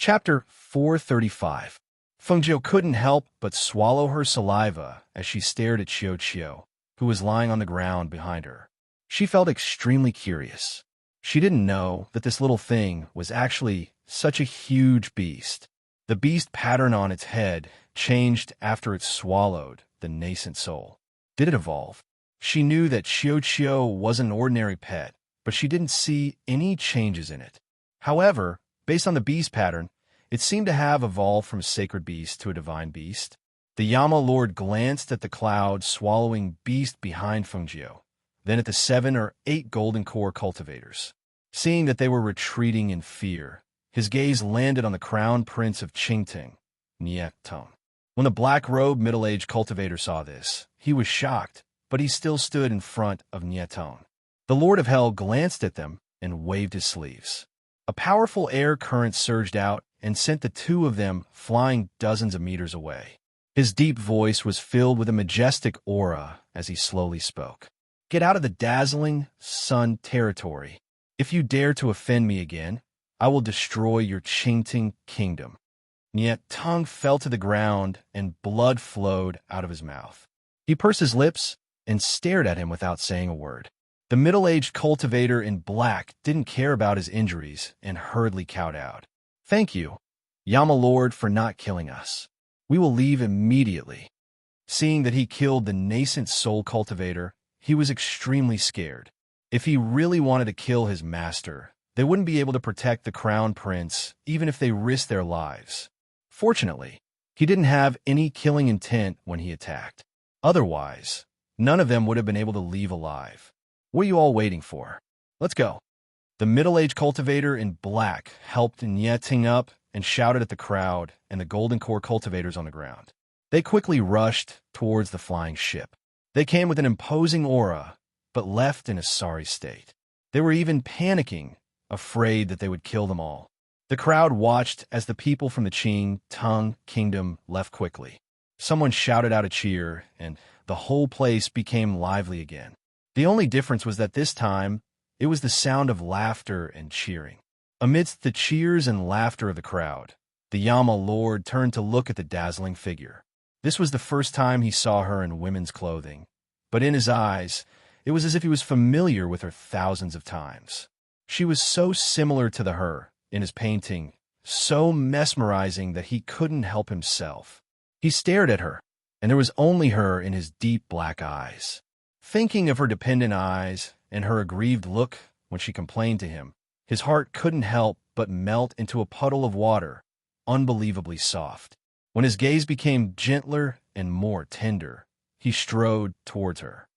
Chapter 435. Fengjiu couldn't help but swallow her saliva as she stared at Qiu, who was lying on the ground behind her. She felt extremely curious. She didn't know that this little thing was actually such a huge beast. The beast pattern on its head changed after it swallowed the nascent soul. Did it evolve? She knew that Qiu wasn't an ordinary pet, but she didn't see any changes in it. However, based on the beast pattern, it seemed to have evolved from a sacred beast to a divine beast. The Yama Lord glanced at the cloud-swallowing beast behind Fengjiu, then at the 7 or 8 golden core cultivators. Seeing that they were retreating in fear, his gaze landed on the crown prince of Qingting, Nie Tong. When the black-robed middle-aged cultivator saw this, he was shocked, but he still stood in front of Nie Tong. The Lord of Hell glanced at them and waved his sleeves. A powerful air current surged out and sent the two of them flying dozens of meters away. His deep voice was filled with a majestic aura as he slowly spoke. "Get out of the dazzling sun territory. If you dare to offend me again, I will destroy your Qingting kingdom." Nie Tong fell to the ground and blood flowed out of his mouth. He pursed his lips and stared at him without saying a word. The middle-aged cultivator in black didn't care about his injuries and hurriedly kowtowed. "Thank you, Yama Lord, for not killing us. We will leave immediately." Seeing that he killed the nascent soul cultivator, he was extremely scared. If he really wanted to kill his master, they wouldn't be able to protect the crown prince even if they risked their lives. Fortunately, he didn't have any killing intent when he attacked. Otherwise, none of them would have been able to leave alive. "What are you all waiting for? Let's go." The middle-aged cultivator in black helped Nie Ting up and shouted at the crowd and the golden core cultivators on the ground. They quickly rushed towards the flying ship. They came with an imposing aura, but left in a sorry state. They were even panicking, afraid that they would kill them all. The crowd watched as the people from the Qingtung kingdom left quickly. Someone shouted out a cheer, and the whole place became lively again. The only difference was that this time, it was the sound of laughter and cheering. Amidst the cheers and laughter of the crowd, the Yama Lord turned to look at the dazzling figure. This was the first time he saw her in women's clothing, but in his eyes, it was as if he was familiar with her thousands of times. She was so similar to her in his painting, so mesmerizing that he couldn't help himself. He stared at her, and there was only her in his deep black eyes. Thinking of her dependent eyes and her aggrieved look when she complained to him, his heart couldn't help but melt into a puddle of water, unbelievably soft. When his gaze became gentler and more tender, he strode towards her.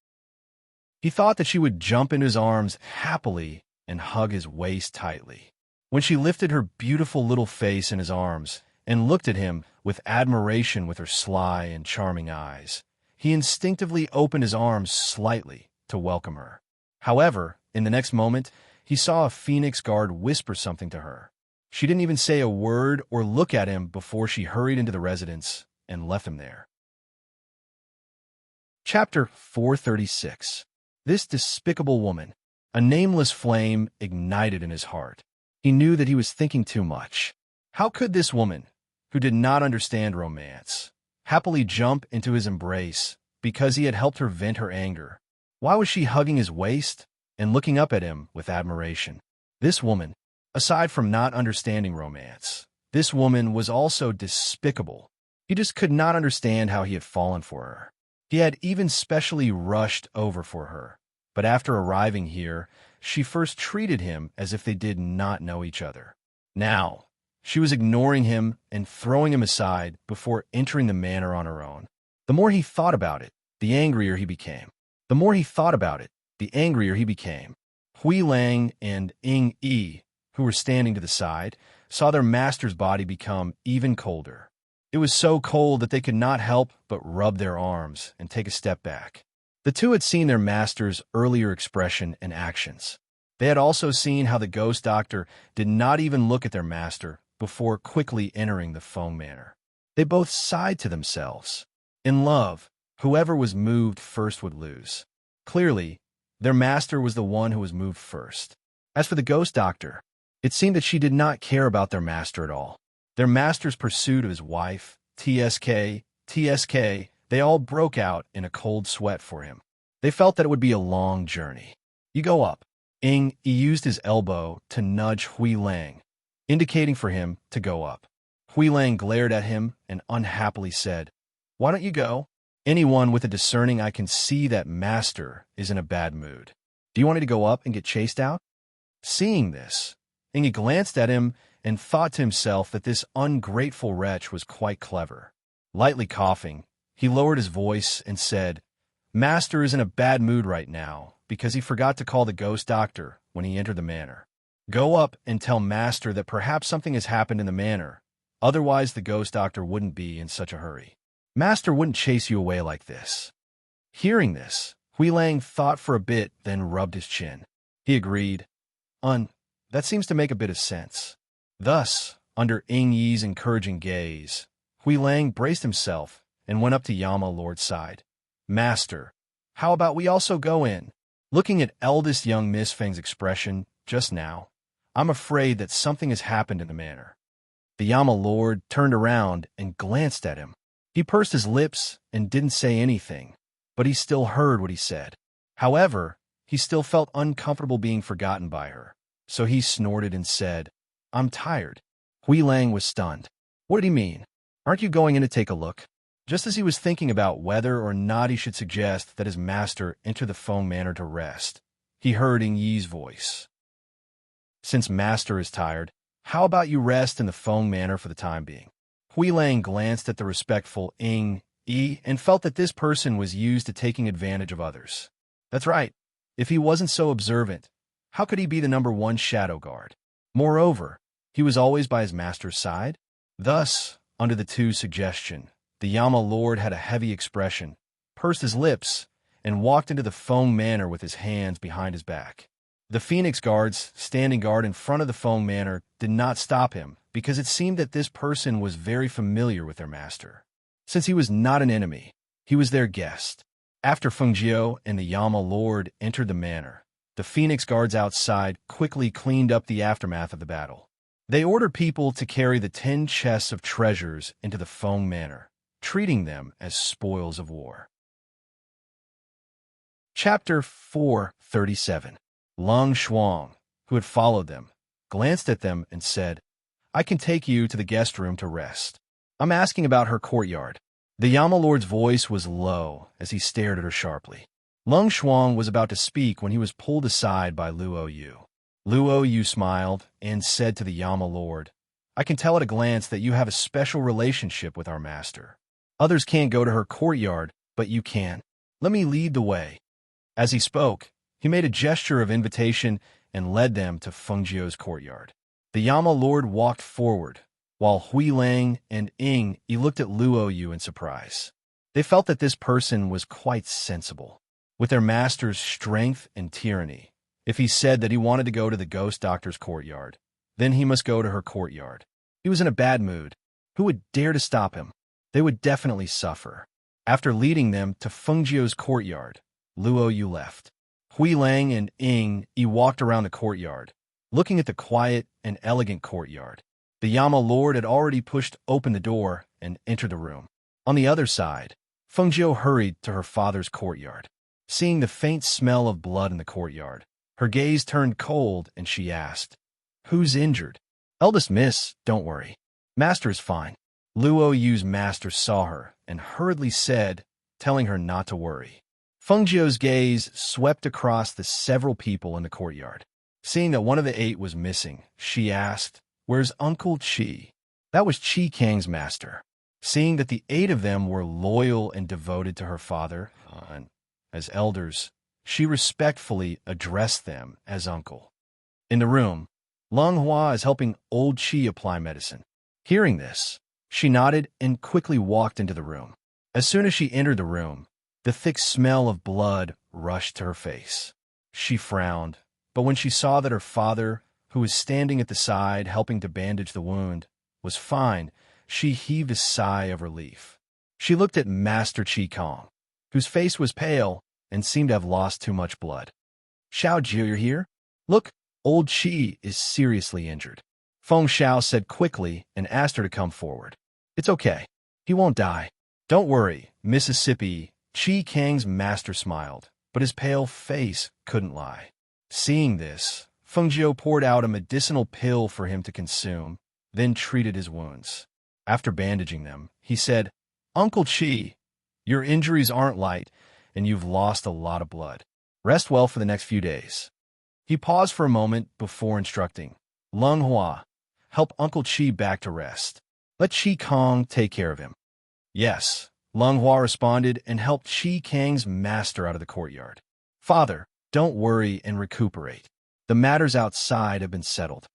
He thought that she would jump into his arms happily and hug his waist tightly. When she lifted her beautiful little face in his arms and looked at him with admiration with her sly and charming eyes, he instinctively opened his arms slightly to welcome her. However, in the next moment, he saw a Phoenix guard whisper something to her. She didn't even say a word or look at him before she hurried into the residence and left him there. Chapter 436. This despicable woman. A nameless flame ignited in his heart. He knew that he was thinking too much. How could this woman, who did not understand romance, happily jump into his embrace because he had helped her vent her anger? Why was she hugging his waist and looking up at him with admiration? This woman, aside from not understanding romance, this woman was also despicable. He just could not understand how he had fallen for her. He had even specially rushed over for her, but after arriving here, she first treated him as if they did not know each other. Now, she was ignoring him and throwing him aside before entering the manor on her own. The more he thought about it, the angrier he became. The more he thought about it, the angrier he became. Hui Lang and Ying Yi, who were standing to the side, saw their master's body become even colder. It was so cold that they could not help but rub their arms and take a step back. The two had seen their master's earlier expression and actions. They had also seen how the ghost doctor did not even look at their master before quickly entering the Feng Manor. They both sighed to themselves. In love, whoever was moved first would lose. Clearly, their master was the one who was moved first. As for the ghost doctor, it seemed that she did not care about their master at all. Their master's pursuit of his wife, TSK, they all broke out in a cold sweat for him. They felt that it would be a long journey. You go up. He used his elbow to nudge Hui Lang, indicating for him to go up. Hui Lang glared at him and unhappily said, "Why don't you go? Anyone with a discerning eye can see that master is in a bad mood. Do you want me to go up and get chased out?" Seeing this, Inge glanced at him and thought to himself that this ungrateful wretch was quite clever. Lightly coughing, he lowered his voice and said, "Master is in a bad mood right now because he forgot to call the ghost doctor when he entered the manor. Go up and tell Master that perhaps something has happened in the manor, otherwise the ghost doctor wouldn't be in such a hurry. Master wouldn't chase you away like this." Hearing this, Hui Lang thought for a bit, then rubbed his chin. He agreed, that seems to make a bit of sense." Thus, under Ying Yi's encouraging gaze, Hui Lang braced himself and went up to Yama Lord's side. "Master, how about we also go in?" Looking at eldest young Miss Feng's expression just now, "I'm afraid that something has happened in the manor." The Yama Lord turned around and glanced at him. He pursed his lips and didn't say anything, but he still heard what he said. However, he still felt uncomfortable being forgotten by her, so he snorted and said, "I'm tired." Hui Lang was stunned. What did he mean? Aren't you going in to take a look? Just as he was thinking about whether or not he should suggest that his master enter the Feng Manor to rest, he heard Ying Yi's voice. "Since master is tired, how about you rest in the Feng Manor for the time being?" Hui Lang glanced at the respectful Ying Yi and felt that this person was used to taking advantage of others. That's right. If he wasn't so observant, how could he be the #1 shadow guard? Moreover, he was always by his master's side. Thus, under the two suggestion, the Yama Lord had a heavy expression, pursed his lips, and walked into the Feng Manor with his hands behind his back. The Phoenix guards, standing guard in front of the Feng Manor, did not stop him because it seemed that this person was very familiar with their master. Since he was not an enemy, he was their guest. After Feng Jiao and the Yama Lord entered the manor, the Phoenix guards outside quickly cleaned up the aftermath of the battle. They ordered people to carry the 10 chests of treasures into the Feng Manor, treating them as spoils of war. Chapter 437. Lung Shuang, who had followed them, glanced at them and said, "I can take you to the guest room to rest. I'm asking about her courtyard." The Yama Lord's voice was low as he stared at her sharply. Lung Shuang was about to speak when he was pulled aside by Luo Yu. Luo Yu smiled and said to the Yama Lord, "I can tell at a glance that you have a special relationship with our master. Others can't go to her courtyard, but you can. Let me lead the way." As he spoke, he made a gesture of invitation and led them to Feng Jiao's courtyard. The Yama Lord walked forward, while Hui Lang and Ying Yi looked at Luo Yu in surprise. They felt that this person was quite sensible. With their master's strength and tyranny, if he said that he wanted to go to the ghost doctor's courtyard, then he must go to her courtyard. He was in a bad mood. Who would dare to stop him? They would definitely suffer. After leading them to Feng Jiao's courtyard, Luo Yu left. Hui Lang and Ying Yi walked around the courtyard, looking at the quiet and elegant courtyard. The Yama Lord had already pushed open the door and entered the room. On the other side, Feng Jiao hurried to her father's courtyard. Seeing the faint smell of blood in the courtyard, her gaze turned cold and she asked, "Who's injured?" "Eldest miss, don't worry. Master is fine." Luo Yu's master saw her and hurriedly said, telling her not to worry. Feng Jiao's gaze swept across the several people in the courtyard. Seeing that one of the 8 was missing, she asked, "Where's Uncle Qi?" That was Qi Kang's master. Seeing that the 8 of them were loyal and devoted to her father, as elders, she respectfully addressed them as uncle. In the room, Lung Hua is helping old Qi apply medicine. Hearing this, she nodded and quickly walked into the room. As soon as she entered the room, the thick smell of blood rushed to her face. She frowned, but when she saw that her father, who was standing at the side helping to bandage the wound, was fine, she heaved a sigh of relief. She looked at Master Qi Kong, whose face was pale and seemed to have lost too much blood. "Xiao Jiu, you're here? Look, old Qi is seriously injured." Feng Xiao said quickly and asked her to come forward. It's okay. He won't die. Don't worry, Mississippi. Qi Kang's master smiled, but his pale face couldn't lie. Seeing this, Feng Jiu poured out a medicinal pill for him to consume, then treated his wounds. After bandaging them, he said, Uncle Qi, your injuries aren't light, and you've lost a lot of blood. Rest well for the next few days. He paused for a moment before instructing, Lung Hua, help Uncle Qi back to rest. Let Qi Kang take care of him. Yes, Lung Hua responded and helped Qi Kang's master out of the courtyard. Father, don't worry and recuperate. The matters outside have been settled.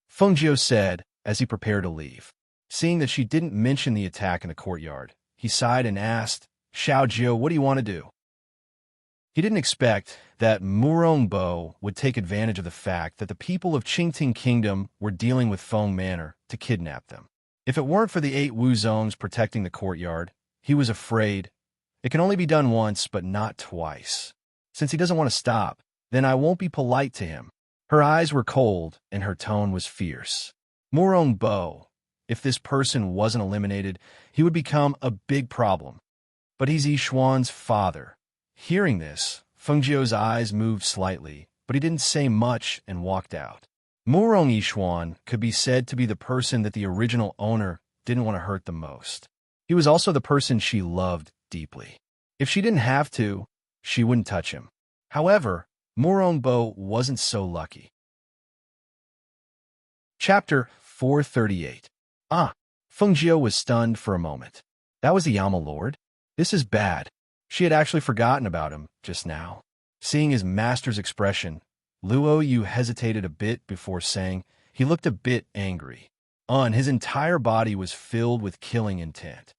Feng Jiu said as he prepared to leave. Seeing that she didn't mention the attack in the courtyard, he sighed and asked, Xiao Jiu, what do you want to do? He didn't expect that Murongbo would take advantage of the fact that the people of Qingting Kingdom were dealing with Feng Manor to kidnap them. If it weren't for the 8 Wuzongs protecting the courtyard, he was afraid it can only be done once but not twice. Since he doesn't want to stop, then I won't be polite to him. Her eyes were cold and her tone was fierce. Murongbo, if this person wasn't eliminated, he would become a big problem. But he's Yishuan's father. Hearing this, Feng Jiu's eyes moved slightly, but he didn't say much and walked out. Murong Yishuan could be said to be the person that the original owner didn't want to hurt the most. He was also the person she loved deeply. If she didn't have to, she wouldn't touch him. However, Murongbo wasn't so lucky. Chapter 438. Feng Jiu was stunned for a moment. That was the Yama Lord? This is bad. She had actually forgotten about him just now. Seeing his master's expression, Luo Yu hesitated a bit before saying he looked a bit angry. And his entire body was filled with killing intent.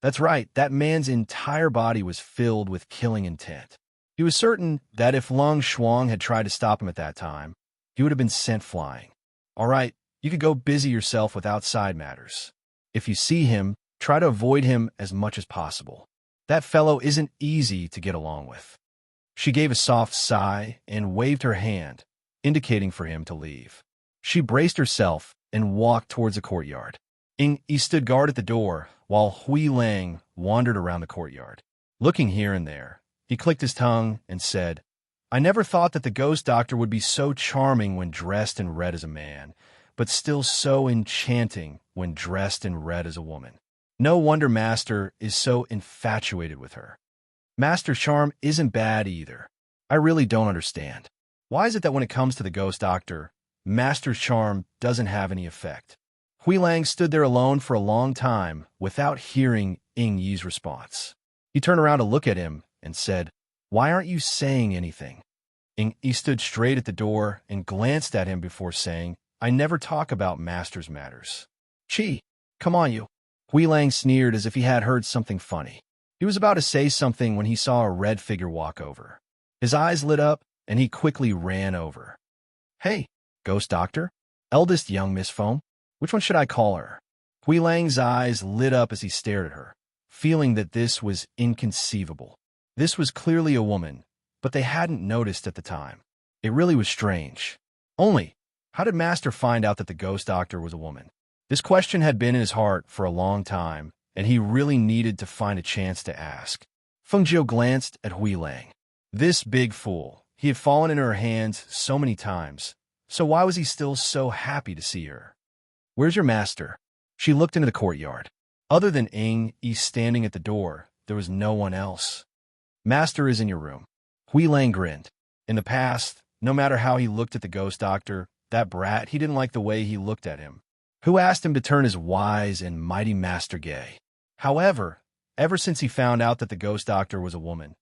That's right, that man's entire body was filled with killing intent. He was certain that if Lung Shuang had tried to stop him at that time, he would have been sent flying. All right, you could go busy yourself with outside matters. If you see him, try to avoid him as much as possible. That fellow isn't easy to get along with. She gave a soft sigh and waved her hand, indicating for him to leave. She braced herself and walked towards the courtyard. He stood guard at the door, while Hui Lang wandered around the courtyard. Looking here and there, he clicked his tongue and said, I never thought that the ghost doctor would be so charming when dressed in red as a man, but still so enchanting when dressed in red as a woman. No wonder Master is so infatuated with her. Master's charm isn't bad either. I really don't understand. Why is it that when it comes to the ghost doctor, Master's charm doesn't have any effect? Hui Lang stood there alone for a long time without hearing Ying Yi's response. He turned around to look at him and said, Why aren't you saying anything? Ying Yi stood straight at the door and glanced at him before saying, I never talk about Master's matters. Chi, come on you. Hui Lang sneered as if he had heard something funny. He was about to say something when he saw a red figure walk over. His eyes lit up, and he quickly ran over. Hey, ghost doctor? Eldest young Miss Foam? Which one should I call her? Hui Lang's eyes lit up as he stared at her, feeling that this was inconceivable. This was clearly a woman, but they hadn't noticed at the time. It really was strange. Only, how did Master find out that the ghost doctor was a woman? This question had been in his heart for a long time, and he really needed to find a chance to ask. Feng Jiu glanced at Hui Lang. This big fool. He had fallen in her hands so many times, so why was he still so happy to see her? Where's your master? She looked into the courtyard. Other than Ying Yi standing at the door, there was no one else. Master is in your room. Hui Lang grinned. In the past, no matter how he looked at the ghost doctor, that brat, he didn't like the way he looked at him. Who asked him to turn his wise and mighty master gay? However, ever since he found out that the ghost doctor was a woman,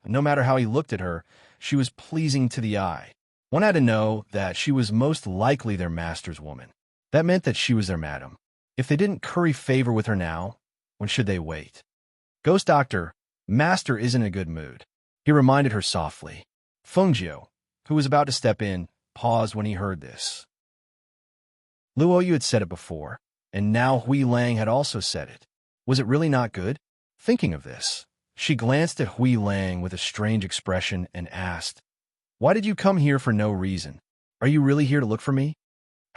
no matter how he looked at her, she was pleasing to the eye. One had to know that she was most likely their master's woman. That meant that she was their madam. If they didn't curry favor with her now, when should they wait? Ghost doctor, Master isn't in a good mood. He reminded her softly. Feng Jiu, who was about to step in, paused when he heard this. Luo Yu had said it before, and now Hui Lang had also said it. Was it really not good? Thinking of this, she glanced at Hui Lang with a strange expression and asked, Why did you come here for no reason? Are you really here to look for me?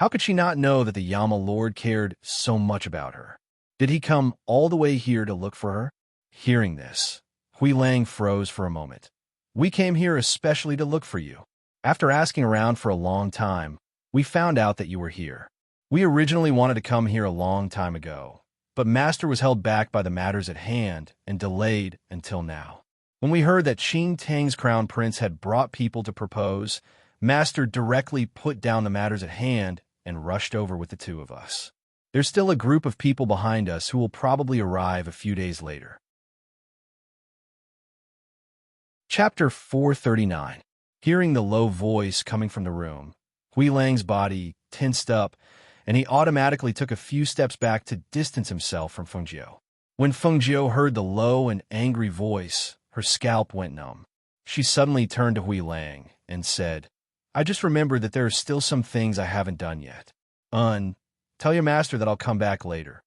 How could she not know that the Yama Lord cared so much about her? Did he come all the way here to look for her? Hearing this, Hui Lang froze for a moment. We came here especially to look for you. After asking around for a long time, we found out that you were here. We originally wanted to come here a long time ago, but Master was held back by the matters at hand and delayed until now. When we heard that Qing Tang's crown prince had brought people to propose, Master directly put down the matters at hand and rushed over with the two of us. There's still a group of people behind us who will probably arrive a few days later. Chapter 439. Hearing the low voice coming from the room, Hui Lang's body tensed up, and he automatically took a few steps back to distance himself from Fengjiu. When Fengjiu heard the low and angry voice, her scalp went numb. She suddenly turned to Hui Lang and said, I just remembered that there are still some things I haven't done yet. Tell your master that I'll come back later.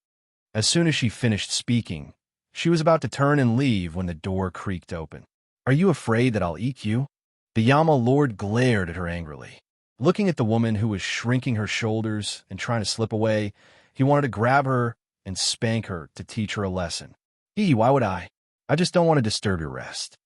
As soon as she finished speaking, she was about to turn and leave when the door creaked open. Are you afraid that I'll eat you? The Yama Lord glared at her angrily. Looking at the woman who was shrinking her shoulders and trying to slip away, he wanted to grab her and spank her to teach her a lesson. Why would I? I just don't want to disturb your rest.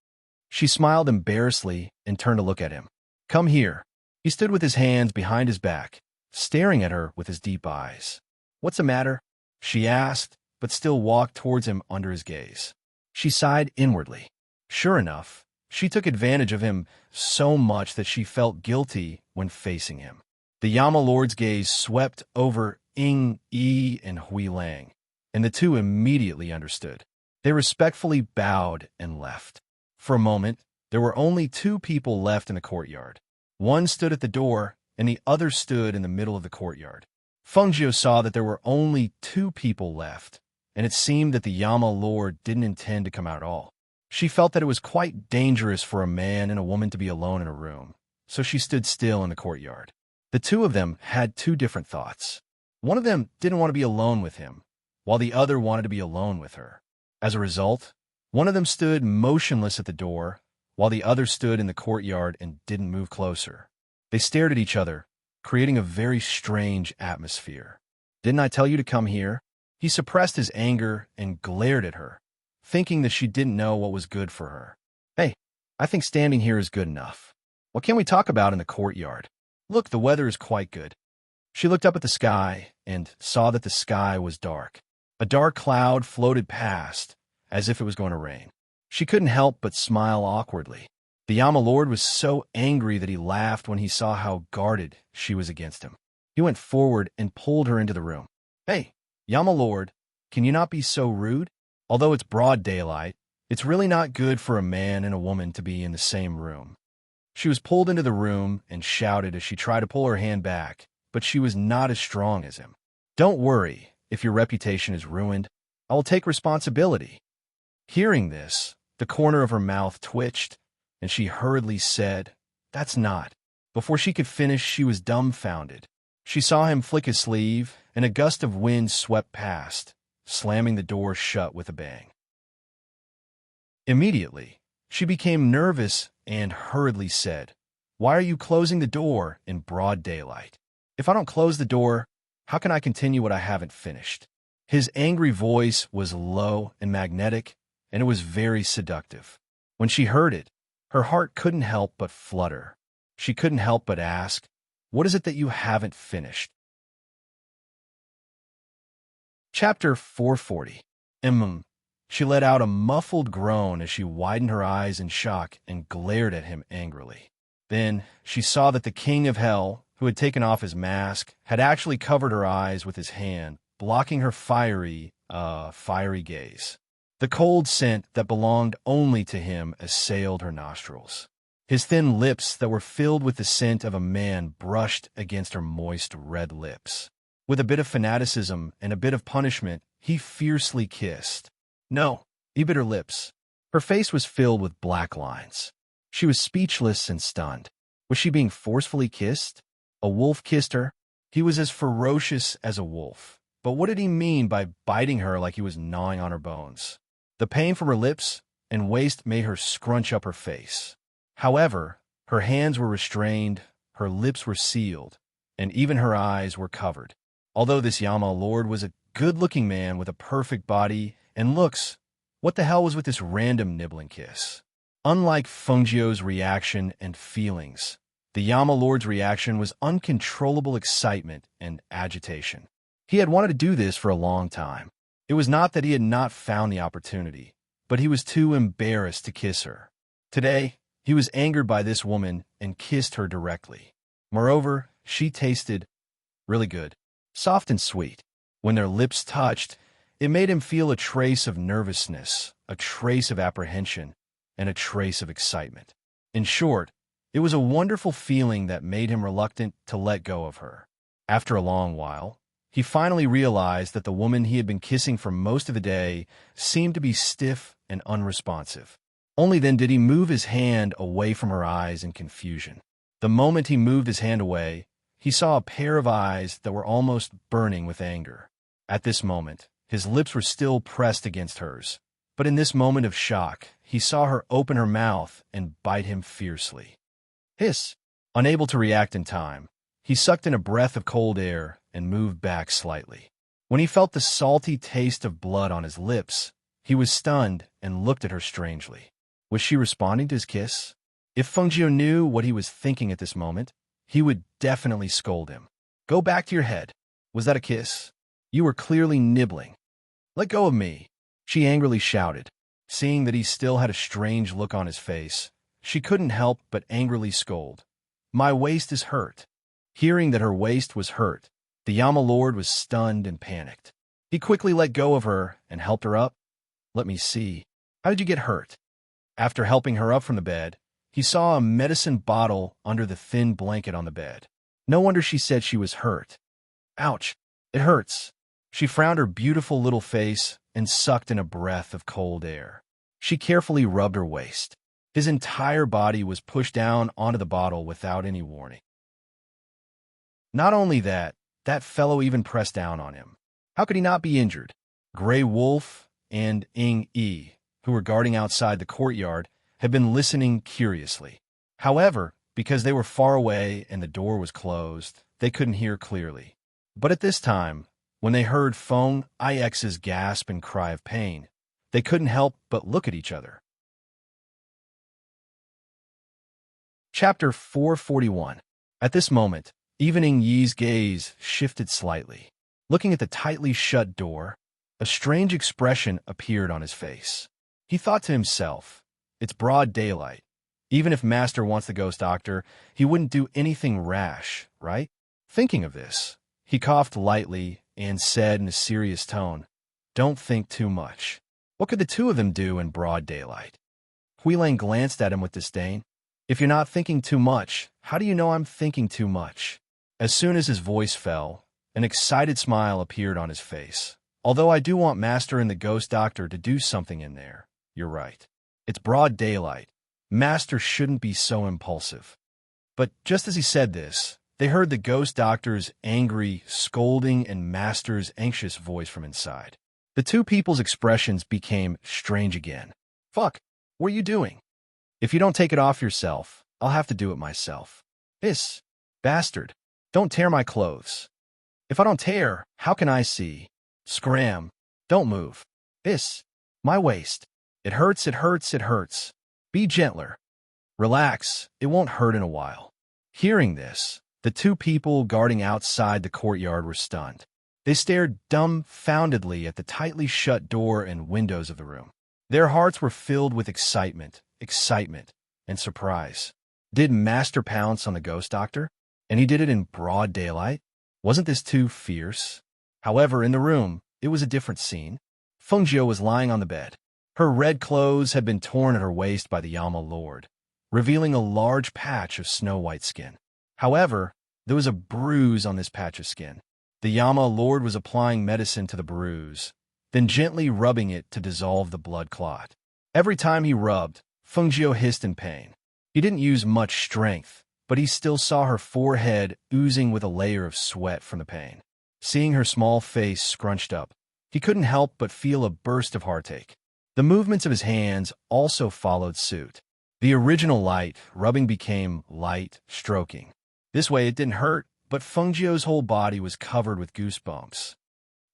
She smiled embarrassedly and turned to look at him. Come here. He stood with his hands behind his back, staring at her with his deep eyes. What's the matter? She asked, but still walked towards him under his gaze. She sighed inwardly. Sure enough, she took advantage of him so much that she felt guilty when facing him. The Yama Lord's gaze swept over Yi and Hui Lang, and the two immediately understood. They respectfully bowed and left. For a moment, there were only two people left in the courtyard. One stood at the door, and the other stood in the middle of the courtyard. Fengjiu saw that there were only two people left, and it seemed that the Yama Lord didn't intend to come out at all. She felt that it was quite dangerous for a man and a woman to be alone in a room, so she stood still in the courtyard. The two of them had two different thoughts. One of them didn't want to be alone with him, while the other wanted to be alone with her. As a result, one of them stood motionless at the door, while the other stood in the courtyard and didn't move closer. They stared at each other, creating a very strange atmosphere. Didn't I tell you to come here? He suppressed his anger and glared at her, thinking that she didn't know what was good for her. Hey, I think standing here is good enough. What can we talk about in the courtyard? Look, the weather is quite good. She looked up at the sky and saw that the sky was dark. A dark cloud floated past, as if it was going to rain. She couldn't help but smile awkwardly. The Yama Lord was so angry that he laughed when he saw how guarded she was against him. He went forward and pulled her into the room. Hey, Yama Lord, can you not be so rude? Although it's broad daylight, it's really not good for a man and a woman to be in the same room. She was pulled into the room and shouted as she tried to pull her hand back, but she was not as strong as him. Don't worry if your reputation is ruined. I will take responsibility. Hearing this, the corner of her mouth twitched, and she hurriedly said, That's not. Before she could finish, she was dumbfounded. She saw him flick his sleeve, and a gust of wind swept past, slamming the door shut with a bang. Immediately, she became nervous and hurriedly said, Why are you closing the door in broad daylight? If I don't close the door, how can I continue what I haven't finished? His angry voice was low and magnetic, and it was very seductive. When she heard it, her heart couldn't help but flutter. She couldn't help but ask, What is it that you haven't finished? Chapter 440. She let out a muffled groan as she widened her eyes in shock and glared at him angrily. Then she saw that the king of hell, who had taken off his mask, had actually covered her eyes with his hand, blocking her fiery gaze. The cold scent that belonged only to him assailed her nostrils. His thin lips that were filled with the scent of a man brushed against her moist red lips. With a bit of fanaticism and a bit of punishment, he fiercely kissed. No, he bit her lips. Her face was filled with black lines. She was speechless and stunned. Was she being forcefully kissed? A wolf kissed her. He was as ferocious as a wolf. But what did he mean by biting her like he was gnawing on her bones? The pain from her lips and waist made her scrunch up her face. However, her hands were restrained, her lips were sealed, and even her eyes were covered. Although this Yama lord was a good-looking man with a perfect body and looks, what the hell was with this random nibbling kiss? Unlike Fengjiu's reaction and feelings, the Yama lord's reaction was uncontrollable excitement and agitation. He had wanted to do this for a long time. It was not that he had not found the opportunity, but he was too embarrassed to kiss her. Today, he was angered by this woman and kissed her directly. Moreover, she tasted really good, soft and sweet. When their lips touched, it made him feel a trace of nervousness, a trace of apprehension, and a trace of excitement. In short, it was a wonderful feeling that made him reluctant to let go of her. After a long while, he finally realized that the woman he had been kissing for most of the day seemed to be stiff and unresponsive. Only then did he move his hand away from her eyes in confusion. The moment he moved his hand away, he saw a pair of eyes that were almost burning with anger. At this moment, his lips were still pressed against hers, but in this moment of shock, he saw her open her mouth and bite him fiercely. Hiss! Unable to react in time, he sucked in a breath of cold air and moved back slightly. When he felt the salty taste of blood on his lips, he was stunned and looked at her strangely. Was she responding to his kiss? If Fengjiu knew what he was thinking at this moment, he would definitely scold him. Go back to your head. Was that a kiss? You were clearly nibbling. Let go of me, she angrily shouted. Seeing that he still had a strange look on his face, she couldn't help but angrily scold. My waist is hurt. Hearing that her waist was hurt, the Yama lord was stunned and panicked. He quickly let go of her and helped her up. Let me see. How did you get hurt? After helping her up from the bed, he saw a medicine bottle under the thin blanket on the bed. No wonder she said she was hurt. Ouch, it hurts. She frowned her beautiful little face and sucked in a breath of cold air. She carefully rubbed her waist. His entire body was pushed down onto the bottle without any warning. Not only that, that fellow even pressed down on him. How could he not be injured? Grey Wolf and Ing Yi, who were guarding outside the courtyard, had been listening curiously. However, because they were far away and the door was closed, they couldn't hear clearly. But at this time, when they heard Feng Ix's gasp and cry of pain, they couldn't help but look at each other. Chapter 441. At this moment, even Ing Yi's gaze shifted slightly. Looking at the tightly shut door, a strange expression appeared on his face. He thought to himself, it's broad daylight. Even if Master wants the ghost doctor, he wouldn't do anything rash, right? Thinking of this, he coughed lightly and said in a serious tone, don't think too much. What could the two of them do in broad daylight? Huilang glanced at him with disdain. If you're not thinking too much, how do you know I'm thinking too much? As soon as his voice fell, an excited smile appeared on his face. Although I do want Master and the ghost doctor to do something in there, you're right. It's broad daylight. Master shouldn't be so impulsive. But just as he said this, they heard the ghost doctor's angry, scolding, and Master's anxious voice from inside. The two people's expressions became strange again. Fuck, what are you doing? If you don't take it off yourself, I'll have to do it myself. Hiss, bastard, don't tear my clothes. If I don't tear, how can I see? Scram, don't move. Hiss, my waist. It hurts, it hurts, it hurts. Be gentler. Relax, it won't hurt in a while. Hearing this, the two people guarding outside the courtyard were stunned. They stared dumbfoundedly at the tightly shut door and windows of the room. Their hearts were filled with excitement, and surprise. Did Master pounce on the ghost doctor? And he did it in broad daylight? Wasn't this too fierce? However, in the room, it was a different scene. Fengjiu was lying on the bed. Her red clothes had been torn at her waist by the Yama Lord, revealing a large patch of snow-white skin. However, there was a bruise on this patch of skin. The Yama Lord was applying medicine to the bruise, then gently rubbing it to dissolve the blood clot. Every time he rubbed, Fengjiu hissed in pain. He didn't use much strength, but he still saw her forehead oozing with a layer of sweat from the pain. Seeing her small face scrunched up, he couldn't help but feel a burst of heartache. The movements of his hands also followed suit. The original light rubbing became light stroking. This way it didn't hurt, but Fengjiu's whole body was covered with goosebumps.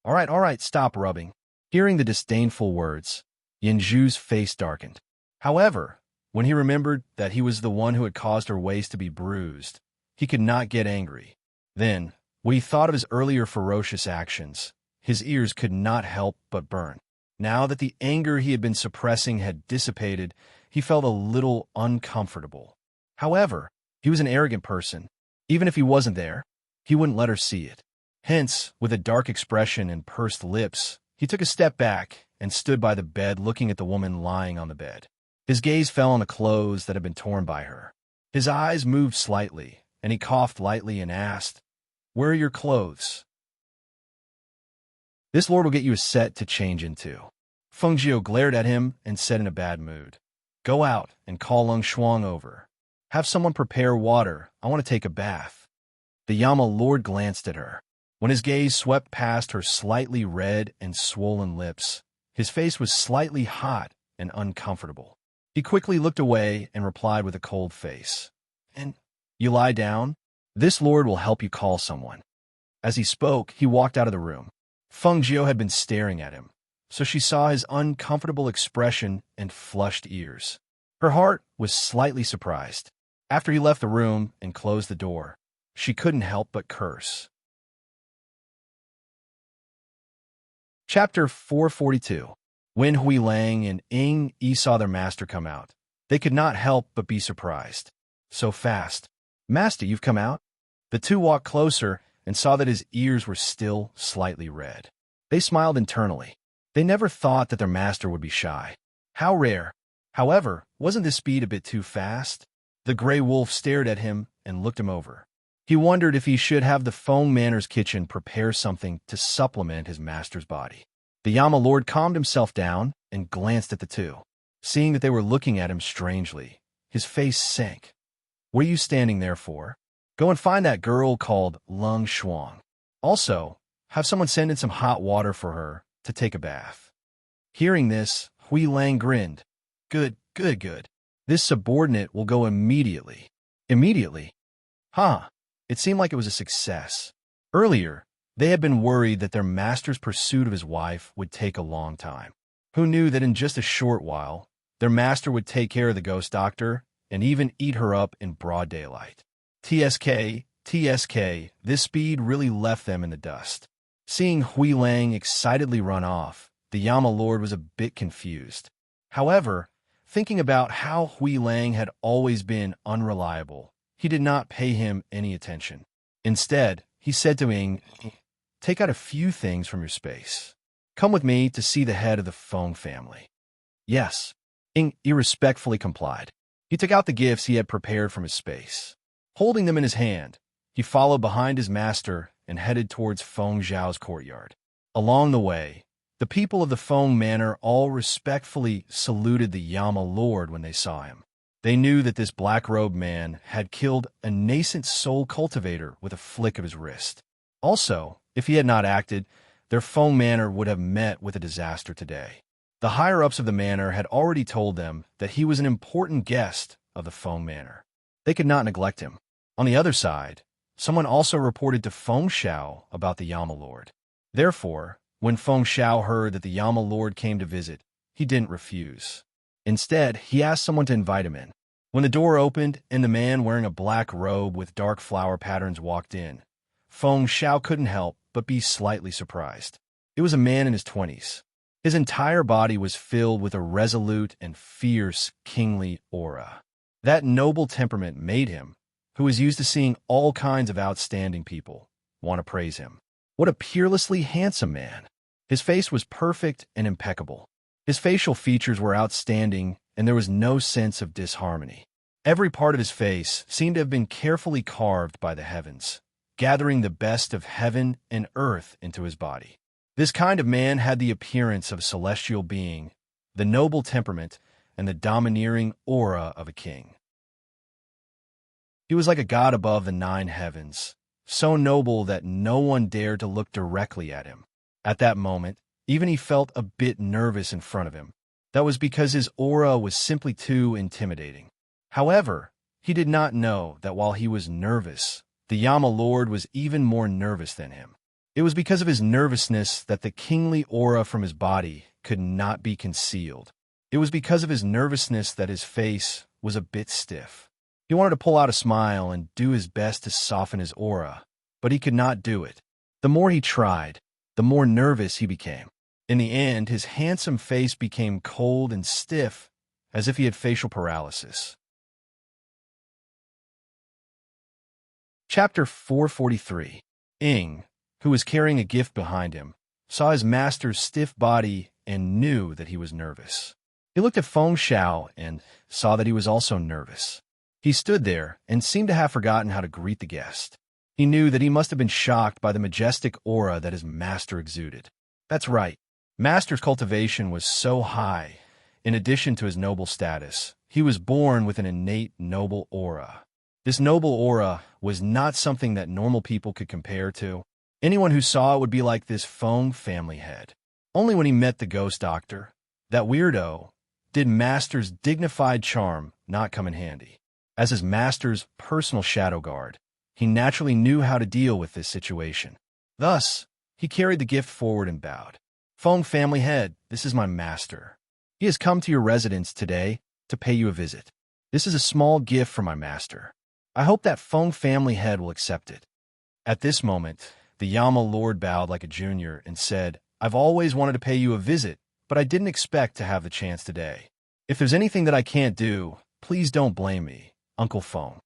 All right, stop rubbing." Hearing the disdainful words, Yanju's face darkened. However, when he remembered that he was the one who had caused her waist to be bruised, he could not get angry. Then, when he thought of his earlier ferocious actions, his ears could not help but burn. Now that the anger he had been suppressing had dissipated, he felt a little uncomfortable. However, he was an arrogant person. Even if he wasn't there, he wouldn't let her see it. Hence, with a dark expression and pursed lips, he took a step back and stood by the bed looking at the woman lying on the bed. His gaze fell on the clothes that had been torn by her. His eyes moved slightly, and he coughed lightly and asked, "Where are your clothes?" "This lord will get you a set to change into." Fengjiu glared at him and said in a bad mood, "Go out and call Lung Shuang over. Have someone prepare water. I want to take a bath." The Yama lord glanced at her. When his gaze swept past her slightly red and swollen lips, his face was slightly hot and uncomfortable. He quickly looked away and replied with a cold face, "And you lie down? This lord will help you call someone." As he spoke, he walked out of the room. Fengjiu had been staring at him, so she saw his uncomfortable expression and flushed ears. Her heart was slightly surprised. After he left the room and closed the door, she couldn't help but curse. Chapter 442. When Hui Lang and Ying Yi saw their master come out, they could not help but be surprised. "So fast. Master, you've come out?" The two walked closer and saw that his ears were still slightly red. They smiled internally. They never thought that their master would be shy. How rare. However, wasn't this speed a bit too fast? The gray wolf stared at him and looked him over. He wondered if he should have the Feng Manor's kitchen prepare something to supplement his master's body. The Yama lord calmed himself down and glanced at the two. Seeing that they were looking at him strangely, his face sank. "What are you standing there for? Go and find that girl called Lung Shuang. Also, have someone send in some hot water for her to take a bath." Hearing this, Hui Lang grinned. Good. This subordinate will go immediately." Immediately? Huh. It seemed like it was a success. Earlier, they had been worried that their master's pursuit of his wife would take a long time. Who knew that in just a short while, their master would take care of the ghost doctor and even eat her up in broad daylight? TSK, this speed really left them in the dust. Seeing Hui Lang excitedly run off, the Yama lord was a bit confused. However, thinking about how Hui Lang had always been unreliable, he did not pay him any attention. Instead, he said to Ying, "Take out a few things from your space. Come with me to see the head of the Feng family." "Yes." Ying respectfully complied. He took out the gifts he had prepared from his space. Holding them in his hand, he followed behind his master and headed towards Feng Zhao's courtyard. Along the way, the people of the Feng Manor all respectfully saluted the Yama lord when they saw him. They knew that this black-robed man had killed a nascent soul cultivator with a flick of his wrist. Also, if he had not acted, their Feng Manor would have met with a disaster today. The higher-ups of the manor had already told them that he was an important guest of the Feng Manor. They could not neglect him. On the other side, someone also reported to Feng Shao about the Yama lord. Therefore, when Feng Shao heard that the Yama lord came to visit, he didn't refuse. Instead, he asked someone to invite him in. When the door opened and the man wearing a black robe with dark flower patterns walked in, Feng Shao couldn't help but be slightly surprised. It was a man in his 20s. His entire body was filled with a resolute and fierce kingly aura. That noble temperament made him, who was used to seeing all kinds of outstanding people, want to praise him. What a peerlessly handsome man! His face was perfect and impeccable. His facial features were outstanding, and there was no sense of disharmony. Every part of his face seemed to have been carefully carved by the heavens, gathering the best of heaven and earth into his body. This kind of man had the appearance of a celestial being, the noble temperament, and the domineering aura of a king. He was like a god above the 9 heavens, so noble that no one dared to look directly at him. At that moment, even he felt a bit nervous in front of him. That was because his aura was simply too intimidating. However, he did not know that while he was nervous, the Yama Lord was even more nervous than him. It was because of his nervousness that the kingly aura from his body could not be concealed. It was because of his nervousness that his face was a bit stiff. He wanted to pull out a smile and do his best to soften his aura, but he could not do it. The more he tried, the more nervous he became. In the end, his handsome face became cold and stiff, as if he had facial paralysis. Chapter 443. Ing, who was carrying a gift behind him, saw his master's stiff body and knew that he was nervous. He looked at Feng Xiao and saw that he was also nervous. He stood there and seemed to have forgotten how to greet the guest. He knew that he must have been shocked by the majestic aura that his master exuded. That's right. Master's cultivation was so high. In addition to his noble status, he was born with an innate noble aura. This noble aura was not something that normal people could compare to. Anyone who saw it would be like this Feng family head. Only when he met the ghost doctor, that weirdo, did Master's dignified charm not come in handy. As his master's personal shadow guard, he naturally knew how to deal with this situation. Thus, he carried the gift forward and bowed. Feng family head, this is my master. He has come to your residence today to pay you a visit. This is a small gift from my master. I hope that Feng family head will accept it. At this moment, the Yama Lord bowed like a junior and said, I've always wanted to pay you a visit, but I didn't expect to have the chance today. If there's anything that I can't do, please don't blame me, Uncle Feng.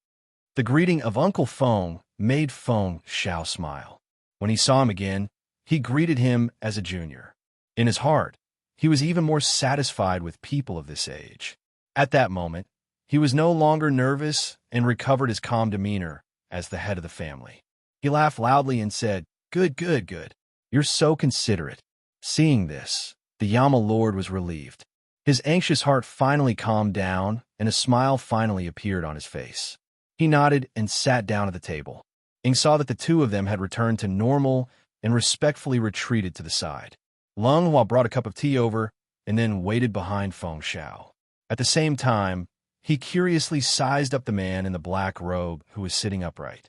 The greeting of Uncle Feng made Feng Xiao smile. When he saw him again, he greeted him as a junior. In his heart, he was even more satisfied with people of this age. At that moment, he was no longer nervous and recovered his calm demeanor as the head of the family. He laughed loudly and said, Good, good, good. You're so considerate. Seeing this, the Yama Lord was relieved. His anxious heart finally calmed down, and a smile finally appeared on his face. He nodded and sat down at the table. Ing saw that the two of them had returned to normal and respectfully retreated to the side. Lung Hua brought a cup of tea over and then waited behind Feng Xiao. At the same time, he curiously sized up the man in the black robe who was sitting upright.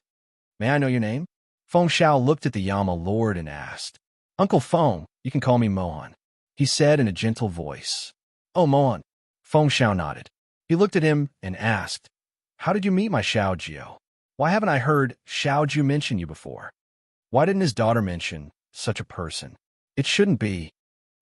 May I know your name? Feng Xiao looked at the Yama Lord and asked. Uncle Feng, you can call me Mohan, he said in a gentle voice. Oh, Mohan. Feng Xiao nodded. He looked at him and asked, How did you meet my Xiao Jiu? Why haven't I heard Xiao Jiu mention you before? Why didn't his daughter mention such a person? It shouldn't be.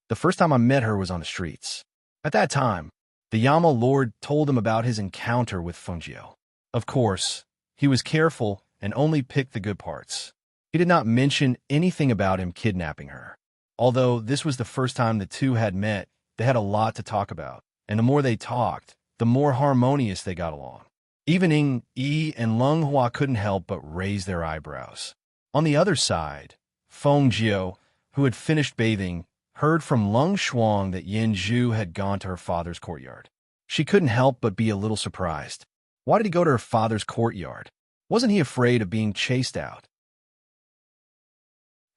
The first time I met her was on the streets. At that time, the Yama Lord told him about his encounter with Feng Jiu. Of course, he was careful and only picked the good parts. He did not mention anything about him kidnapping her. Although this was the first time the two had met, they had a lot to talk about, and the more they talked, the more harmonious they got along. Even Ing Yi and Lung Hua couldn't help but raise their eyebrows. On the other side, Feng Jiu, who had finished bathing, heard from Lung Shuang that Yin Zhu had gone to her father's courtyard. She couldn't help but be a little surprised. Why did he go to her father's courtyard? Wasn't he afraid of being chased out?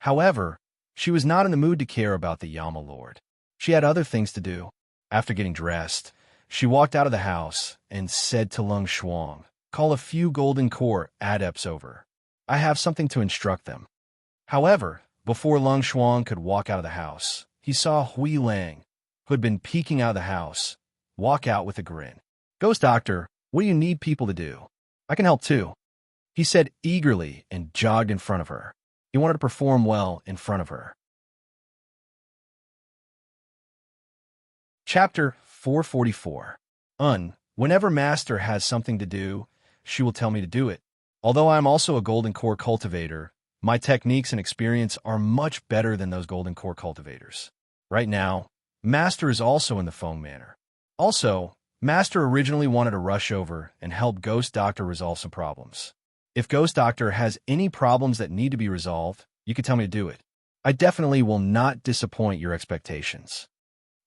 However, she was not in the mood to care about the Yama Lord. She had other things to do. After getting dressed, she walked out of the house and said to Lung Shuang, Call a few golden core adepts over. I have something to instruct them. However, before Lung Shuang could walk out of the house, he saw Hui Lang, who had been peeking out of the house, walk out with a grin. Ghost Doctor, what do you need people to do? I can help too, he said eagerly and jogged in front of her. He wanted to perform well in front of her. Chapter 444. Whenever Master has something to do, she will tell me to do it. Although I am also a golden core cultivator, my techniques and experience are much better than those golden core cultivators. Right now, Master is also in the Feng Manor. Also, Master originally wanted to rush over and help Ghost Doctor resolve some problems. If Ghost Doctor has any problems that need to be resolved, you can tell me to do it. I definitely will not disappoint your expectations.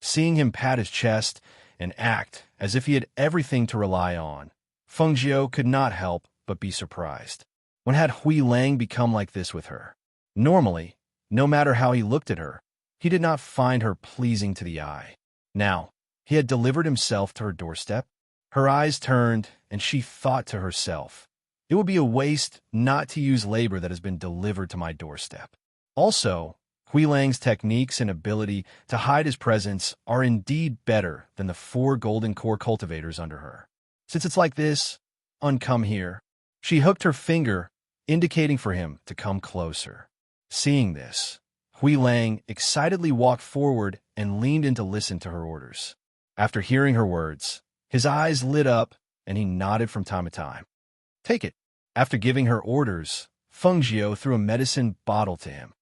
Seeing him pat his chest and act as if he had everything to rely on, Feng Jiu could not help but be surprised. When had Hui Lang become like this with her? Normally, no matter how he looked at her, he did not find her pleasing to the eye. Now, he had delivered himself to her doorstep. Her eyes turned, and she thought to herself, It would be a waste not to use labor that has been delivered to my doorstep. Also, Hui Lang's techniques and ability to hide his presence are indeed better than the 4 golden core cultivators under her. Since it's like this, uncome here. She hooked her finger, indicating for him to come closer. Seeing this, Hui Lang excitedly walked forward and leaned in to listen to her orders. After hearing her words, his eyes lit up and he nodded from time to time. Take it. After giving her orders, Feng Jiao threw a medicine bottle to him.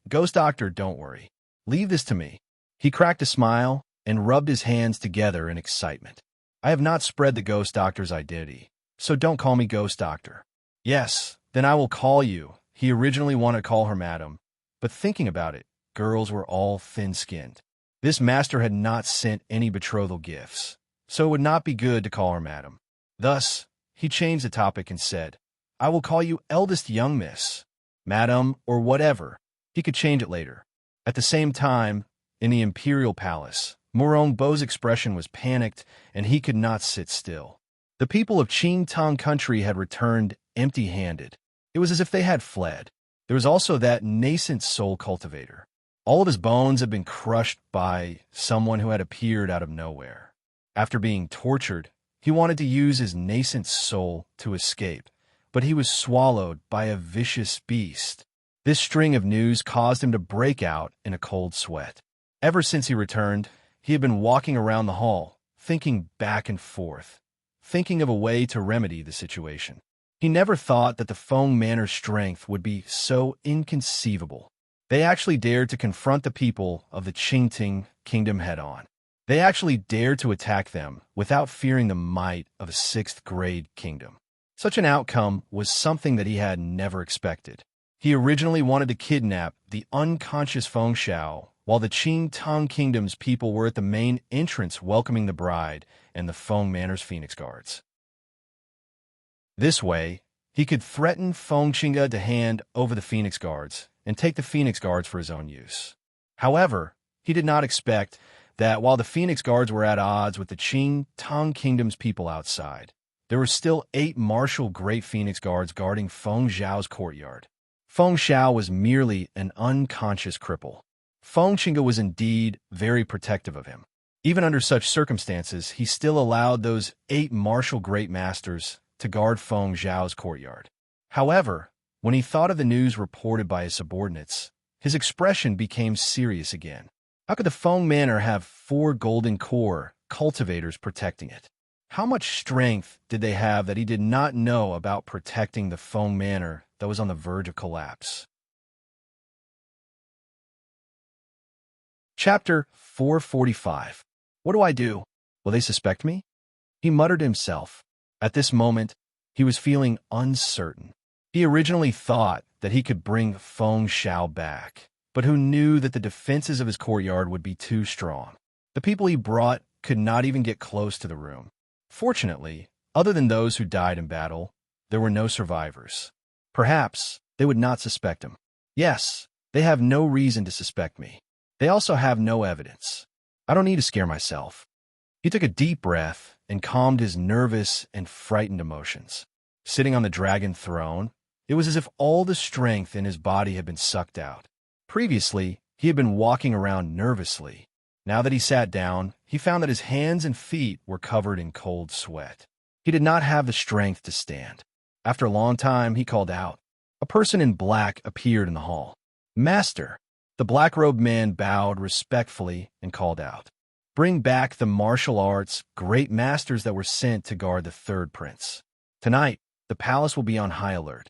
Ghost doctor, don't worry. Leave this to me. He cracked a smile and rubbed his hands together in excitement. I have not spread the ghost doctor's identity, so don't call me ghost doctor. Yes, then I will call you. He originally wanted to call her madam, but thinking about it, girls were all thin-skinned. This master had not sent any betrothal gifts, so it would not be good to call her madam. Thus, he changed the topic and said, I will call you eldest young miss, madam, or whatever. He could change it later. At the same time, in the imperial palace, Morong Bo's expression was panicked, and he could not sit still. The people of Qing Tong country had returned empty-handed. It was as if they had fled. There was also that nascent soul cultivator. All of his bones had been crushed by someone who had appeared out of nowhere. After being tortured, he wanted to use his nascent soul to escape, but he was swallowed by a vicious beast. This string of news caused him to break out in a cold sweat. Ever since he returned, he had been walking around the hall, thinking back and forth, thinking of a way to remedy the situation. He never thought that the Feng Manor's strength would be so inconceivable. They actually dared to confront the people of the Qingting kingdom head-on. They actually dared to attack them without fearing the might of a 6th-grade kingdom. Such an outcome was something that he had never expected. He originally wanted to kidnap the unconscious Feng Xiao, while the Qing Tong Kingdom's people were at the main entrance welcoming the bride and the Feng Manor's Phoenix Guards. This way, he could threaten Feng Qinga to hand over the Phoenix Guards and take the Phoenix Guards for his own use. However, he did not expect that while the Phoenix Guards were at odds with the Qing Tong Kingdom's people outside, there were still 8 martial Great Phoenix Guards guarding Feng Zhao's courtyard. Feng Xiao was merely an unconscious cripple. Feng Qinga was indeed very protective of him. Even under such circumstances, he still allowed those 8 martial great masters to guard Feng Zhao's courtyard. However, when he thought of the news reported by his subordinates, his expression became serious again. How could the Feng Manor have 4 golden core cultivators protecting it? How much strength did they have that he did not know about protecting the Feng Manor that was on the verge of collapse? Chapter 445. What do I do? Will they suspect me? He muttered to himself. At this moment, he was feeling uncertain. He originally thought that he could bring Feng Xiao back, but who knew that the defenses of his courtyard would be too strong. The people he brought could not even get close to the room. Fortunately, other than those who died in battle, there were no survivors. Perhaps they would not suspect him. Yes, they have no reason to suspect me. They also have no evidence. I don't need to scare myself. He took a deep breath and calmed his nervous and frightened emotions. Sitting on the dragon throne, it was as if all the strength in his body had been sucked out. Previously, he had been walking around nervously. Now that he sat down, he found that his hands and feet were covered in cold sweat. He did not have the strength to stand. After a long time, he called out. A person in black appeared in the hall. Master! The black-robed man bowed respectfully and called out. Bring back the martial arts great masters that were sent to guard the 3rd prince. Tonight, the palace will be on high alert.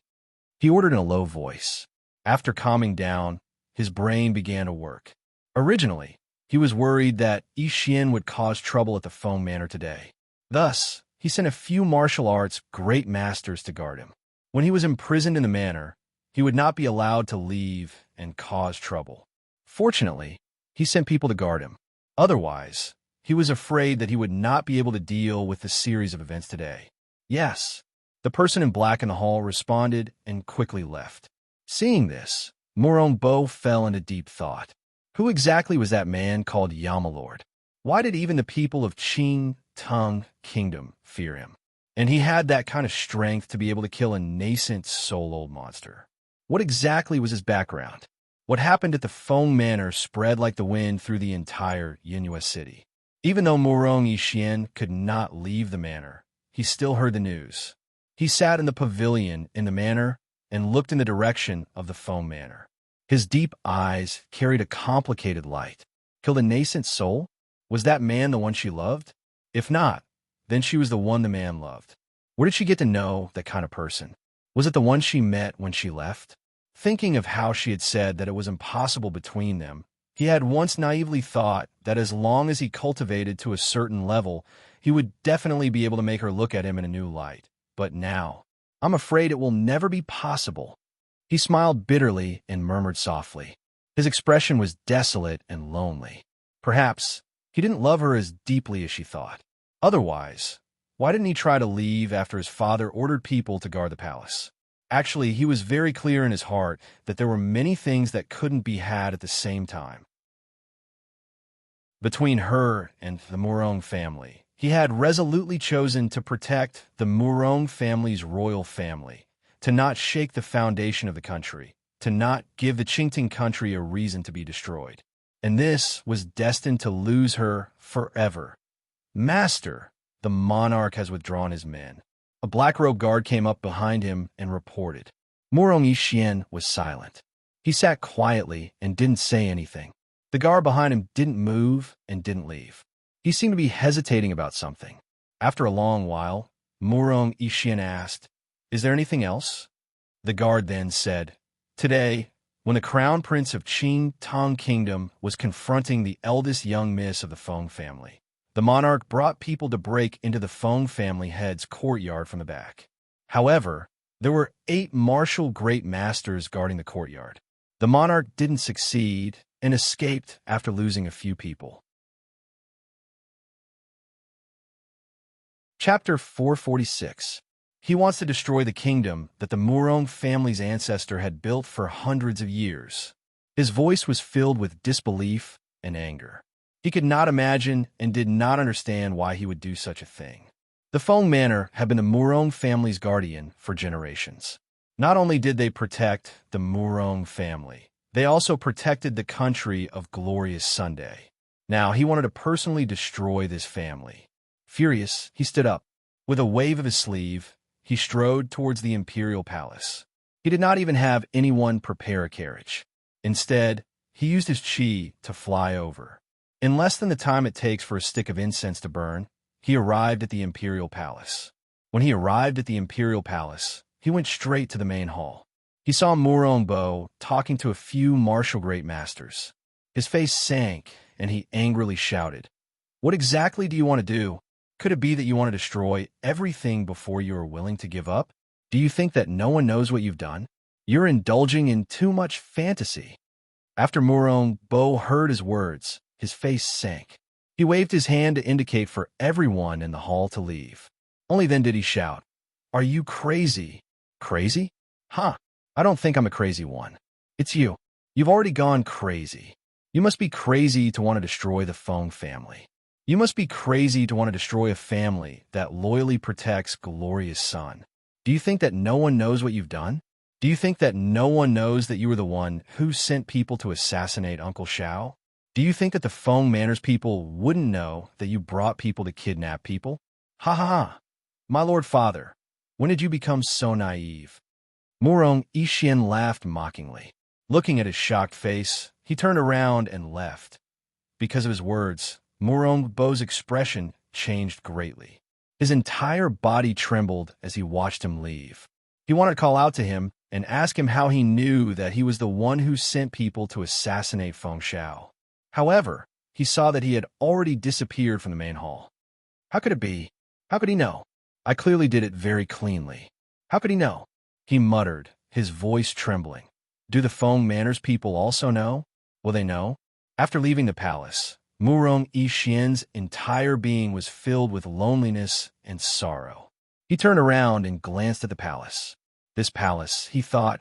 He ordered in a low voice. After calming down, his brain began to work. Originally, he was worried that Yi Xian would cause trouble at the Feng Manor today. Thus, he sent a few martial arts great masters to guard him. When he was imprisoned in the manor, he would not be allowed to leave and cause trouble. Fortunately, he sent people to guard him. Otherwise, he was afraid that he would not be able to deal with the series of events today. Yes, the person in black in the hall responded and quickly left. Seeing this, Morong Bo fell into deep thought. Who exactly was that man called Yamalord? Why did even the people of Qing Tong Kingdom fear him? And he had that kind of strength to be able to kill a nascent soul-old monster. What exactly was his background? What happened at the Feng Manor spread like the wind through the entire Yinhua city. Even though Murong Yixian could not leave the manor, he still heard the news. He sat in the pavilion in the manor and looked in the direction of the Feng Manor. His deep eyes carried a complicated light. Killed a nascent soul? Was that man the one she loved? If not, then she was the one the man loved. Where did she get to know that kind of person? Was it the one she met when she left? Thinking of how she had said that it was impossible between them, he had once naively thought that as long as he cultivated to a certain level, he would definitely be able to make her look at him in a new light. But now, I'm afraid it will never be possible. He smiled bitterly and murmured softly. His expression was desolate and lonely. Perhaps he didn't love her as deeply as she thought. Otherwise, why didn't he try to leave after his father ordered people to guard the palace? Actually, he was very clear in his heart that there were many things that couldn't be had at the same time. Between her and the Murong family, he had resolutely chosen to protect the Murong family's royal family, to not shake the foundation of the country, to not give the Qingting country a reason to be destroyed. And this was destined to lose her forever. Master, the monarch has withdrawn his men. A black-robed guard came up behind him and reported. Murong Yixian was silent. He sat quietly and didn't say anything. The guard behind him didn't move and didn't leave. He seemed to be hesitating about something. After a long while, Murong Yixian asked, "Is there anything else?" The guard then said, "Today, when the crown prince of Qing Tang Kingdom was confronting the eldest young miss of the Feng family, the monarch brought people to break into the Feng family head's courtyard from the back. However, there were 8 martial great masters guarding the courtyard. The monarch didn't succeed and escaped after losing a few people." Chapter 446. He wants to destroy the kingdom that the Murong family's ancestor had built for hundreds of years. His voice was filled with disbelief and anger. He could not imagine and did not understand why he would do such a thing. The Feng Manor had been the Murong family's guardian for generations. Not only did they protect the Murong family, they also protected the country of Glorious Sunday. Now he wanted to personally destroy this family. Furious, he stood up. With a wave of his sleeve, he strode towards the imperial palace. He did not even have anyone prepare a carriage. Instead, he used his qi to fly over. In less than the time it takes for a stick of incense to burn, he arrived at the imperial palace. When he arrived at the imperial palace, he went straight to the main hall. He saw Murong Bo talking to a few martial great masters. His face sank, and he angrily shouted, "What exactly do you want to do? Could it be that you want to destroy everything before you are willing to give up? Do you think that no one knows what you've done? You're indulging in too much fantasy." After Murong Bo heard his words, his face sank. He waved his hand to indicate for everyone in the hall to leave. Only then did he shout, "Are you crazy?" "Crazy? Huh. I don't think I'm a crazy one. It's you. You've already gone crazy. You must be crazy to want to destroy the Feng family. You must be crazy to want to destroy a family that loyally protects Glorious Sun. Do you think that no one knows what you've done? Do you think that no one knows that you were the one who sent people to assassinate Uncle Xiao? Do you think that the Feng Manor's people wouldn't know that you brought people to kidnap people? Ha ha ha! My lord father, when did you become so naive?" Murong Yixian laughed mockingly. Looking at his shocked face, he turned around and left. Because of his words, Murong Bo's expression changed greatly. His entire body trembled as he watched him leave. He wanted to call out to him and ask him how he knew that he was the one who sent people to assassinate Feng Xiao. However, he saw that he had already disappeared from the main hall. How could it be? How could he know? I clearly did it very cleanly. How could he know? He muttered, his voice trembling. Do the Feng Manor's people also know? Will they know? After leaving the palace, Murong Yixian's entire being was filled with loneliness and sorrow. He turned around and glanced at the palace. This palace, he thought,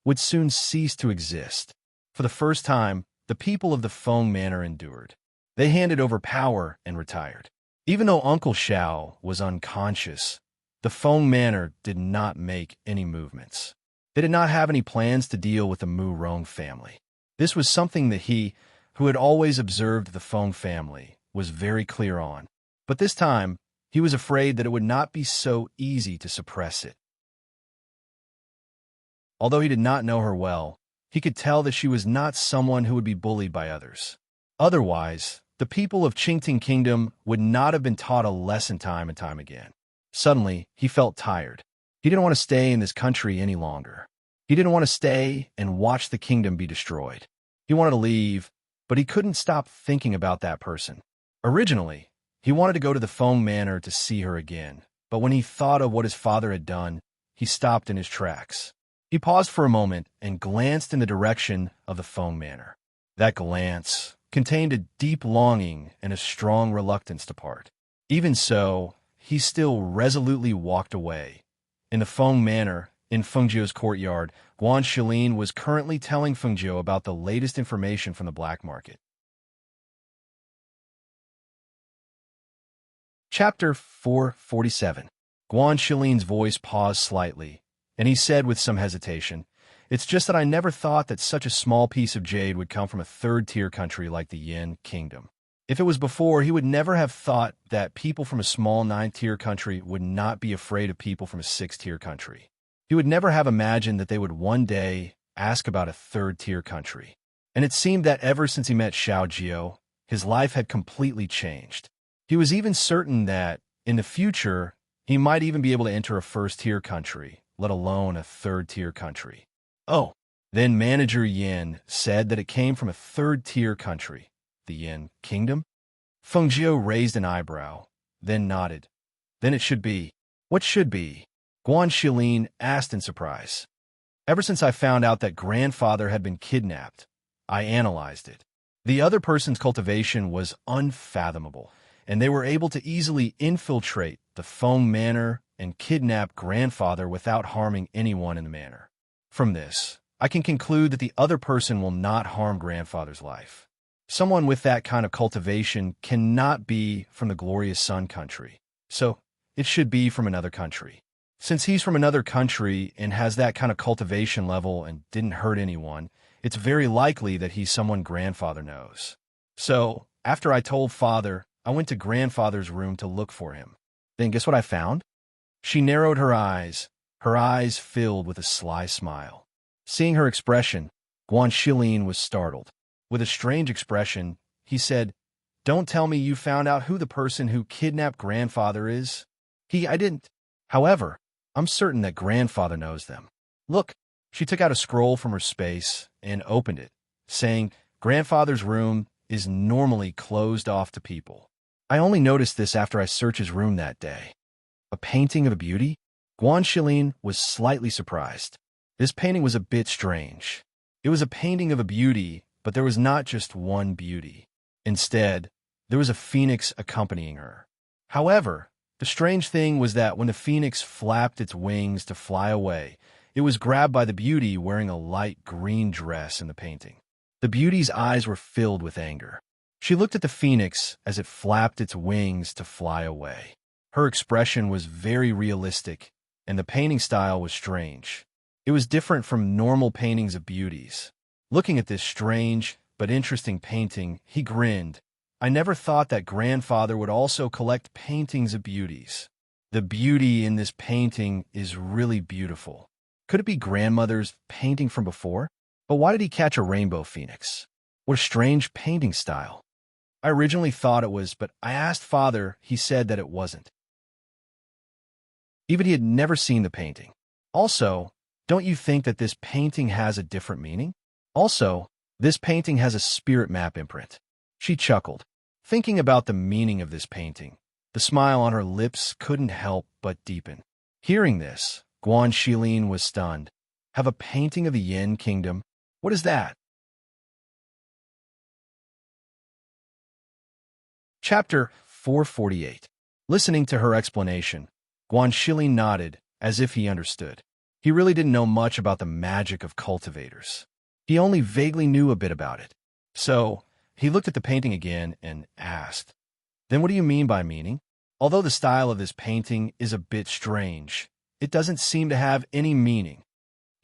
would soon cease to exist. For the first time, the people of the Feng Manor endured. They handed over power and retired. Even though Uncle Xiao was unconscious, The Feng Manor did not make any movements. They did not have any plans to deal with the Mu Rong family. This was something that he, who had always observed the Feng family, was very clear on. But this time, he was afraid that it would not be so easy to suppress it. Although he did not know her well, he could tell that she was not someone who would be bullied by others. Otherwise, the people of Qingting Kingdom would not have been taught a lesson time and time again. Suddenly, he felt tired. He didn't want to stay in this country any longer. He didn't want to stay and watch the kingdom be destroyed. He wanted to leave, but he couldn't stop thinking about that person. Originally, he wanted to go to the Feng Manor to see her again, but when he thought of what his father had done, he stopped in his tracks. He paused for a moment and glanced in the direction of the Feng Manor. That glance contained a deep longing and a strong reluctance to part. Even so, he still resolutely walked away. In the Feng Manor, in Fengjiu's courtyard, Guan Shilin was currently telling Fengjiu about the latest information from the black market. Chapter 447. Guan Shilin's voice paused slightly, and he said with some hesitation, "It's just that I never thought that such a small piece of jade would come from a third-tier country like the Yin Kingdom. If it was before, he would never have thought that people from a small 9th-tier country would not be afraid of people from a 6th-tier country. He would never have imagined that they would one day ask about a 3rd-tier country. And it seemed that ever since he met Xiao Jiao, his life had completely changed. He was even certain that, in the future, he might even be able to enter a 1st-tier country, let alone a 3rd-tier country. Oh, then Manager Yin said that it came from a 3rd-tier country, the Yin Kingdom? Fengjiu raised an eyebrow, then nodded. Then it should be. What should be? Guan Shilin asked in surprise. Ever since I found out that grandfather had been kidnapped, I analyzed it. The other person's cultivation was unfathomable, and they were able to easily infiltrate the Feng Manor and kidnap grandfather without harming anyone in the manor. From this, I can conclude that the other person will not harm grandfather's life. Someone with that kind of cultivation cannot be from the Glorious Sun country, so it should be from another country. Since he's from another country and has that kind of cultivation level and didn't hurt anyone, it's very likely that he's someone grandfather knows. So, after I told father, I went to grandfather's room to look for him. Then guess what I found? She narrowed her eyes filled with a sly smile. Seeing her expression, Guan Shilin was startled. With a strange expression, he said, "Don't tell me you found out who the person who kidnapped grandfather is." I didn't. However, I'm certain that grandfather knows them. Look, she took out a scroll from her space and opened it, saying, "Grandfather's room is normally closed off to people. I only noticed this after I searched his room that day." A painting of a beauty? Guan Shilin was slightly surprised. This painting was a bit strange. It was a painting of a beauty, but there was not just one beauty. Instead, there was a phoenix accompanying her. However, the strange thing was that when the phoenix flapped its wings to fly away, it was grabbed by the beauty wearing a light green dress in the painting. The beauty's eyes were filled with anger. She looked at the phoenix as it flapped its wings to fly away. Her expression was very realistic, and the painting style was strange. It was different from normal paintings of beauties. Looking at this strange but interesting painting, he grinned. I never thought that grandfather would also collect paintings of beauties. The beauty in this painting is really beautiful. Could it be grandmother's painting from before? But why did he catch a rainbow phoenix? What a strange painting style. I originally thought it was, but I asked father, he said that it wasn't. Even he had never seen the painting. Also, don't you think that this painting has a different meaning? Also, this painting has a spirit map imprint. She chuckled, thinking about the meaning of this painting. The smile on her lips couldn't help but deepen. Hearing this, Guan Shilin was stunned. Have a painting of the Yin Kingdom? What is that? Chapter 448. Listening to her explanation, Guan Shilin nodded, as if he understood. He really didn't know much about the magic of cultivators. He only vaguely knew a bit about it. So, he looked at the painting again and asked, "Then what do you mean by meaning?" Although the style of this painting is a bit strange, it doesn't seem to have any meaning.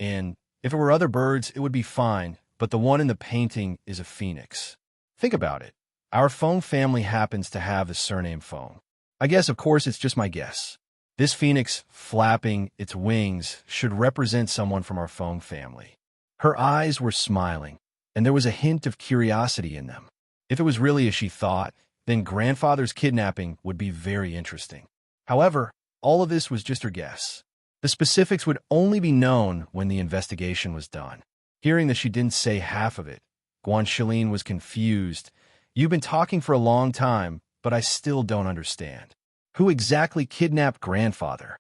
And if it were other birds, it would be fine, but the one in the painting is a phoenix. Think about it. Our Feng family happens to have the surname Feng. I guess, of course, it's just my guess. This phoenix flapping its wings should represent someone from our Feng family. Her eyes were smiling, and there was a hint of curiosity in them. If it was really as she thought, then grandfather's kidnapping would be very interesting. However, all of this was just her guess. The specifics would only be known when the investigation was done. Hearing that she didn't say half of it, Guanxilin was confused. You've been talking for a long time, but I still don't understand. Who exactly kidnapped grandfather?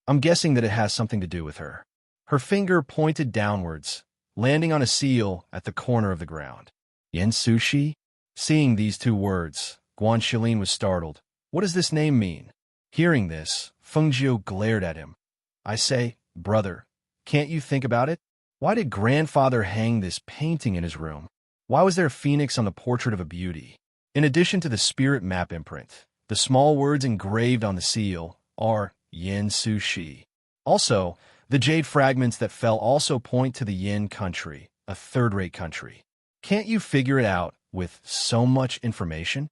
I'm guessing that it has something to do with her. Her finger pointed downwards, landing on a seal at the corner of the ground. Yen Sushi? Seeing these two words, Guanxilin was startled. What does this name mean? Hearing this, Fengjiu glared at him. I say, brother, can't you think about it? Why did grandfather hang this painting in his room? Why was there a phoenix on the portrait of a beauty? In addition to the spirit map imprint, the small words engraved on the seal are Yin Sushi. Also, the jade fragments that fell also point to the Yin country, a third-rate country. Can't you figure it out with so much information?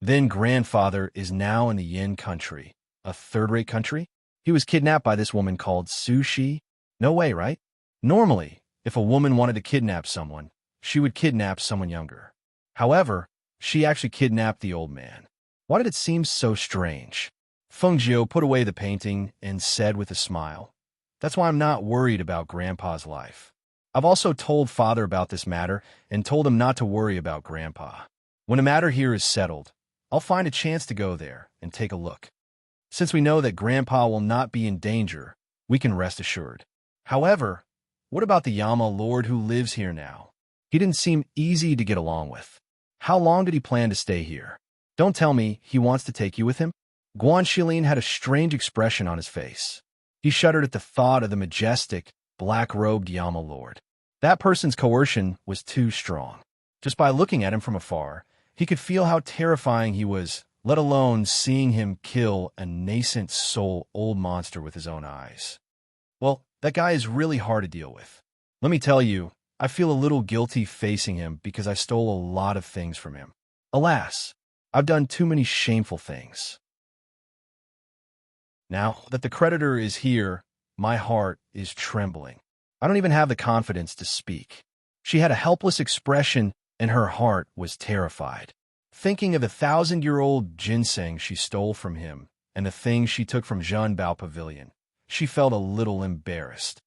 Then grandfather is now in the Yin country, a third-rate country? He was kidnapped by this woman called Sushi? No way, right? Normally, if a woman wanted to kidnap someone, she would kidnap someone younger. However, she actually kidnapped the old man. Why did it seem so strange? Fengjiu put away the painting and said with a smile, That's why I'm not worried about Grandpa's life. I've also told Father about this matter and told him not to worry about Grandpa. When a matter here is settled, I'll find a chance to go there and take a look. Since we know that Grandpa will not be in danger, we can rest assured. However, what about the Yama Lord who lives here now? He didn't seem easy to get along with. How long did he plan to stay here? Don't tell me he wants to take you with him? Guanxilin had a strange expression on his face. He shuddered at the thought of the majestic, black-robed Yama Lord. That person's coercion was too strong. Just by looking at him from afar, he could feel how terrifying he was, let alone seeing him kill a nascent soul old monster with his own eyes. Well, that guy is really hard to deal with. Let me tell you, I feel a little guilty facing him because I stole a lot of things from him. Alas, I've done too many shameful things. Now that the creditor is here, my heart is trembling. I don't even have the confidence to speak. She had a helpless expression and her heart was terrified. Thinking of the 1,000-year-old ginseng she stole from him and the things she took from Zhenbao Pavilion, she felt a little embarrassed.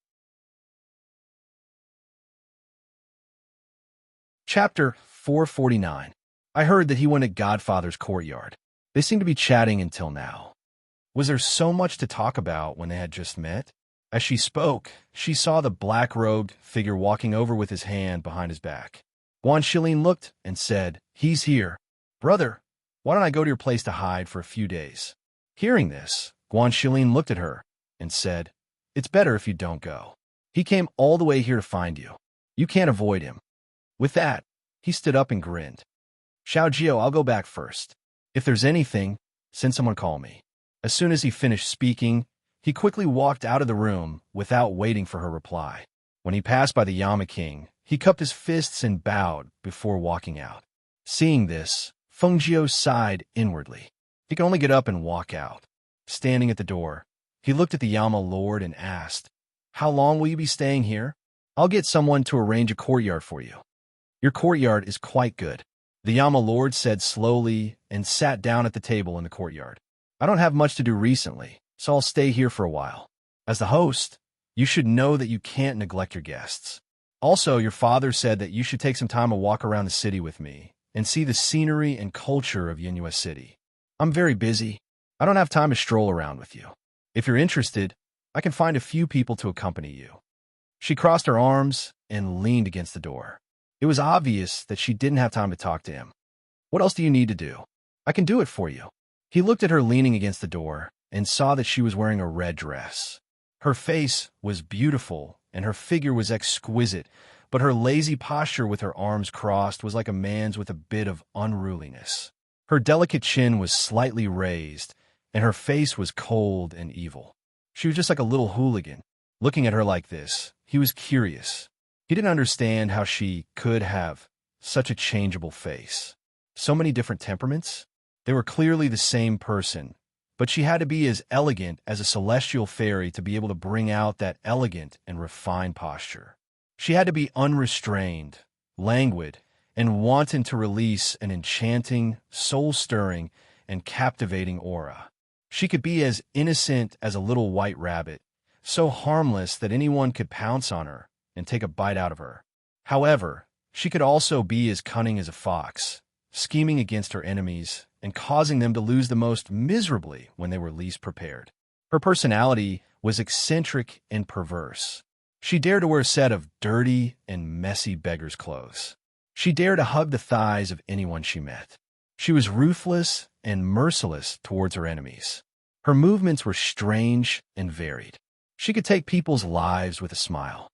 Chapter 449. I heard that he went to Godfather's courtyard. They seemed to be chatting until now. Was there so much to talk about when they had just met? As she spoke, she saw the black-robed figure walking over with his hand behind his back. Guanxilin looked and said, He's here. Brother, why don't I go to your place to hide for a few days? Hearing this, Guanxilin looked at her and said, It's better if you don't go. He came all the way here to find you. You can't avoid him. With that, he stood up and grinned. Xiaojio, I'll go back first. If there's anything, send someone call me. As soon as he finished speaking, he quickly walked out of the room without waiting for her reply. When he passed by the Yama King, he cupped his fists and bowed before walking out. Seeing this, Fengjiu sighed inwardly. He could only get up and walk out. Standing at the door, he looked at the Yama Lord and asked, How long will you be staying here? I'll get someone to arrange a courtyard for you. Your courtyard is quite good, the Yama Lord said slowly and sat down at the table in the courtyard. I don't have much to do recently, so I'll stay here for a while. As the host, you should know that you can't neglect your guests. Also, your father said that you should take some time to walk around the city with me and see the scenery and culture of Yinhua City. I'm very busy. I don't have time to stroll around with you. If you're interested, I can find a few people to accompany you. She crossed her arms and leaned against the door. It was obvious that she didn't have time to talk to him. What else do you need to do? I can do it for you. He looked at her leaning against the door and saw that she was wearing a red dress. Her face was beautiful and her figure was exquisite, but her lazy posture with her arms crossed was like a man's with a bit of unruliness. Her delicate chin was slightly raised, and her face was cold and evil. She was just like a little hooligan. Looking at her like this, he was curious. He didn't understand how she could have such a changeable face. So many different temperaments? They were clearly the same person, but she had to be as elegant as a celestial fairy to be able to bring out that elegant and refined posture. She had to be unrestrained, languid, and wanton to release an enchanting, soul-stirring, and captivating aura. She could be as innocent as a little white rabbit, so harmless that anyone could pounce on her and take a bite out of her. However, she could also be as cunning as a fox, scheming against her enemies and causing them to lose the most miserably when they were least prepared. Her personality was eccentric and perverse. She dared to wear a set of dirty and messy beggar's clothes. She dared to hug the thighs of anyone she met. She was ruthless and merciless towards her enemies. Her movements were strange and varied. She could take people's lives with a smile.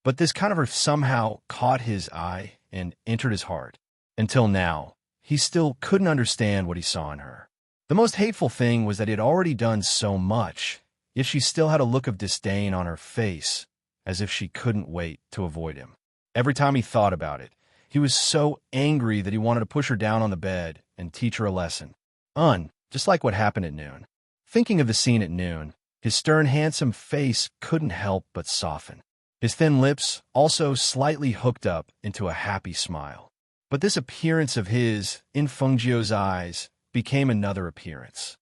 But this kind of her somehow caught his eye and entered his heart. Until now, he still couldn't understand what he saw in her. The most hateful thing was that he had already done so much, yet she still had a look of disdain on her face, as if she couldn't wait to avoid him. Every time he thought about it, he was so angry that he wanted to push her down on the bed and teach her a lesson. Just like what happened at noon. Thinking of the scene at noon, his stern, handsome face couldn't help but soften. His thin lips also slightly hooked up into a happy smile. But this appearance of his, in Fengjiu's eyes, became another appearance.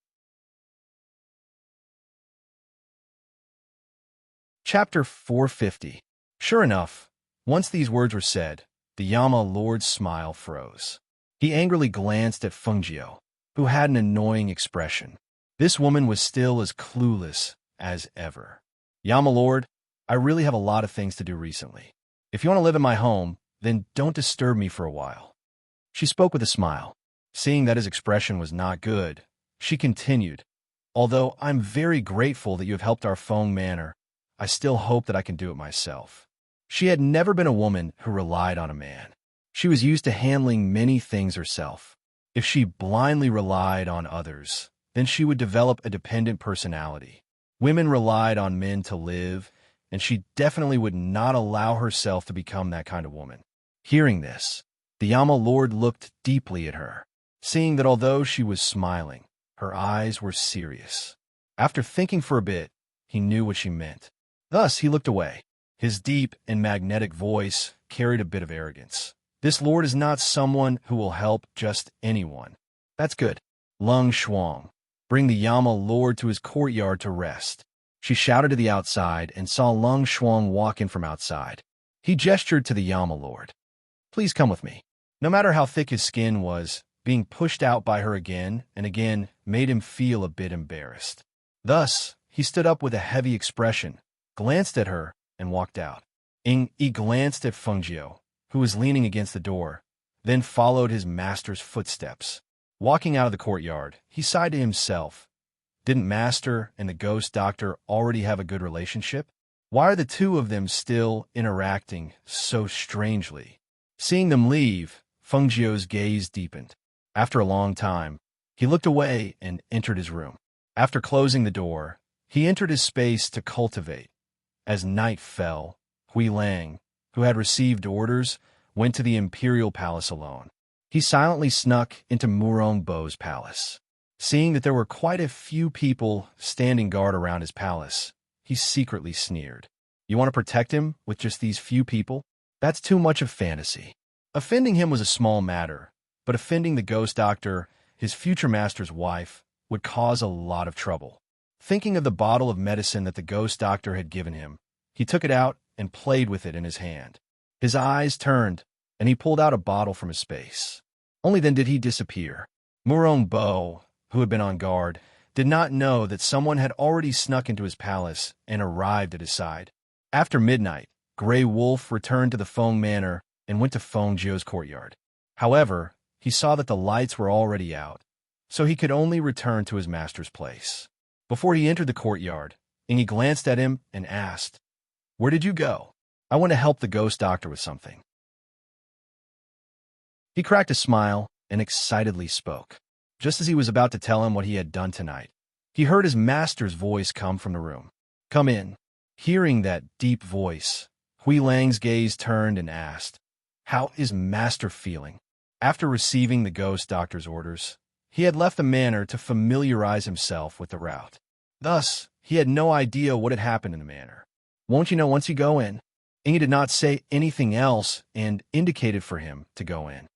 Chapter 450. Sure enough, once these words were said, the Yama Lord's smile froze. He angrily glanced at Fengjiu, who had an annoying expression. This woman was still as clueless as ever. Yama Lord, I really have a lot of things to do recently. If you want to live in my home, then don't disturb me for a while. She spoke with a smile. Seeing that his expression was not good, she continued, although I'm very grateful that you have helped our Feng manor, I still hope that I can do it myself. She had never been a woman who relied on a man. She was used to handling many things herself. If she blindly relied on others, then she would develop a dependent personality. Women relied on men to live, and she definitely would not allow herself to become that kind of woman. Hearing this, the Yama Lord looked deeply at her, seeing that although she was smiling, her eyes were serious. After thinking for a bit, he knew what she meant. Thus, he looked away. His deep and magnetic voice carried a bit of arrogance. This lord is not someone who will help just anyone. That's good. Lung Shuang, bring the Yama Lord to his courtyard to rest. She shouted to the outside and saw Lung Shuang walk in from outside. He gestured to the Yama Lord. Please come with me. No matter how thick his skin was, being pushed out by her again and again made him feel a bit embarrassed. Thus, he stood up with a heavy expression, glanced at her, and walked out. He glanced at Fengjiu, who was leaning against the door, then followed his master's footsteps. Walking out of the courtyard, he sighed to himself. Didn't Master and the ghost doctor already have a good relationship? Why are the two of them still interacting so strangely? Seeing them leave, Fengjiu's gaze deepened. After a long time, he looked away and entered his room. After closing the door, he entered his space to cultivate. As night fell, Hui Lang, who had received orders, went to the imperial palace alone. He silently snuck into Murong Bo's palace. Seeing that there were quite a few people standing guard around his palace, he secretly sneered. You want to protect him with just these few people? That's too much of fantasy. Offending him was a small matter, but offending the ghost doctor, his future master's wife, would cause a lot of trouble. Thinking of the bottle of medicine that the ghost doctor had given him, he took it out and played with it in his hand. His eyes turned, and he pulled out a bottle from his space. Only then did he disappear. Murong Bo, who had been on guard, did not know that someone had already snuck into his palace and arrived at his side. After midnight, Grey Wolf returned to the Feng Manor and went to Fengjiu's courtyard. However, he saw that the lights were already out, so he could only return to his master's place. Before he entered the courtyard, Ingy glanced at him and asked, Where did you go? I want to help the ghost doctor with something. He cracked a smile and excitedly spoke. Just as he was about to tell him what he had done tonight, he heard his master's voice come from the room. "Come in." Hearing that deep voice, Hui Lang's gaze turned and asked, "How is Master feeling?" After receiving the ghost doctor's orders, he had left the manor to familiarize himself with the route. Thus, he had no idea what had happened in the manor. "Won't you know once you go in?" Inge did not say anything else and indicated for him to go in.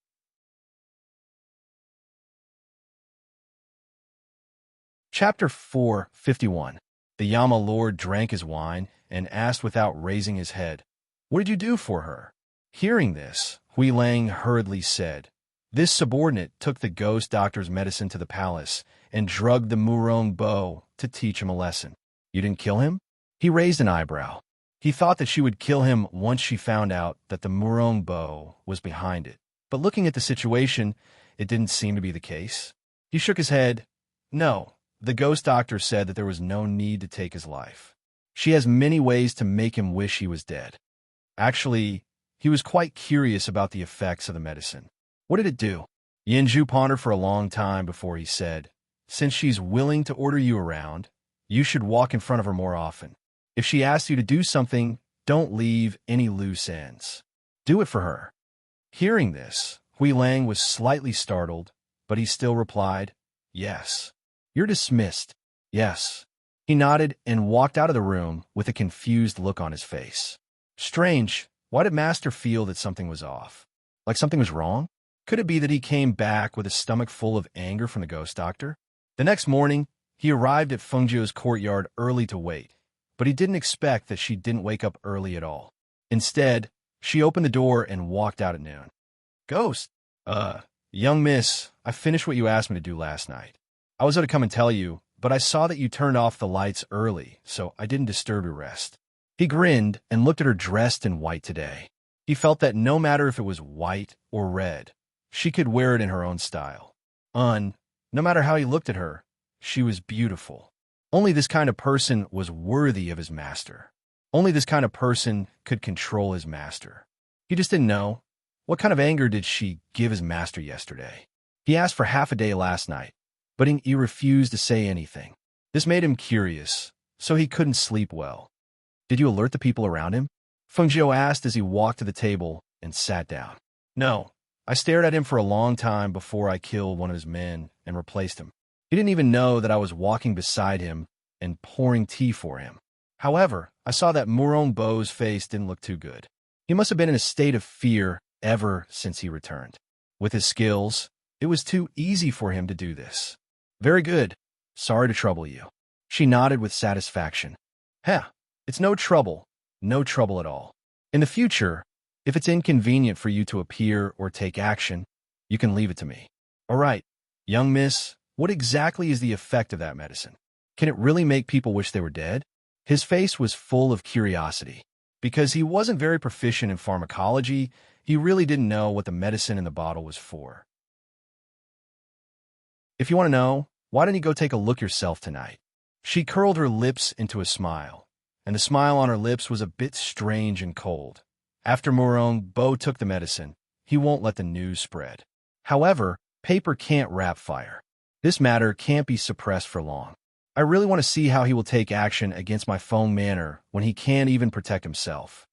Chapter 451. The Yama Lord drank his wine and asked without raising his head, "What did you do for her?" Hearing this, Hui Lang hurriedly said, "This subordinate took the ghost doctor's medicine to the palace and drugged the Murong Bo to teach him a lesson." "You didn't kill him?" He raised an eyebrow. He thought that she would kill him once she found out that the Murong Bo was behind it. But looking at the situation, it didn't seem to be the case. He shook his head. "No. The ghost doctor said that there was no need to take his life. She has many ways to make him wish he was dead." Actually, he was quite curious about the effects of the medicine. "What did it do?" Yanju pondered for a long time before he said, "Since she's willing to order you around, you should walk in front of her more often. If she asks you to do something, don't leave any loose ends. Do it for her." Hearing this, Hui Lang was slightly startled, but he still replied, "Yes." "You're dismissed." "Yes." He nodded and walked out of the room with a confused look on his face. Strange, why did Master feel that something was off? Like something was wrong? Could it be that he came back with a stomach full of anger from the ghost doctor? The next morning, he arrived at Fengjiu's courtyard early to wait, but he didn't expect that she didn't wake up early at all. Instead, she opened the door and walked out at noon. "Ghost, young miss, I finished what you asked me to do last night. I was going to come and tell you, but I saw that you turned off the lights early, so I didn't disturb your rest." He grinned and looked at her dressed in white today. He felt that no matter if it was white or red, she could wear it in her own style. No matter how he looked at her, she was beautiful. Only this kind of person was worthy of his master. Only this kind of person could control his master. He just didn't know. What kind of anger did she give his master yesterday? He asked for half a day last night, but he refused to say anything. This made him curious, so he couldn't sleep well. "Did you alert the people around him?" Fengjiu asked as he walked to the table and sat down. "No. I stared at him for a long time before I killed one of his men and replaced him. He didn't even know that I was walking beside him and pouring tea for him. However, I saw that Murong Bo's face didn't look too good. He must have been in a state of fear ever since he returned. With his skills, it was too easy for him to do this." "Very good. Sorry to trouble you." She nodded with satisfaction. It's no trouble at all. In the future, if it's inconvenient for you to appear or take action, you can leave it to me." "All right, young miss, what exactly is the effect of that medicine? Can it really make people wish they were dead?" His face was full of curiosity. Because he wasn't very proficient in pharmacology, he really didn't know what the medicine in the bottle was for. "If you want to know, why don't you go take a look yourself tonight?" She curled her lips into a smile, and the smile on her lips was a bit strange and cold. After Murong Bo took the medicine, he won't let the news spread. However, paper can't wrap fire. This matter can't be suppressed for long. I really want to see how he will take action against my Feng Manor when he can't even protect himself.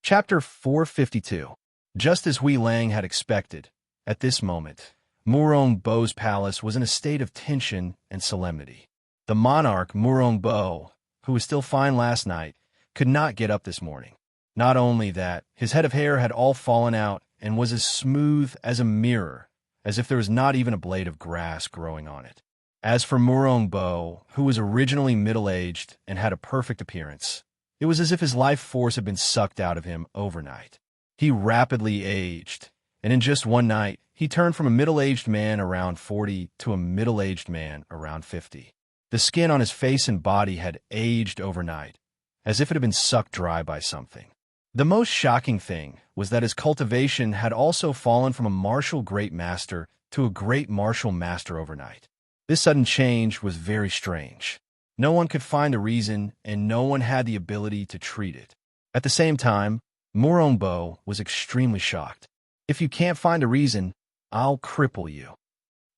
Chapter 452. Just as Hui Lang had expected, at this moment, Murong Bo's palace was in a state of tension and solemnity. The monarch, Murong Bo, who was still fine last night, could not get up this morning. Not only that, his head of hair had all fallen out and was as smooth as a mirror, as if there was not even a blade of grass growing on it. As for Murong Bo, who was originally middle-aged and had a perfect appearance, it was as if his life force had been sucked out of him overnight. He rapidly aged, and in just one night, he turned from a middle-aged man around 40 to a middle-aged man around 50. The skin on his face and body had aged overnight, as if it had been sucked dry by something. The most shocking thing was that his cultivation had also fallen from a martial great master to a great martial master overnight. This sudden change was very strange. No one could find a reason, and no one had the ability to treat it. At the same time, Murong Bo was extremely shocked. If you can't find a reason, I'll cripple you."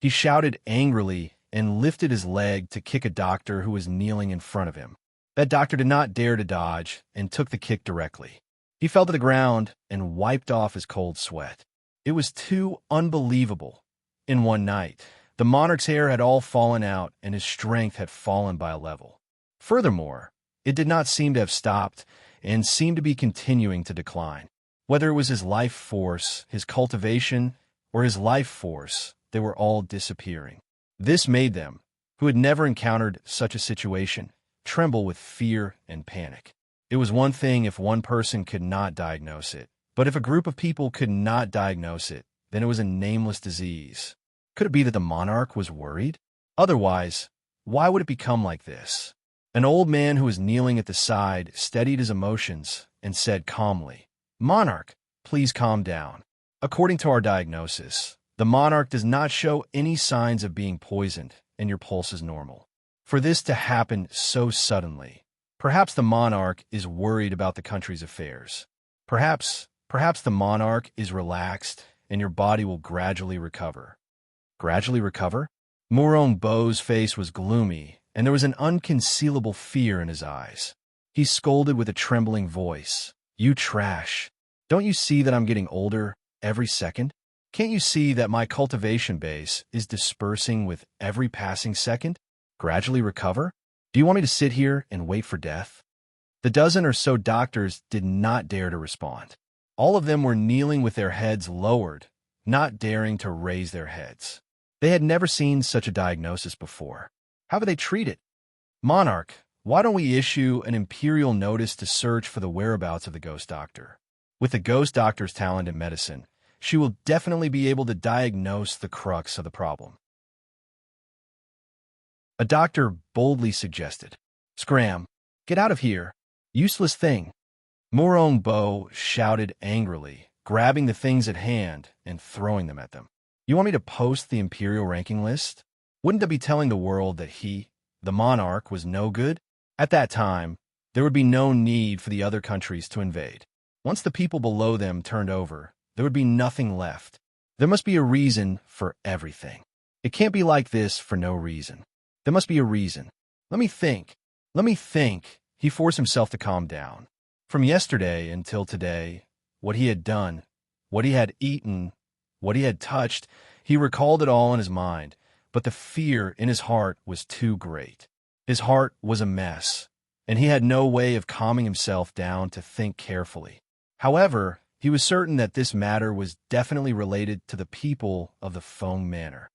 He shouted angrily and lifted his leg to kick a doctor who was kneeling in front of him. That doctor did not dare to dodge and took the kick directly. He fell to the ground and wiped off his cold sweat. It was too unbelievable. In one night, the monarch's hair had all fallen out and his strength had fallen by a level. Furthermore, it did not seem to have stopped and seemed to be continuing to decline. Whether it was his life force, his cultivation, or his life force, they were all disappearing. This made them, who had never encountered such a situation, tremble with fear and panic. It was one thing if one person could not diagnose it, but if a group of people could not diagnose it, then it was a nameless disease. Could it be that the monarch was worried? Otherwise, why would it become like this? An old man who was kneeling at the side steadied his emotions and said calmly, "Monarch, please calm down. According to our diagnosis, the monarch does not show any signs of being poisoned, and your pulse is normal. For this to happen so suddenly, perhaps the monarch is worried about the country's affairs. Perhaps the monarch is relaxed, and your body will gradually recover." Gradually recover? Morongbo's face was gloomy, and there was an unconcealable fear in his eyes. He scolded with a trembling voice, "You trash! Don't you see that I'm getting older every second? Can't you see that my cultivation base is dispersing with every passing second? Gradually recover? Do you want me to sit here and wait for death?" The dozen or so doctors did not dare to respond. All of them were kneeling with their heads lowered, not daring to raise their heads. They had never seen such a diagnosis before. How would they treat it? "Monarch, why don't we issue an imperial notice to search for the whereabouts of the ghost doctor? With the ghost doctor's talent in medicine, she will definitely be able to diagnose the crux of the problem." A doctor boldly suggested. "Scram! Get out of here! Useless thing!" Morongbo shouted angrily, grabbing the things at hand and throwing them at them. "You want me to post the imperial ranking list? Wouldn't that be telling the world that he, the monarch, was no good? At that time, there would be no need for the other countries to invade. Once the people below them turned over, there would be nothing left. There must be a reason for everything. It can't be like this for no reason. There must be a reason. Let me think. Let me think." He forced himself to calm down. From yesterday until today, what he had done, what he had eaten, what he had touched, he recalled it all in his mind, but the fear in his heart was too great. His heart was a mess, and he had no way of calming himself down to think carefully. However, he was certain that this matter was definitely related to the people of the Feng Manor.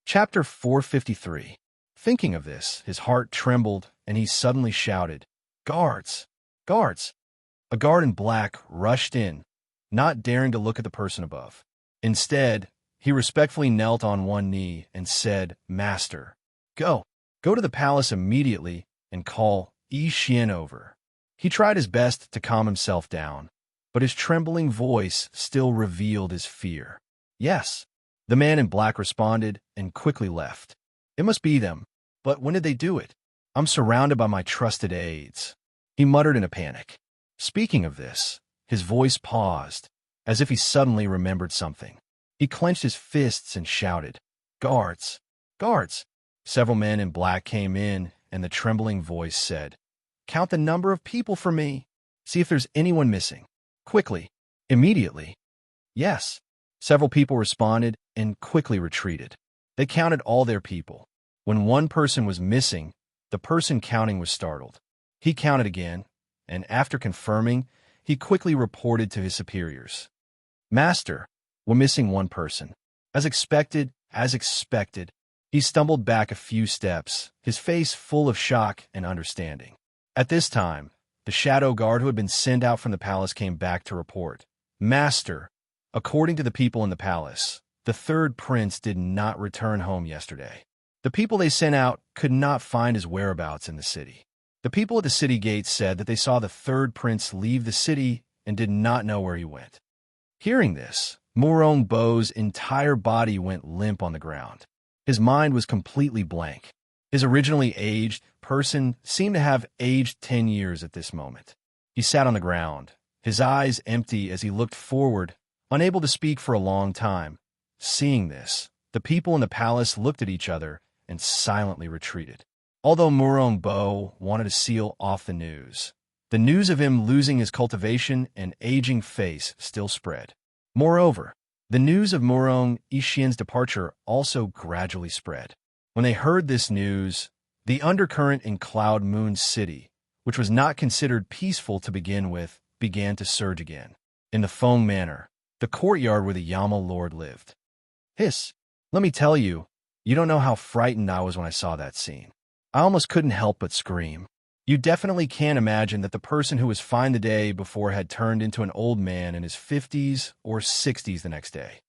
Chapter 453. Thinking of this, his heart trembled, and he suddenly shouted, "Guards! Guards!" A guard in black rushed in, not daring to look at the person above. Instead, he respectfully knelt on one knee and said, "Master, go to the palace immediately and call Yi Xian over." He tried his best to calm himself down, but his trembling voice still revealed his fear. "Yes," the man in black responded and quickly left. "It must be them. But when did they do it? I'm surrounded by my trusted aides," he muttered in a panic. Speaking of this, his voice paused, as if he suddenly remembered something. He clenched his fists and shouted, "Guards! Guards!" Several men in black came in, and the trembling voice said, "Count the number of people for me. See if there's anyone missing. Quickly. Immediately." "Yes." Several people responded and quickly retreated. They counted all their people. When one person was missing, the person counting was startled. He counted again, and after confirming, he quickly reported to his superiors. "Master, we're missing one person." As expected, he stumbled back a few steps, his face full of shock and understanding. At this time, the shadow guard who had been sent out from the palace came back to report, "Master, according to the people in the palace, the third prince did not return home yesterday. The people they sent out could not find his whereabouts in the city. The people at the city gates said that they saw the third prince leave the city and did not know where he went." Hearing this, Morongbo's entire body went limp on the ground. His mind was completely blank. His originally aged person seemed to have aged 10 years at this moment. He sat on the ground, his eyes empty as he looked forward, unable to speak for a long time. Seeing this, the people in the palace looked at each other and silently retreated. Although Murong Bo wanted to seal off the news of him losing his cultivation and aging face still spread. Moreover, the news of Murong Ishien's departure also gradually spread. When they heard this news, the undercurrent in Cloud Moon City, which was not considered peaceful to begin with, began to surge again. In the Feng Manor, the courtyard where the Yama Lord lived. Hiss, let me tell you, you don't know how frightened I was when I saw that scene. I almost couldn't help but scream. You definitely can't imagine that the person who was fine the day before had turned into an old man in his 50s or 60s the next day.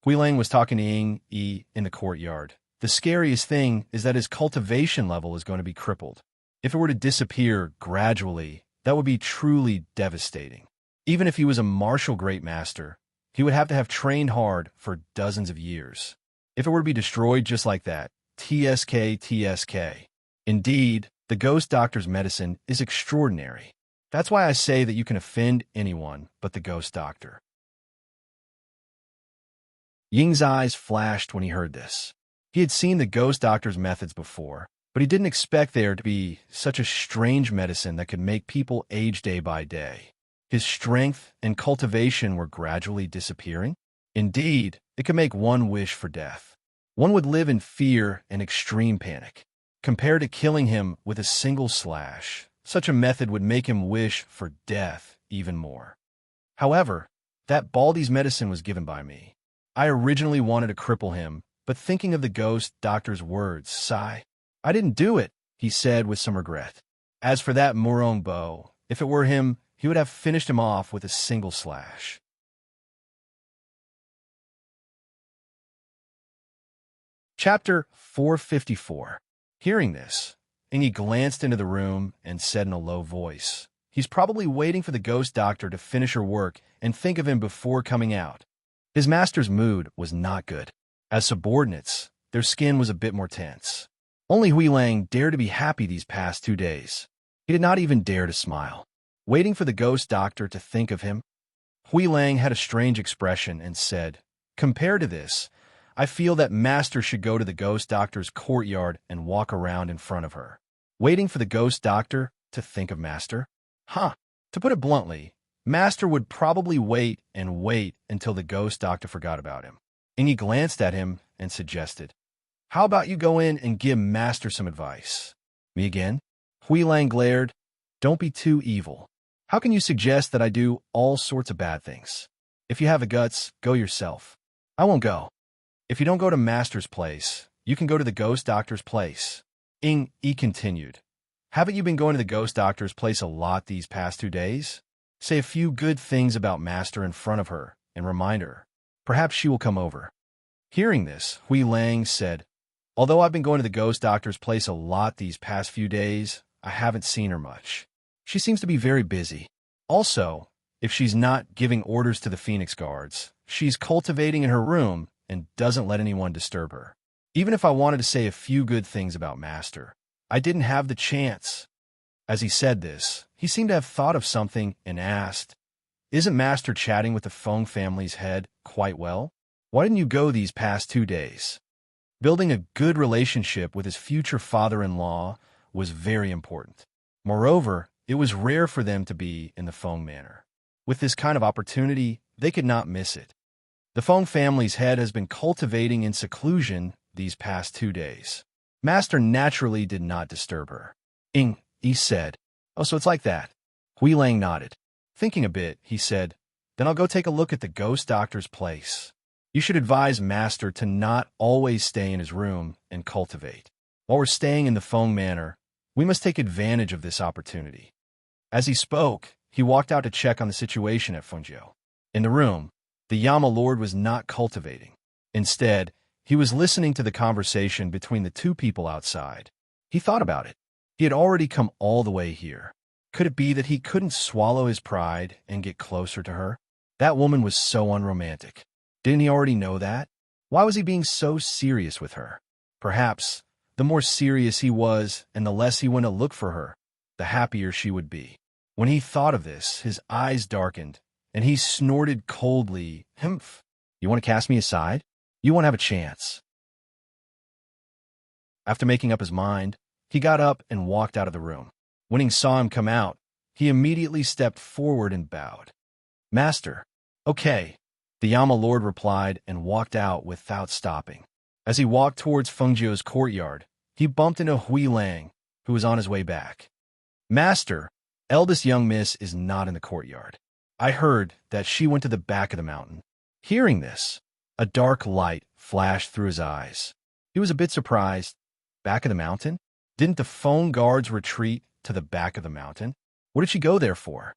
Huilang was talking to Ying Yi in the courtyard. The scariest thing is that his cultivation level is going to be crippled. If it were to disappear gradually, that would be truly devastating. Even if he was a martial great master, he would have to have trained hard for dozens of years. If it were to be destroyed just like that, TSK. Indeed, the ghost doctor's medicine is extraordinary. That's why I say that you can offend anyone but the ghost doctor. Ying's eyes flashed when he heard this. He had seen the ghost doctor's methods before, but he didn't expect there to be such a strange medicine that could make people age day by day. His strength and cultivation were gradually disappearing. Indeed, it could make one wish for death. One would live in fear and extreme panic. Compared to killing him with a single slash, such a method would make him wish for death even more. However, that Baldy's medicine was given by me. I originally wanted to cripple him, but thinking of the ghost doctor's words, sigh. I didn't do it, he said with some regret. As for that Murong Bo, if it were him, he would have finished him off with a single slash. Chapter 454. Hearing this, Ingy glanced into the room and said in a low voice, "He's probably waiting for the ghost doctor to finish her work and think of him before coming out." His master's mood was not good. As subordinates, their skin was a bit more tense. Only Huilang dared to be happy these past 2 days. He did not even dare to smile. Waiting for the ghost doctor to think of him, Huilang had a strange expression and said, "Compared to this, I feel that Master should go to the ghost doctor's courtyard and walk around in front of her." Waiting for the ghost doctor to think of Master? To put it bluntly, Master would probably wait and wait until the ghost doctor forgot about him. Ingy glanced at him and suggested, "How about you go in and give Master some advice?" Me again? Huilang glared. "Don't be too evil. How can you suggest that I do all sorts of bad things? If you have the guts, go yourself." "I won't go. If you don't go to Master's place, you can go to the ghost doctor's place." Ying Yi continued, "Haven't you been going to the ghost doctor's place a lot these past 2 days? Say a few good things about Master in front of her and remind her. Perhaps she will come over." Hearing this, Huilang said, "Although I've been going to the ghost doctor's place a lot these past few days, I haven't seen her much. She seems to be very busy. Also, if she's not giving orders to the Phoenix Guards, she's cultivating in her room and doesn't let anyone disturb her. Even if I wanted to say a few good things about Master, I didn't have the chance." As he said this, he seemed to have thought of something and asked, "Isn't Master chatting with the Feng family's head quite well? Why didn't you go these past 2 days?" Building a good relationship with his future father-in-law was very important. Moreover, it was rare for them to be in the Feng Manor. With this kind of opportunity, they could not miss it. The Feng family's head has been cultivating in seclusion these past 2 days. Master naturally did not disturb her. Ying Yi said, "Oh, so it's like that." Huilang nodded. Thinking a bit, he said, "Then I'll go take a look at the ghost doctor's place. You should advise Master to not always stay in his room and cultivate. While we're staying in the Feng Manor, we must take advantage of this opportunity." As he spoke, he walked out to check on the situation at Fengjiu. In the room, the Yama Lord was not cultivating. Instead, he was listening to the conversation between the two people outside. He thought about it. He had already come all the way here. Could it be that he couldn't swallow his pride and get closer to her? That woman was so unromantic. Didn't he already know that? Why was he being so serious with her? Perhaps, the more serious he was and the less he went to look for her, the happier she would be. When he thought of this, his eyes darkened, and he snorted coldly, "Humph! You want to cast me aside? You won't have a chance." After making up his mind, he got up and walked out of the room. When he saw him come out, he immediately stepped forward and bowed. "Master." "Okay," the Yama Lord replied and walked out without stopping. As he walked towards Fengjiu's courtyard, he bumped into Hui Lang, who was on his way back. "Master, eldest young miss is not in the courtyard. I heard that she went to the back of the mountain." Hearing this, a dark light flashed through his eyes. He was a bit surprised. Back of the mountain? Didn't the phone guards retreat to the back of the mountain? What did she go there for?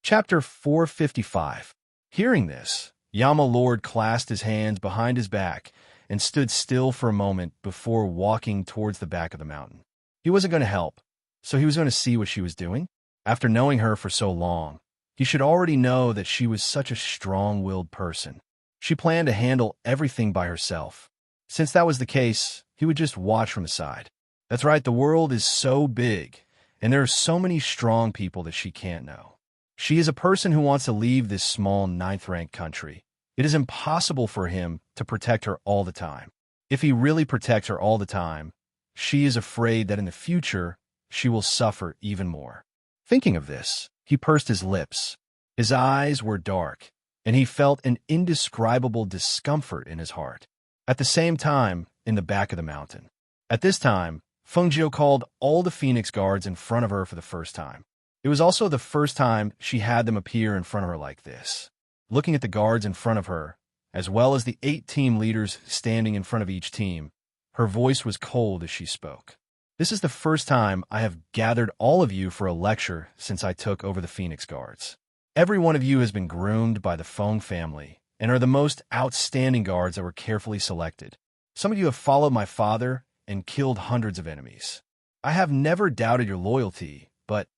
Chapter 455. Hearing this, Yama Lord clasped his hands behind his back and stood still for a moment before walking towards the back of the mountain. He wasn't going to help, so he was going to see what she was doing. After knowing her for so long, he should already know that she was such a strong-willed person. She planned to handle everything by herself. Since that was the case, he would just watch from the side. That's right, the world is so big, and there are so many strong people that she can't know. She is a person who wants to leave this small ninth-ranked country. It is impossible for him to protect her all the time. If he really protects her all the time, she is afraid that in the future, she will suffer even more. Thinking of this, he pursed his lips. His eyes were dark, and he felt an indescribable discomfort in his heart. At the same time, in the back of the mountain. At this time, Fengjiu called all the Phoenix Guards in front of her for the first time. It was also the first time she had them appear in front of her like this. Looking at the guards in front of her, as well as the 8 team leaders standing in front of each team, her voice was cold as she spoke. "This is the first time I have gathered all of you for a lecture since I took over the Phoenix Guards. Every one of you has been groomed by the Feng family and are the most outstanding guards that were carefully selected. Some of you have followed my father and killed hundreds of enemies. I have never doubted your loyalty, but..."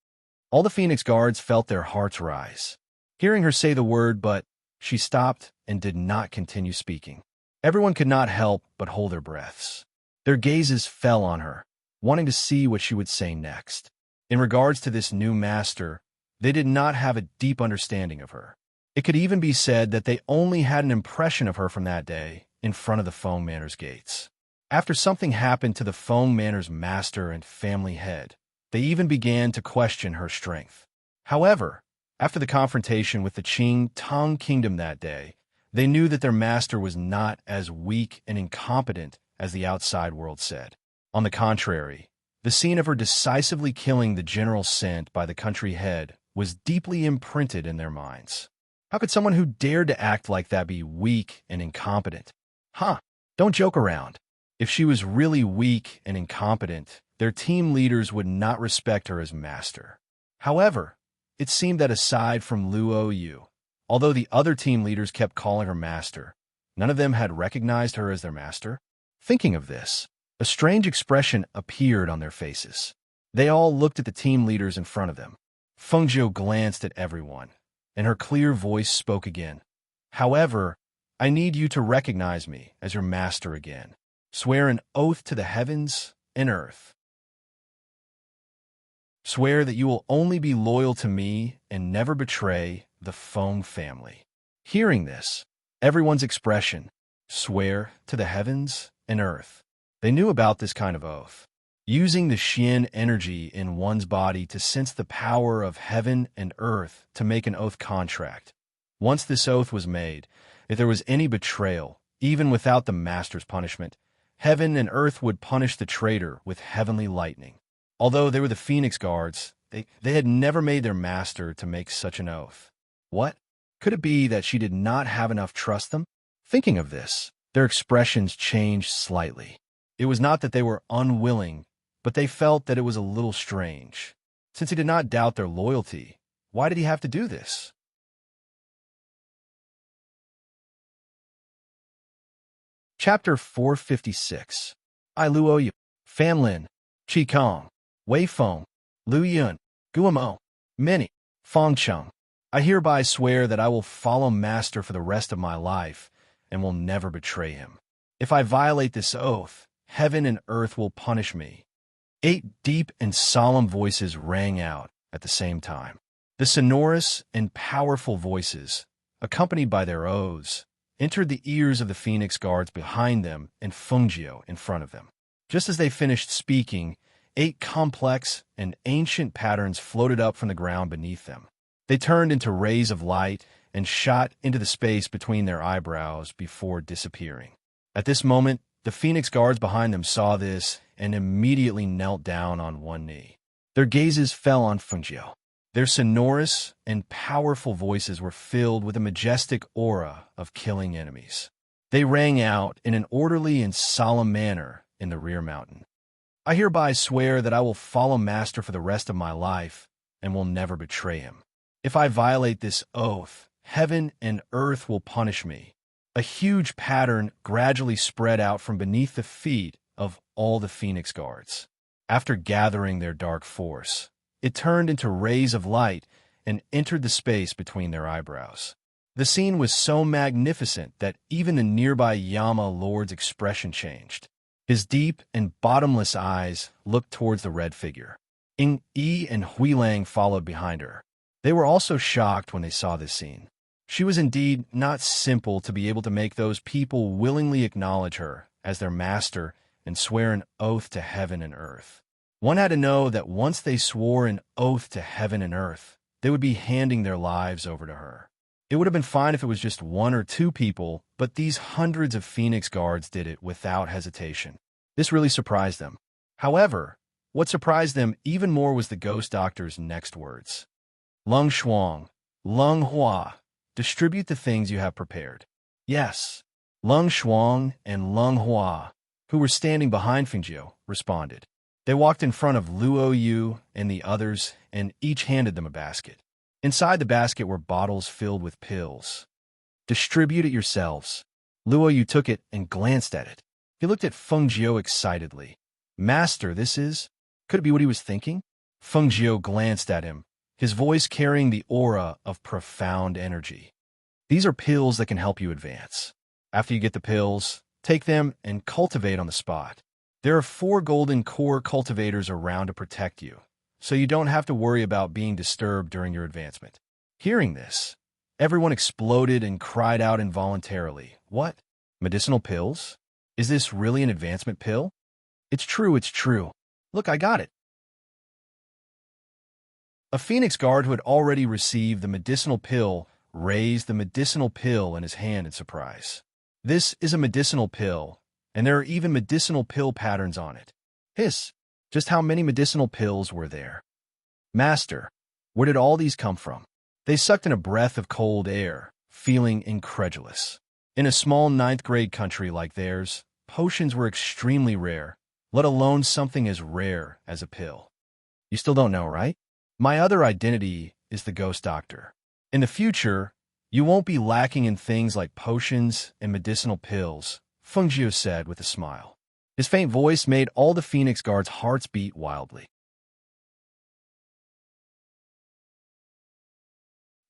All the Phoenix Guards felt their hearts rise. Hearing her say the word "but," she stopped and did not continue speaking. Everyone could not help but hold their breaths. Their gazes fell on her, wanting to see what she would say next. In regards to this new master, they did not have a deep understanding of her. It could even be said that they only had an impression of her from that day in front of the Feng Manor's gates. After something happened to the Feng Manor's master and family head, they even began to question her strength. However, after the confrontation with the Qing Tang Kingdom that day, they knew that their master was not as weak and incompetent as the outside world said. On the contrary, the scene of her decisively killing the general sent by the country head was deeply imprinted in their minds. How could someone who dared to act like that be weak and incompetent? Don't joke around. If she was really weak and incompetent, their team leaders would not respect her as master. However, it seemed that aside from Luo Yu, although the other team leaders kept calling her master, none of them had recognized her as their master. Thinking of this, a strange expression appeared on their faces. They all looked at the team leaders in front of them. Fengjiu glanced at everyone, and her clear voice spoke again. "However, I need you to recognize me as your master again. Swear an oath to the heavens and earth. Swear that you will only be loyal to me and never betray the Feng family." Hearing this, everyone's expression, "Swear to the heavens and earth." They knew about this kind of oath. Using the Xian energy in one's body to sense the power of heaven and earth to make an oath contract. Once this oath was made, if there was any betrayal, even without the master's punishment, heaven and earth would punish the traitor with heavenly lightning. Although they were the Phoenix Guards, they had never made their master to make such an oath. What? Could it be that she did not have enough trust them? Thinking of this, their expressions changed slightly. It was not that they were unwilling, but they felt that it was a little strange. Since he did not doubt their loyalty, why did he have to do this? Chapter 456. I Luo Yu, Fan Lin, Qi Kong, Wei Feng, Lu Yun, Guamo, Mini, Feng Cheng. I hereby swear that I will follow Master for the rest of my life and will never betray him. If I violate this oath, heaven and earth will punish me, 8 deep and solemn voices rang out at the same time. The sonorous and powerful voices, accompanied by their oaths, entered the ears of the Phoenix Guards behind them and Fengjiu in front of them. Just as they finished speaking, 8 complex and ancient patterns floated up from the ground beneath them. They turned into rays of light and shot into the space between their eyebrows before disappearing. At this moment, the Phoenix Guards behind them saw this and immediately knelt down on one knee. Their gazes fell on Fengjiu. Their sonorous and powerful voices were filled with a majestic aura of killing enemies. They rang out in an orderly and solemn manner in the rear mountain. I hereby swear that I will follow Master for the rest of my life and will never betray him. If I violate this oath, heaven and earth will punish me. A huge pattern gradually spread out from beneath the feet of all the Phoenix Guards. After gathering their dark force, it turned into rays of light and entered the space between their eyebrows. The scene was so magnificent that even the nearby Yama Lord's expression changed. His deep and bottomless eyes looked towards the red figure. Ing Yi and Huilang followed behind her. They were also shocked when they saw this scene. She was indeed not simple to be able to make those people willingly acknowledge her as their master and swear an oath to heaven and earth. One had to know that once they swore an oath to heaven and earth, they would be handing their lives over to her. It would have been fine if it was just 1 or 2 people, but these hundreds of Phoenix Guards did it without hesitation. This really surprised them. However, what surprised them even more was the ghost doctor's next words. Lung Shuang, Lung Hua, distribute the things you have prepared. Yes, Lung Shuang and Lung Hua, who were standing behind Fengjiu, responded. They walked in front of Luo Yu and the others and each handed them a basket. Inside the basket were bottles filled with pills. Distribute it yourselves. Luo Yu took it and glanced at it. He looked at Fengjiu excitedly. Master, this is... Could it be what he was thinking? Fengjiu glanced at him, his voice carrying the aura of profound energy. These are pills that can help you advance. After you get the pills, take them and cultivate on the spot. There are 4 golden core cultivators around to protect you, so you don't have to worry about being disturbed during your advancement. Hearing this, everyone exploded and cried out involuntarily. What? Medicinal pills? Is this really an advancement pill? It's true, it's true. Look, I got it. A Phoenix Guard who had already received the medicinal pill raised the medicinal pill in his hand in surprise. This is a medicinal pill, and there are even medicinal pill patterns on it. Hiss, just how many medicinal pills were there? Master, where did all these come from? They sucked in a breath of cold air, feeling incredulous. In a small 9th grade country like theirs, potions were extremely rare, let alone something as rare as a pill. You still don't know, right? My other identity is the Ghost Doctor. In the future, you won't be lacking in things like potions and medicinal pills, Fengjiu said with a smile. His faint voice made all the Phoenix Guards' hearts beat wildly.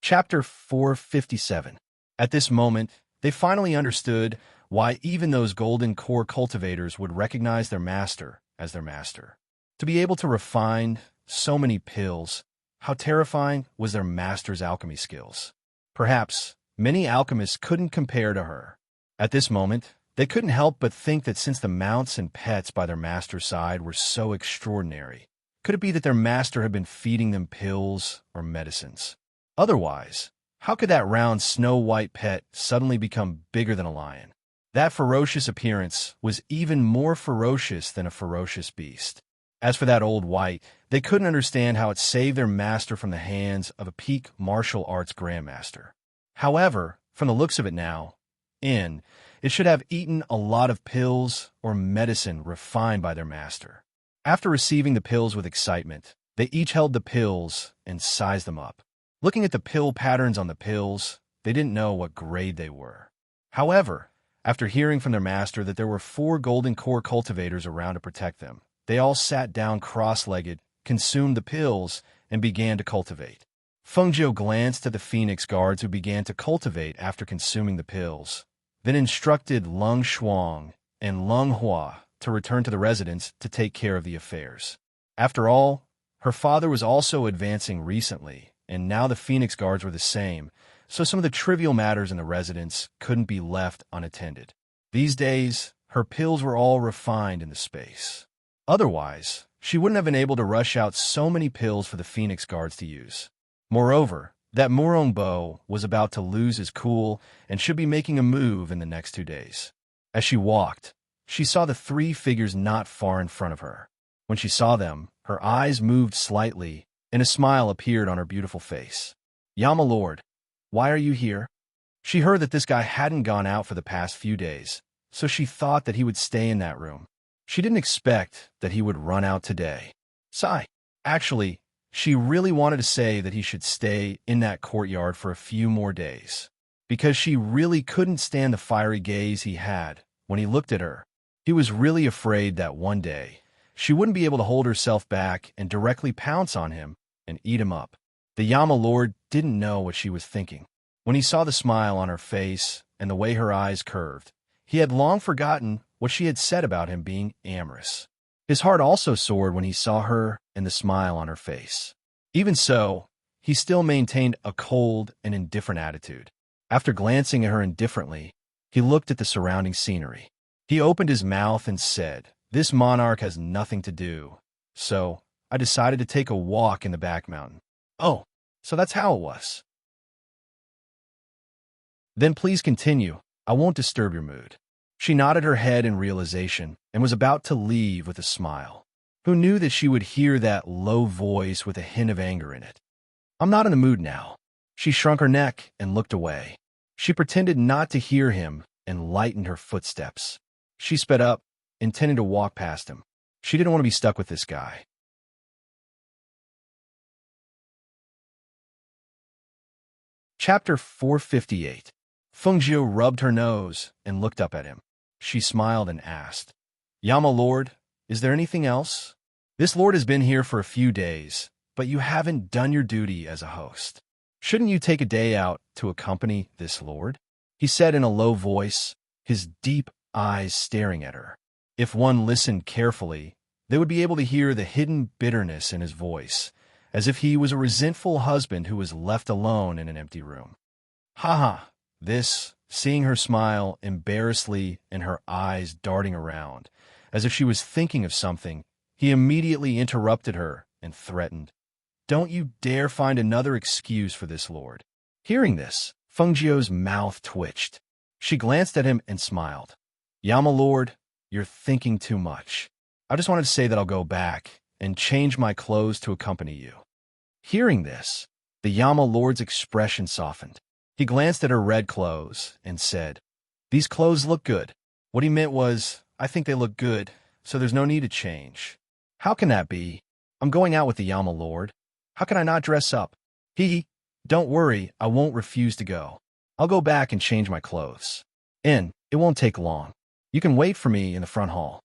Chapter 457. At this moment, they finally understood why even those golden core cultivators would recognize their master as their master. To be able to refine so many pills, how terrifying was their master's alchemy skills. Perhaps many alchemists couldn't compare to her. At this moment, they couldn't help but think that since the mounts and pets by their master's side were so extraordinary, could it be that their master had been feeding them pills or medicines? Otherwise, how could that round snow-white pet suddenly become bigger than a lion? That ferocious appearance was even more ferocious than a ferocious beast. As for that old white, they couldn't understand how it saved their master from the hands of a peak martial arts grandmaster. However, from the looks of it now, it should have eaten a lot of pills or medicine refined by their master. After receiving the pills with excitement, they each held the pills and sized them up. Looking at the pill patterns on the pills, they didn't know what grade they were. However, after hearing from their master that there were 4 golden core cultivators around to protect them, they all sat down cross-legged, consumed the pills, and began to cultivate. Fengjiu glanced at the Phoenix Guards who began to cultivate after consuming the pills, then instructed Lung Shuang and Lung Hua to return to the residence to take care of the affairs. After all, her father was also advancing recently, and now the Phoenix Guards were the same, so some of the trivial matters in the residence couldn't be left unattended. These days, her pills were all refined in the space. Otherwise, she wouldn't have been able to rush out so many pills for the Phoenix Guards to use. Moreover, that Murongbo was about to lose his cool and should be making a move in the next 2 days. As she walked, she saw the 3 figures not far in front of her. When she saw them, her eyes moved slightly, and a smile appeared on her beautiful face. "Yama Lord, why are you here?" She heard that this guy hadn't gone out for the past few days, so she thought that he would stay in that room. She didn't expect that he would run out today. Sigh. Actually, she really wanted to say that he should stay in that courtyard for a few more days, because she really couldn't stand the fiery gaze he had when he looked at her. He was really afraid that one day she wouldn't be able to hold herself back and directly pounce on him and eat him up. The Yama Lord didn't know what she was thinking. When he saw the smile on her face and the way her eyes curved, he had long forgotten what she had said about him being amorous. His heart also soared when he saw her and the smile on her face. Even so, he still maintained a cold and indifferent attitude. After glancing at her indifferently, he looked at the surrounding scenery. He opened his mouth and said, "This monarch has nothing to do, so I decided to take a walk in the back mountain." "Oh, so that's how it was." "Then please continue. I won't disturb your mood." She nodded her head in realization and was about to leave with a smile. Who knew that she would hear that low voice with a hint of anger in it? "I'm not in the mood now." She shrunk her neck and looked away. She pretended not to hear him and lightened her footsteps. She sped up, intending to walk past him. She didn't want to be stuck with this guy. Chapter 458. Fengjiu rubbed her nose and looked up at him. She smiled and asked, "Yama Lord, is there anything else? This lord has been here for a few days, but you haven't done your duty as a host. Shouldn't you take a day out to accompany this lord?" He said in a low voice, his deep eyes staring at her. If one listened carefully, they would be able to hear the hidden bitterness in his voice, as if he was a resentful husband who was left alone in an empty room. "Ha!" This, seeing her smile embarrassedly and her eyes darting around, as if she was thinking of something, he immediately interrupted her and threatened, "Don't you dare find another excuse for this lord." Hearing this, Fengjiu's mouth twitched. She glanced at him and smiled. "Yama Lord, you're thinking too much. I just wanted to say that I'll go back and change my clothes to accompany you." Hearing this, the Yama Lord's expression softened. He glanced at her red clothes and said, "These clothes look good." What he meant was, "I think they look good, so there's no need to change." "How can that be? I'm going out with the Yama Lord. How can I not dress up?" "Don't worry, I won't refuse to go. I'll go back and change my clothes. And it won't take long. You can wait for me in the front hall."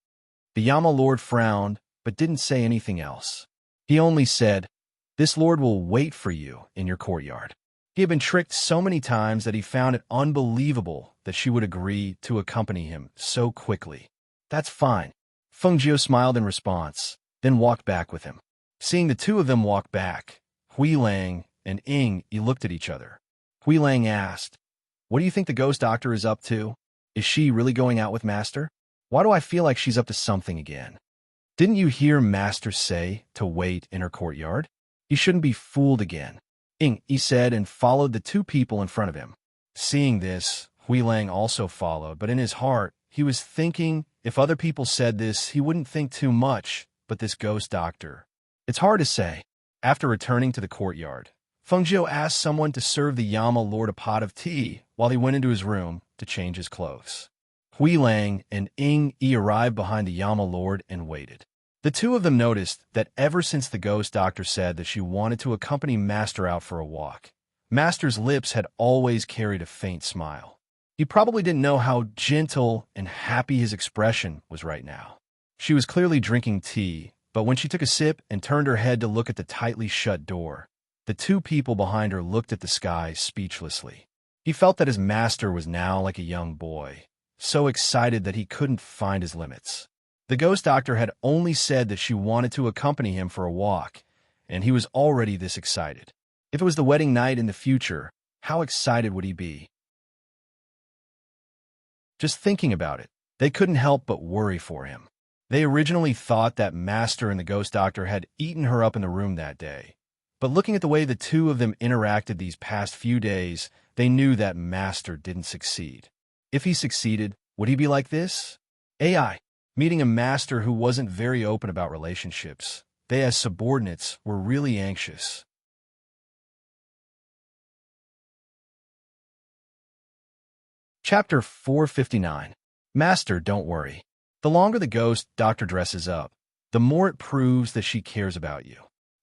The Yama Lord frowned, but didn't say anything else. He only said, "This lord will wait for you in your courtyard." He had been tricked so many times that he found it unbelievable that she would agree to accompany him so quickly. "That's fine." Fengjiu smiled in response, then walked back with him. Seeing the two of them walk back, Huilang and Ying looked at each other. Huilang asked, "What do you think the ghost doctor is up to? Is she really going out with Master? Why do I feel like she's up to something again? Didn't you hear Master say to wait in her courtyard? He shouldn't be fooled again." He said and followed the two people in front of him. Seeing this, Huilang also followed, but in his heart, he was thinking if other people said this, he wouldn't think too much, but this ghost doctor. It's hard to say. After returning to the courtyard, Fengjiu asked someone to serve the Yama Lord a pot of tea while he went into his room to change his clothes. Huilang and Ying arrived behind the Yama Lord and waited. The two of them noticed that ever since the ghost doctor said that she wanted to accompany Master out for a walk, Master's lips had always carried a faint smile. He probably didn't know how gentle and happy his expression was right now. She was clearly drinking tea, but when she took a sip and turned her head to look at the tightly shut door, the two people behind her looked at the sky speechlessly. He felt that his master was now like a young boy, so excited that he couldn't find his limits. The ghost doctor had only said that she wanted to accompany him for a walk, and he was already this excited. If it was the wedding night in the future, how excited would he be? Just thinking about it, they couldn't help but worry for him. They originally thought that Master and the ghost doctor had eaten her up in the room that day. But looking at the way the two of them interacted these past few days, they knew that Master didn't succeed. If he succeeded, would he be like this? AI. Meeting a Master who wasn't very open about relationships, they as subordinates were really anxious. Chapter 459. Master, don't worry. The longer the ghost doctor dresses up, the more it proves that she cares about you.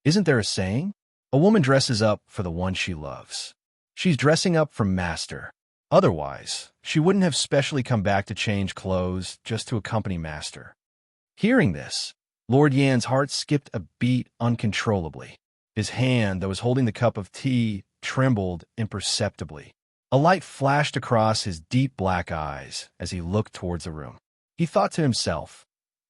Isn't there a saying? A woman dresses up for the one she loves. She's dressing up for Master. Otherwise, she wouldn't have specially come back to change clothes just to accompany Master. Hearing this, Lord Yan's heart skipped a beat uncontrollably. His hand that was holding the cup of tea trembled imperceptibly. A light flashed across his deep black eyes as he looked towards the room. He thought to himself,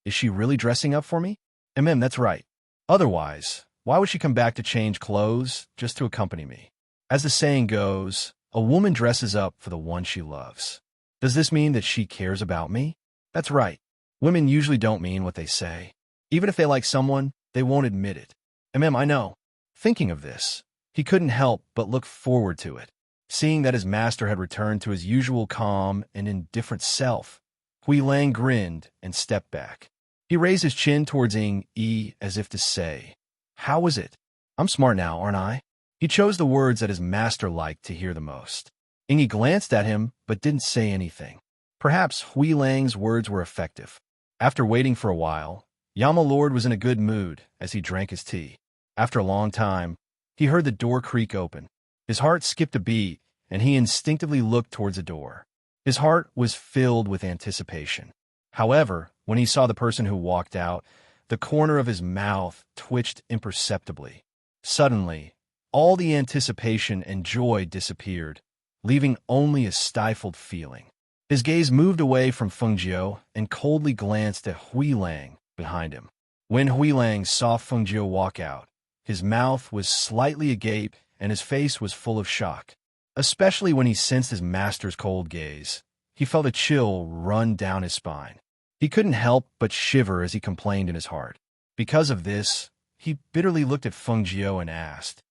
is she really dressing up for me? That's right. Otherwise, why would she come back to change clothes just to accompany me? As the saying goes, a woman dresses up for the one she loves. Does this mean that she cares about me? That's right. Women usually don't mean what they say. Even if they like someone, they won't admit it. I know. Thinking of this, he couldn't help but look forward to it. Seeing that his master had returned to his usual calm and indifferent self, Hui Lang grinned and stepped back. He raised his chin towards Ying Yi as if to say, how was it? I'm smart now, aren't I? He chose the words that his master liked to hear the most. Ying Yi glanced at him but didn't say anything. Perhaps Hui Lang's words were effective. After waiting for a while, Yama Lord was in a good mood as he drank his tea. After a long time, he heard the door creak open. His heart skipped a beat, and he instinctively looked towards the door. His heart was filled with anticipation. However, when he saw the person who walked out, the corner of his mouth twitched imperceptibly. Suddenly, all the anticipation and joy disappeared, leaving only a stifled feeling. His gaze moved away from Feng Jiu and coldly glanced at Hui Lang behind him. When Hui Lang saw Feng Jiu walk out, his mouth was slightly agape and his face was full of shock. Especially when he sensed his master's cold gaze, he felt a chill run down his spine. He couldn't help but shiver as he complained in his heart. Because of this, he bitterly looked at Feng Jiu and asked,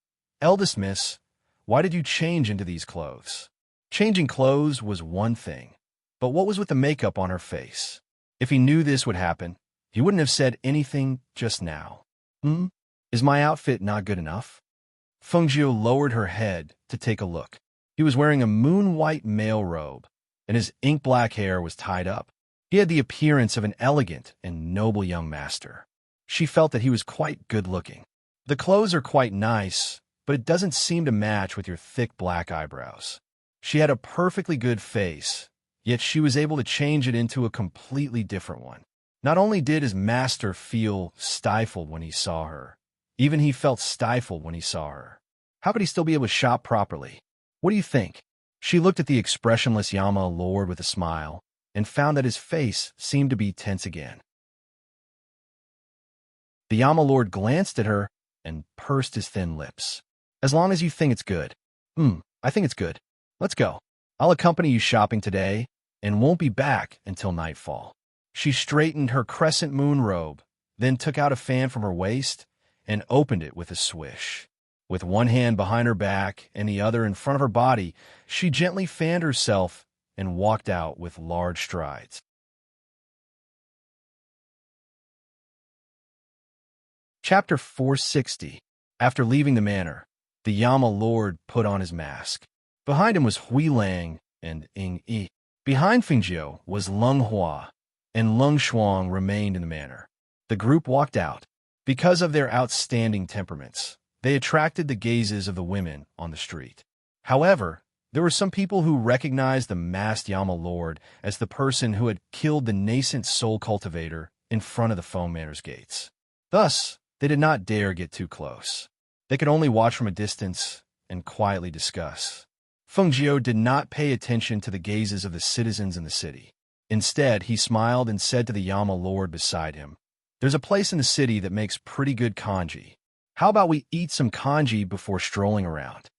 "Eldest miss, why did you change into these clothes?" Changing clothes was one thing, but what was with the makeup on her face? If he knew this would happen, he wouldn't have said anything just now. Is my outfit not good enough? Feng Jiu lowered her head to take a look. He was wearing a moon-white male robe, and his ink-black hair was tied up. He had the appearance of an elegant and noble young master. She felt that he was quite good-looking. The clothes are quite nice, but it doesn't seem to match with your thick black eyebrows. She had a perfectly good face, yet she was able to change it into a completely different one. Not only did his master feel stifled when he saw her, even he felt stifled when he saw her. How could he still be able to shop properly? What do you think? She looked at the expressionless Yama Lord with a smile and found that his face seemed to be tense again. The Yama Lord glanced at her and pursed his thin lips. As long as you think it's good. I think it's good. Let's go. I'll accompany you shopping today and won't be back until nightfall. She straightened her crescent moon robe, then took out a fan from her waist and opened it with a swish. With one hand behind her back and the other in front of her body, she gently fanned herself and walked out with large strides. Chapter 460. After leaving the manor, the Yama Lord put on his mask. Behind him was Hui Lang and Ying Yi. Behind Feng Jiu was Lung Hua, and Lung Shuang remained in the manor. The group walked out. Because of their outstanding temperaments, they attracted the gazes of the women on the street. However, there were some people who recognized the masked Yama Lord as the person who had killed the nascent soul cultivator in front of the Foam Manor's gates. Thus, they did not dare get too close. They could only watch from a distance and quietly discuss. Feng Jiu did not pay attention to the gazes of the citizens in the city. Instead, he smiled and said to the Yama Lord beside him, "There's a place in the city that makes pretty good kanji. How about we eat some kanji before strolling around?"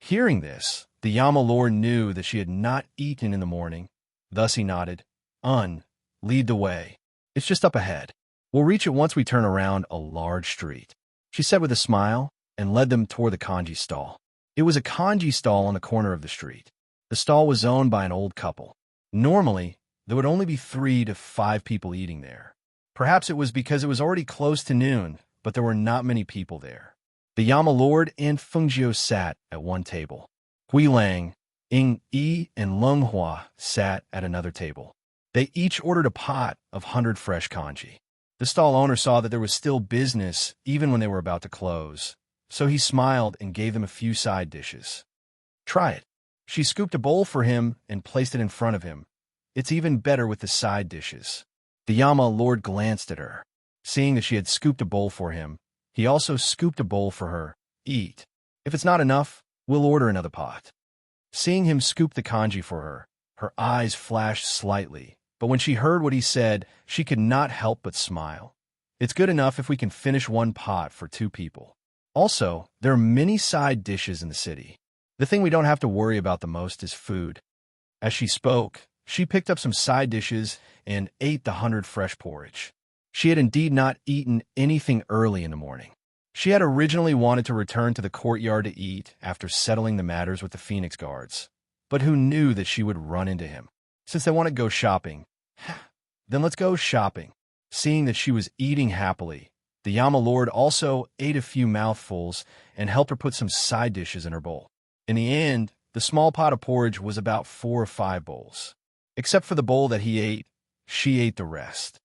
Hearing this, the Yama Lord knew that she had not eaten in the morning. Thus he nodded. Lead the way. It's just up ahead. We'll reach it once we turn around a large street," she said with a smile, and led them toward the kanji stall. It was a kanji stall on the corner of the street. The stall was owned by an old couple. Normally, there would only be 3 to 5 people eating there. Perhaps it was because it was already close to noon, but there were not many people there. The Yama Lord and Fengjiu sat at one table. Hui Lang, Ying Yi, and Leng Hua sat at another table. They each ordered a pot of 100 fresh kanji. The stall owner saw that there was still business even when they were about to close, so he smiled and gave them a few side dishes. "Try it." She scooped a bowl for him and placed it in front of him. "It's even better with the side dishes." The Yama Lord glanced at her. Seeing that she had scooped a bowl for him, he also scooped a bowl for her. "Eat. If it's not enough, we'll order another pot." Seeing him scoop the kanji for her, her eyes flashed slightly, but when she heard what he said, she could not help but smile. "It's good enough if we can finish one pot for 2 people. Also, there are many side dishes in the city. The thing we don't have to worry about the most is food." As she spoke, she picked up some side dishes and ate the 100 fresh porridge. She had indeed not eaten anything early in the morning. She had originally wanted to return to the courtyard to eat after settling the matters with the Phoenix guards, but who knew that she would run into him? Since they want to go shopping, then let's go shopping. Seeing that she was eating happily, the Yama Lord also ate a few mouthfuls and helped her put some side dishes in her bowl. In the end, the small pot of porridge was about 4 or 5 bowls. Except for the bowl that he ate, she ate the rest.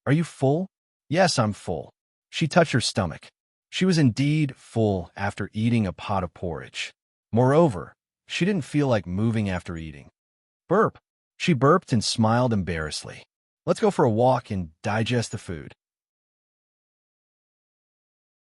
"Are you full?" "Yes, I'm full." She touched her stomach. She was indeed full after eating a pot of porridge. Moreover, she didn't feel like moving after eating. "Burp." She burped and smiled embarrassedly. "Let's go for a walk and digest the food.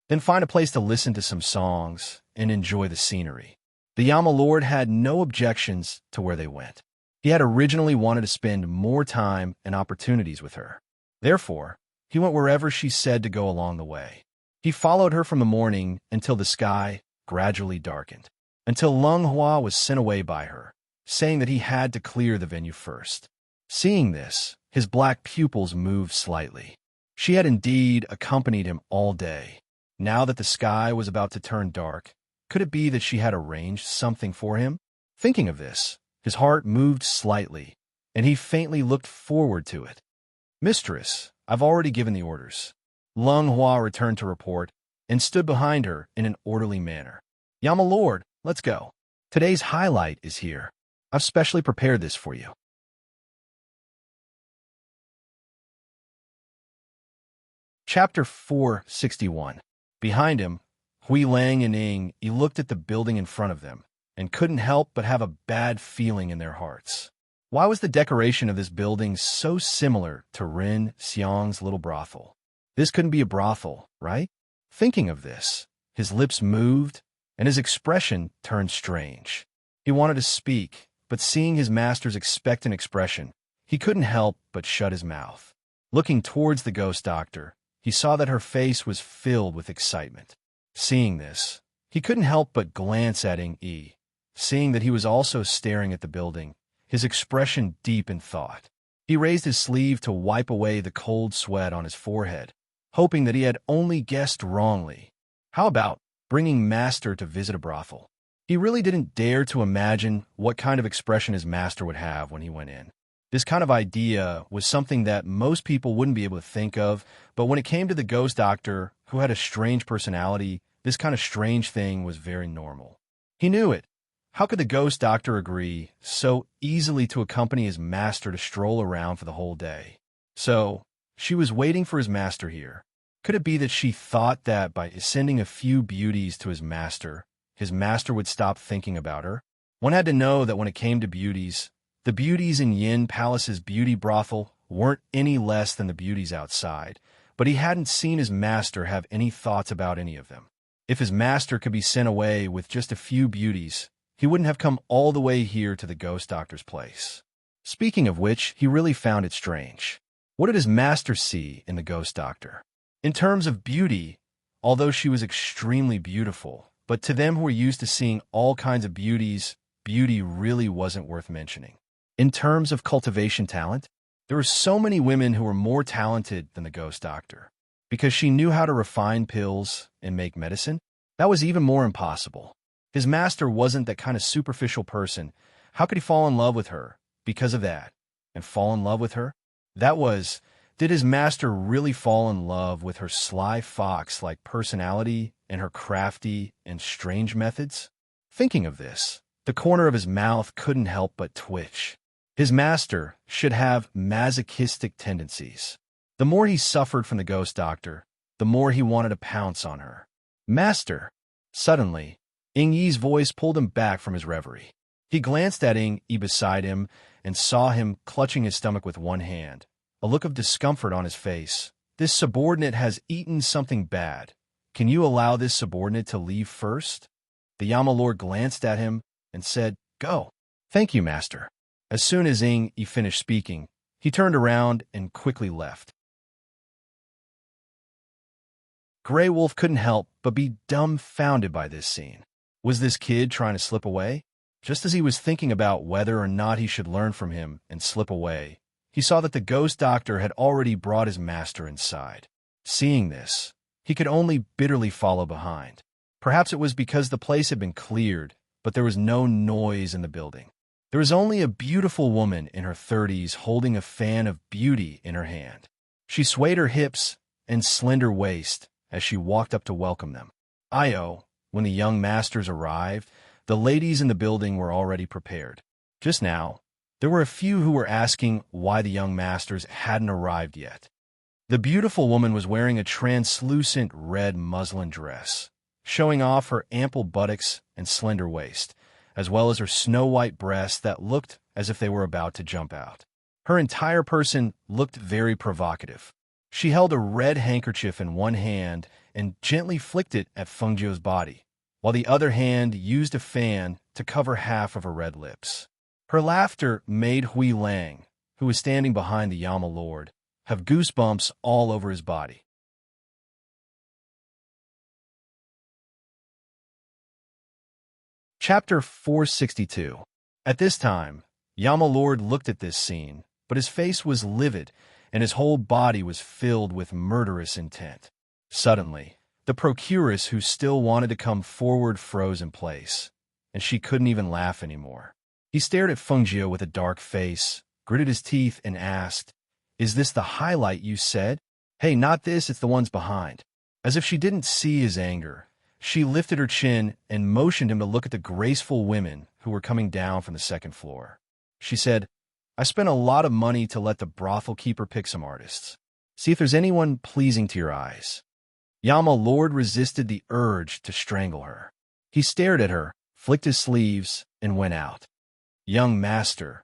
Then find a place to listen to some songs and enjoy the scenery." The Yama Lord had no objections to where they went. He had originally wanted to spend more time and opportunities with her. Therefore, he went wherever she said to go along the way. He followed her from the morning until the sky gradually darkened, until Leng Hua was sent away by her, saying that he had to clear the venue first. Seeing this, his black pupils moved slightly. She had indeed accompanied him all day. Now that the sky was about to turn dark, could it be that she had arranged something for him? Thinking of this, his heart moved slightly, and he faintly looked forward to it. "Mistress, I've already given the orders." Leng Hua returned to report and stood behind her in an orderly manner. "Yama Lord, let's go. Today's highlight is here. I've specially prepared this for you." Chapter 461. Behind him, Hui Lang and Ying looked at the building in front of them and couldn't help but have a bad feeling in their hearts. Why was the decoration of this building so similar to Ren Xiang's little brothel? This couldn't be a brothel, right? Thinking of this, his lips moved and his expression turned strange. He wanted to speak, but seeing his master's expectant expression, he couldn't help but shut his mouth. Looking towards the ghost doctor, he saw that her face was filled with excitement. Seeing this, he couldn't help but glance at Ying Yi. Seeing that he was also staring at the building, his expression deep in thought. He raised his sleeve to wipe away the cold sweat on his forehead, hoping that he had only guessed wrongly. How about bringing Master to visit a brothel? He really didn't dare to imagine what kind of expression his master would have when he went in. This kind of idea was something that most people wouldn't be able to think of, but when it came to the ghost doctor, who had a strange personality, this kind of strange thing was very normal. He knew it. How could the ghost doctor agree so easily to accompany his master to stroll around for the whole day? So, she was waiting for his master here. Could it be that she thought that by sending a few beauties to his master would stop thinking about her? One had to know that when it came to beauties, the beauties in Yin Palace's beauty brothel weren't any less than the beauties outside, but he hadn't seen his master have any thoughts about any of them. If his master could be sent away with just a few beauties, he wouldn't have come all the way here to the ghost doctor's place. Speaking of which, he really found it strange. What did his master see in the ghost doctor? In terms of beauty, although she was extremely beautiful, but to them who were used to seeing all kinds of beauties, beauty really wasn't worth mentioning. In terms of cultivation talent, there were so many women who were more talented than the ghost doctor. Because she knew how to refine pills and make medicine, that was even more impossible. His master wasn't that kind of superficial person. How could he fall in love with her because of that? And fall in love with her? Did his master really fall in love with her sly fox-like personality and her crafty and strange methods? Thinking of this, the corner of his mouth couldn't help but twitch. His master should have masochistic tendencies. The more he suffered from the ghost doctor, the more he wanted to pounce on her. Master! Suddenly, Ing Yi's voice pulled him back from his reverie. He glanced at Ing Yi beside him and saw him clutching his stomach with one hand, a look of discomfort on his face. This subordinate has eaten something bad. Can you allow this subordinate to leave first? The Yama Lord glanced at him and said, "Go." "Thank you, master." As soon as Ing Yi finished speaking, he turned around and quickly left. Grey Wolf couldn't help but be dumbfounded by this scene. Was this kid trying to slip away? Just as he was thinking about whether or not he should learn from him and slip away, he saw that the ghost doctor had already brought his master inside. Seeing this, he could only bitterly follow behind. Perhaps it was because the place had been cleared, but there was no noise in the building. There was only a beautiful woman in her 30s holding a fan of beauty in her hand. She swayed her hips and slender waist as she walked up to welcome them. When the young masters arrived, the ladies in the building were already prepared. Just now, there were a few who were asking why the young masters hadn't arrived yet. The beautiful woman was wearing a translucent red muslin dress, showing off her ample buttocks and slender waist, as well as her snow-white breasts that looked as if they were about to jump out. Her entire person looked very provocative. She held a red handkerchief in one hand and gently flicked it at Fengjiu's body, while the other hand used a fan to cover half of her red lips. Her laughter made Hui Lang, who was standing behind the Yama Lord, have goosebumps all over his body. Chapter 462. At this time, Yama Lord looked at this scene, but his face was livid, and his whole body was filled with murderous intent. Suddenly, the procuress who still wanted to come forward froze in place, and she couldn't even laugh anymore. He stared at Fengjiu with a dark face, gritted his teeth, and asked, "Is this the highlight you said?" "Hey, not this, it's the ones behind." As if she didn't see his anger, she lifted her chin and motioned him to look at the graceful women who were coming down from the second floor. She said, "I spent a lot of money to let the brothel keeper pick some artists. See if there's anyone pleasing to your eyes." Yama Lord resisted the urge to strangle her. He stared at her, flicked his sleeves, and went out. "Young master."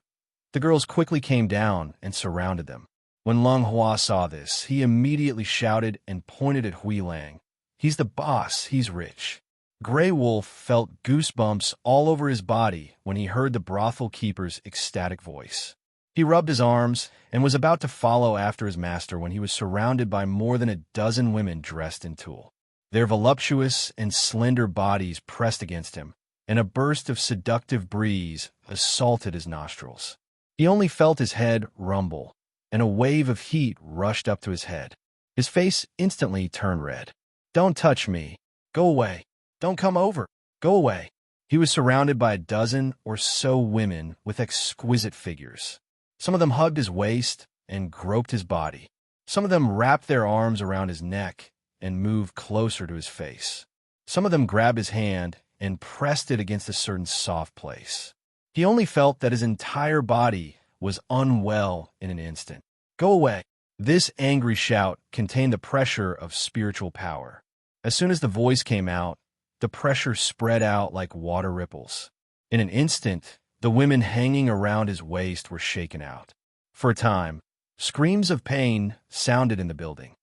The girls quickly came down and surrounded them. When Lung Hua saw this, he immediately shouted and pointed at Hui Lang. "He's the boss, he's rich." Grey Wolf felt goosebumps all over his body when he heard the brothel keeper's ecstatic voice. He rubbed his arms and was about to follow after his master when he was surrounded by more than a dozen women dressed in tulle. Their voluptuous and slender bodies pressed against him, and a burst of seductive breeze assaulted his nostrils. He only felt his head rumble, and a wave of heat rushed up to his head. His face instantly turned red. "Don't touch me. Go away. Don't come over. Go away." He was surrounded by a dozen or so women with exquisite figures. Some of them hugged his waist and groped his body. Some of them wrapped their arms around his neck and moved closer to his face. Some of them grabbed his hand and pressed it against a certain soft place. He only felt that his entire body was unwell in an instant. "Go away." This angry shout contained the pressure of spiritual power. As soon as the voice came out, the pressure spread out like water ripples. In an instant, the women hanging around his waist were shaken out. For a time, screams of pain sounded in the building.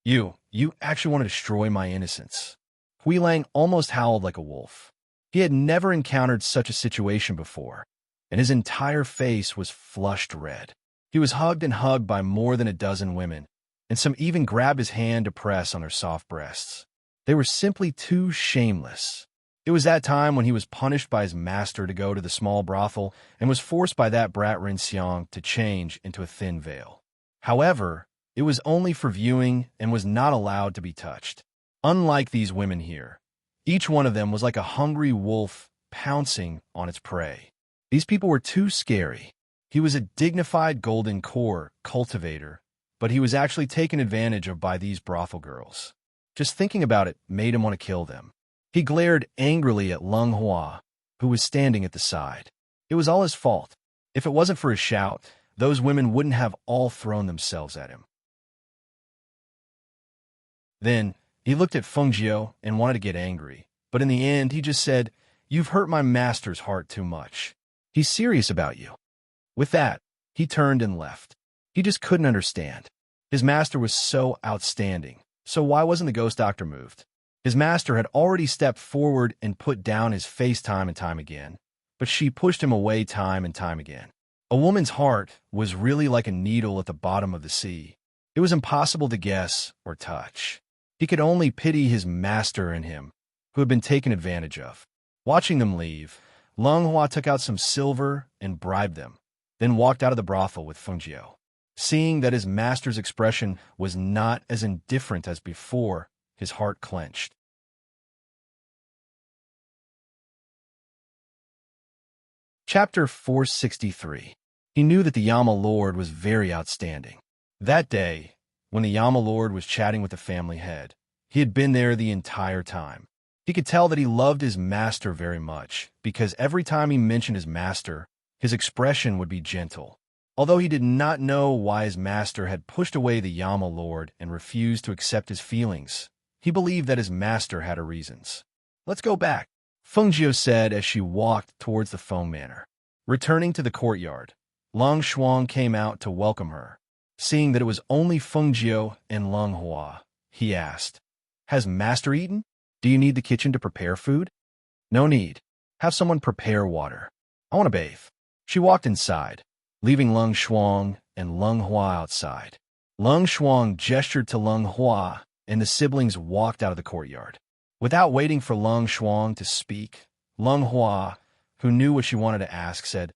You actually want to destroy my innocence." Hui Lang almost howled like a wolf. He had never encountered such a situation before. and his entire face was flushed red. He was hugged and hugged by more than a dozen women, and some even grabbed his hand to press on her soft breasts. They were simply too shameless. It was that time when he was punished by his master to go to the small brothel and was forced by that brat Rin Xiang to change into a thin veil. However, it was only for viewing and was not allowed to be touched. Unlike these women here, each one of them was like a hungry wolf pouncing on its prey. These people were too scary. He was a dignified golden core cultivator, but he was actually taken advantage of by these brothel girls. Just thinking about it made him want to kill them. He glared angrily at Lung Hua, who was standing at the side. It was all his fault. If it wasn't for his shout, those women wouldn't have all thrown themselves at him. Then, he looked at Feng Jiu and wanted to get angry, but in the end, he just said, "You've hurt my master's heart too much. He's serious about you." With that, he turned and left. He just couldn't understand. His master was so outstanding, so why wasn't the ghost doctor moved? His master had already stepped forward and put down his face time and time again, but she pushed him away time and time again. A woman's heart was really like a needle at the bottom of the sea. It was impossible to guess or touch. He could only pity his master and him, who had been taken advantage of. Watching them leave, Lung Hua took out some silver and bribed them, then walked out of the brothel with Feng Jiu. Seeing that his master's expression was not as indifferent as before, his heart clenched. Chapter 463. He knew that the Yama Lord was very outstanding. That day, when the Yama Lord was chatting with the family head, he had been there the entire time. He could tell that he loved his master very much, because every time he mentioned his master, his expression would be gentle. Although he did not know why his master had pushed away the Yama Lord and refused to accept his feelings, he believed that his master had her reasons. "Let's go back," Feng Jiu said as she walked towards the Feng Manor. Returning to the courtyard, Lung Shuang came out to welcome her. Seeing that it was only Feng Jiu and Lung Hua, he asked, "Has master eaten? Do you need the kitchen to prepare food?" "No need. Have someone prepare water. I want to bathe." She walked inside, leaving Lung Shuang and Lung Hua outside. Lung Shuang gestured to Lung Hua, and the siblings walked out of the courtyard. Without waiting for Lung Shuang to speak, Lung Hua, who knew what she wanted to ask, said,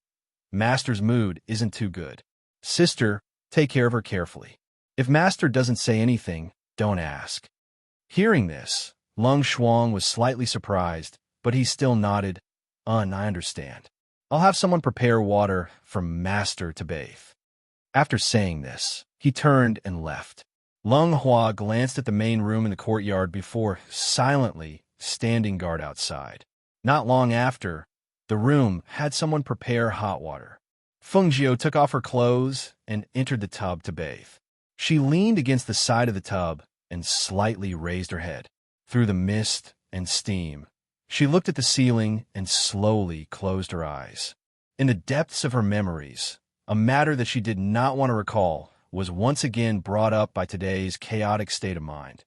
"Master's mood isn't too good. Sister, take care of her carefully. If master doesn't say anything, don't ask." Hearing this, Lung Shuang was slightly surprised, but he still nodded. I understand. I'll have someone prepare water for master to bathe." After saying this, he turned and left. Lung Hua glanced at the main room in the courtyard before silently standing guard outside. Not long after, the room had someone prepare hot water. Feng Jiu took off her clothes and entered the tub to bathe. She leaned against the side of the tub and slightly raised her head. Through the mist and steam, she looked at the ceiling and slowly closed her eyes. In the depths of her memories, a matter that she did not want to recall was once again brought up by today's chaotic state of mind.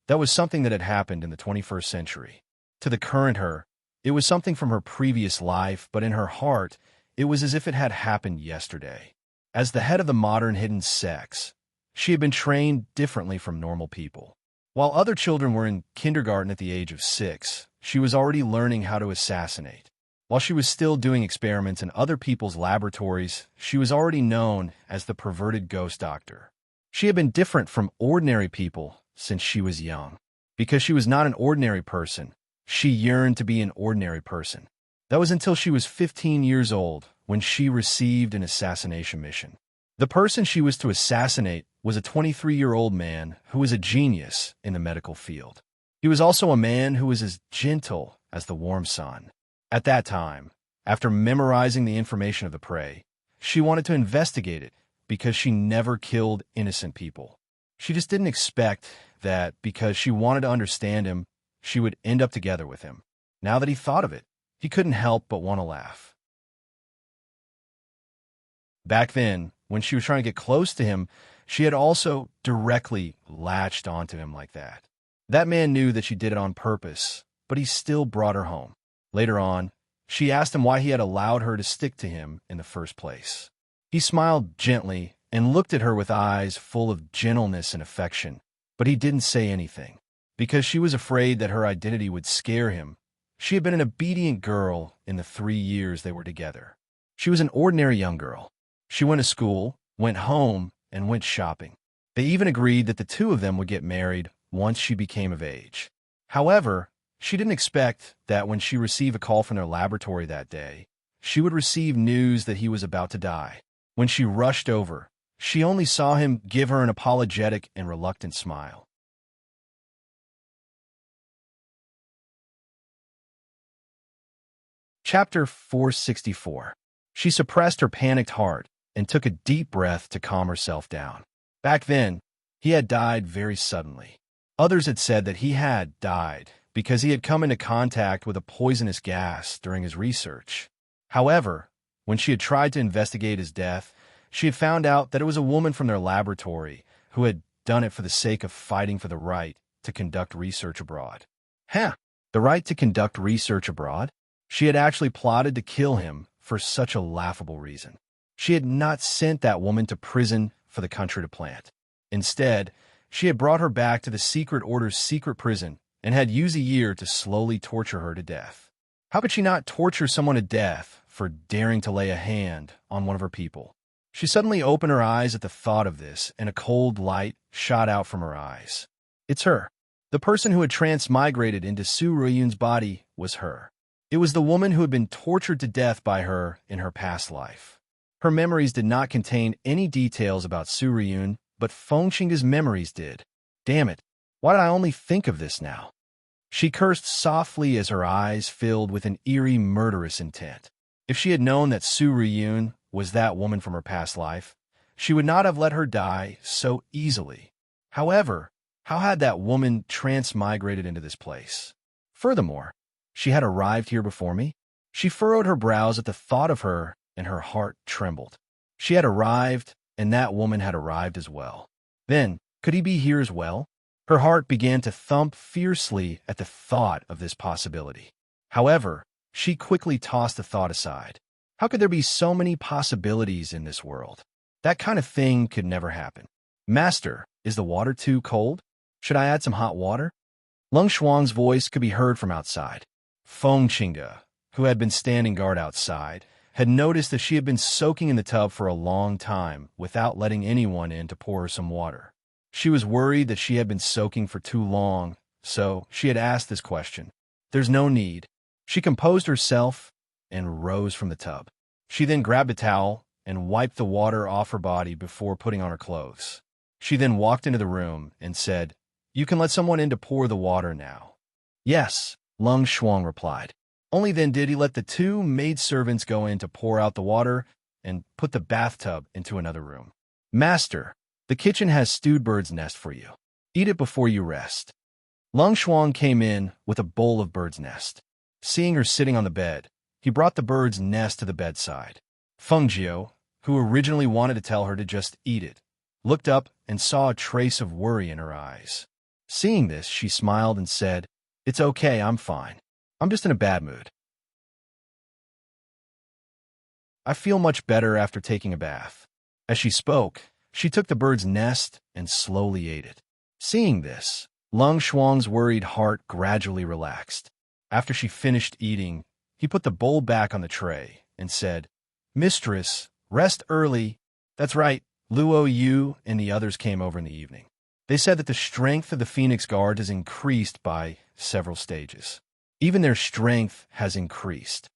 That was something that had happened in the 21st century. To the current her, it was something from her previous life, but in her heart, it was as if it had happened yesterday. As the head of the modern hidden sex, she had been trained differently from normal people. While other children were in kindergarten at the age of 6, she was already learning how to assassinate. While she was still doing experiments in other people's laboratories, she was already known as the perverted ghost doctor. She had been different from ordinary people since she was young. Because she was not an ordinary person, she yearned to be an ordinary person. That was until she was 15 years old when she received an assassination mission. The person she was to assassinate was a 23-year-old man who was a genius in the medical field. He was also a man who was as gentle as the warm sun. At that time, after memorizing the information of the prey, she wanted to investigate it because she never killed innocent people. She just didn't expect that because she wanted to understand him, she would end up together with him. Now that he thought of it, he couldn't help but want to laugh. Back then, when she was trying to get close to him, she had also directly latched onto him like that. That man knew that she did it on purpose, but he still brought her home. Later on, She asked him why he had allowed her to stick to him in the first place. He smiled gently and looked at her with eyes full of gentleness and affection, but he didn't say anything. Because she was afraid that her identity would scare him, she had been an obedient girl in the 3 years they were together. She was an ordinary young girl. She went to school, went home, and went shopping. They even agreed that the two of them would get married once she became of age. However, she didn't expect that when she received a call from their laboratory that day, she would receive news that he was about to die. When she rushed over, she only saw him give her an apologetic and reluctant smile. Chapter 464. She suppressed her panicked heart and took a deep breath to calm herself down. Back then, he had died very suddenly. Others had said that he had died because he had come into contact with a poisonous gas during his research. However, when she had tried to investigate his death, she had found out that it was a woman from their laboratory who had done it for the sake of fighting for the right to conduct research abroad. The right to conduct research abroad? She had actually plotted to kill him for such a laughable reason. She had not sent that woman to prison for the country to plant. Instead, she had brought her back to the secret order's secret prison and had used a year to slowly torture her to death. How could she not torture someone to death for daring to lay a hand on one of her people? She suddenly opened her eyes at the thought of this, and a cold light shot out from her eyes. It's her. The person who had transmigrated into Su Ruyun's body was her. It was the woman who had been tortured to death by her in her past life. Her memories did not contain any details about Su Ruyun, but Fengxing's memories did. Damn it, why did I only think of this now? She cursed softly as her eyes filled with an eerie, murderous intent. If she had known that Su Ruyun was that woman from her past life, she would not have let her die so easily. However, how had that woman transmigrated into this place? Furthermore, she had arrived here before me? She furrowed her brows at the thought of her, and her heart trembled. She had arrived, and that woman had arrived as well. Then, could he be here as well? Her heart began to thump fiercely at the thought of this possibility. However, she quickly tossed the thought aside. How could there be so many possibilities in this world? That kind of thing could never happen. Master, is the water too cold? Should I add some hot water? Lung Shuang's voice could be heard from outside. Fengxing, who had been standing guard outside, had noticed that she had been soaking in the tub for a long time without letting anyone in to pour her some water. She was worried that she had been soaking for too long, so she had asked this question. There's no need. She composed herself and rose from the tub. She then grabbed a towel and wiped the water off her body before putting on her clothes. She then walked into the room and said, "You can let someone in to pour the water now." "Yes," Lung Shuang replied. Only then did he let the two maidservants go in to pour out the water and put the bathtub into another room. "Master, the kitchen has stewed bird's nest for you. Eat it before you rest." Lung Shuang came in with a bowl of bird's nest. Seeing her sitting on the bed, he brought the bird's nest to the bedside. Fengjiu, who originally wanted to tell her to just eat it, looked up and saw a trace of worry in her eyes. Seeing this, she smiled and said, "It's okay, I'm fine. I'm just in a bad mood. I feel much better after taking a bath." As she spoke, she took the bird's nest and slowly ate it. Seeing this, Lung Shuang's worried heart gradually relaxed. After she finished eating, he put the bowl back on the tray and said, "Mistress, rest early." That's right, Luo Yu and the others came over in the evening. They said that the strength of the Phoenix Guard has increased by several stages. Even their strength has increased.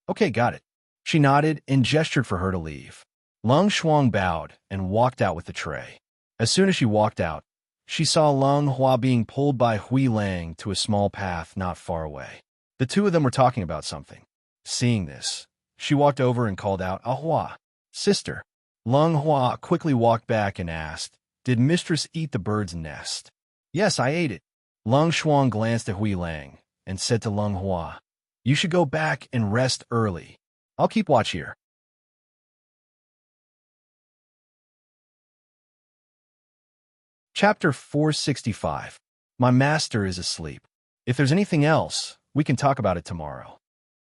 Okay, got it. She nodded and gestured for her to leave. Lung Shuang bowed and walked out with the tray. As soon as she walked out, she saw Lung Hua being pulled by Hui Lang to a small path not far away. The two of them were talking about something. Seeing this, she walked over and called out, "Ahua, sister." Lung Hua quickly walked back and asked, "Did mistress eat the bird's nest?" "Yes, I ate it." Lung Shuang glanced at Hui Lang and said to Lung Hua, "You should go back and rest early. I'll keep watch here." Chapter 465. My master is asleep. If there's anything else, we can talk about it tomorrow.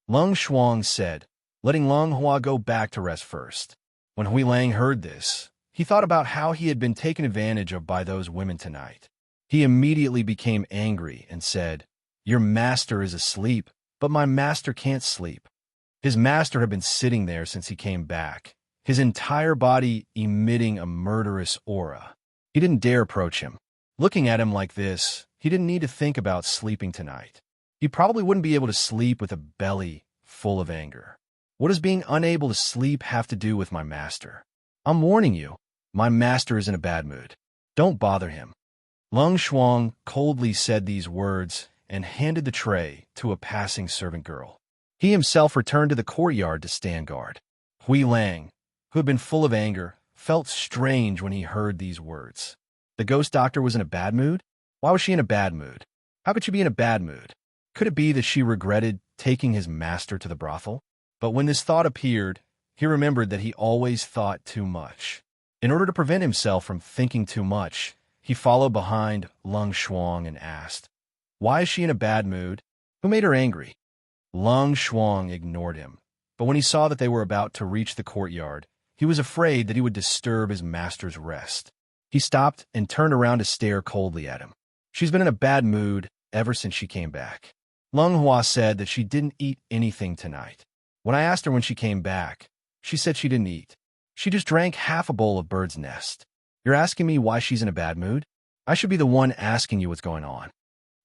Lung Shuang said, letting Lung Hua go back to rest first. When Hui Lang heard this, he thought about how he had been taken advantage of by those women tonight. He immediately became angry and said, "Your master is asleep, but my master can't sleep." His master had been sitting there since he came back, his entire body emitting a murderous aura. He didn't dare approach him. Looking at him like this, he didn't need to think about sleeping tonight. He probably wouldn't be able to sleep with a belly full of anger. What does being unable to sleep have to do with my master? I'm warning you, my master is in a bad mood. Don't bother him. Lung Shuang coldly said these words and handed the tray to a passing servant girl. He himself returned to the courtyard to stand guard. Hui Lang, who had been full of anger, felt strange when he heard these words. The ghost doctor was in a bad mood? Why was she in a bad mood? How could she be in a bad mood? Could it be that she regretted taking his master to the brothel? But when this thought appeared, he remembered that he always thought too much. In order to prevent himself from thinking too much, he followed behind Lung Shuang and asked, "Why is she in a bad mood? Who made her angry?" Lung Shuang ignored him, but when he saw that they were about to reach the courtyard, he was afraid that he would disturb his master's rest. He stopped and turned around to stare coldly at him. "She's been in a bad mood ever since she came back." Lung Hua said that she didn't eat anything tonight. When I asked her when she came back, she said she didn't eat. She just drank half a bowl of bird's nest. You're asking me why she's in a bad mood? I should be the one asking you what's going on.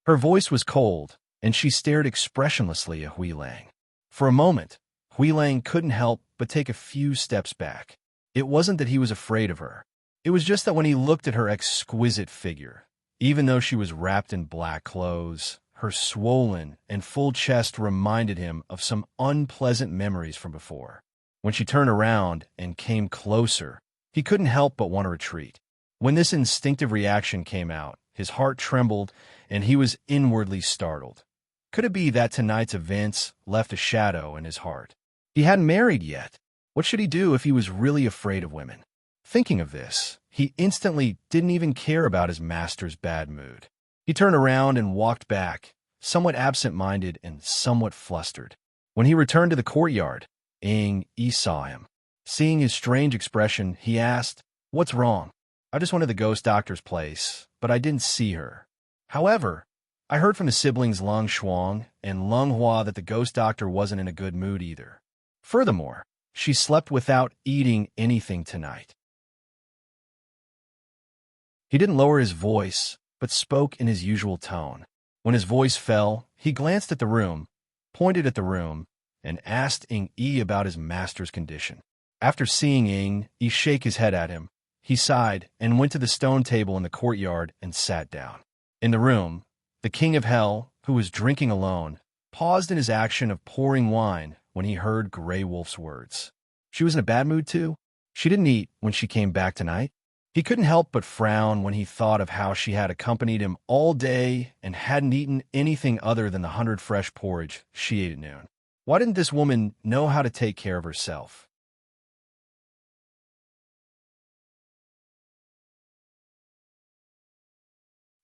Her voice was cold, and she stared expressionlessly at Hui Lang. For a moment, Hui Lang couldn't help but take a few steps back. It wasn't that he was afraid of her. It was just that when he looked at her exquisite figure, even though she was wrapped in black clothes, her swollen and full chest reminded him of some unpleasant memories from before. When she turned around and came closer, he couldn't help but want to retreat. When this instinctive reaction came out, his heart trembled and he was inwardly startled. Could it be that tonight's events left a shadow in his heart? He hadn't married yet. What should he do if he was really afraid of women? Thinking of this, he instantly didn't even care about his master's bad mood. He turned around and walked back, somewhat absent-minded and somewhat flustered. When he returned to the courtyard, Yi saw him. Seeing his strange expression, he asked, "What's wrong?" "I just went to the ghost doctor's place, but I didn't see her. However, I heard from the siblings Lung Shuang and Lung Hua that the ghost doctor wasn't in a good mood either. Furthermore, she slept without eating anything tonight." He didn't lower his voice, but spoke in his usual tone. When his voice fell, he glanced at the room, pointed at the room, and asked Yi about his master's condition. After seeing Yi shake his head at him, he sighed and went to the stone table in the courtyard and sat down. In the room, the king of hell, who was drinking alone, paused in his action of pouring wine when he heard Grey Wolf's words. She was in a bad mood too? She didn't eat when she came back tonight? He couldn't help but frown when he thought of how she had accompanied him all day and hadn't eaten anything other than the 100 fresh porridge she ate at noon. Why didn't this woman know how to take care of herself?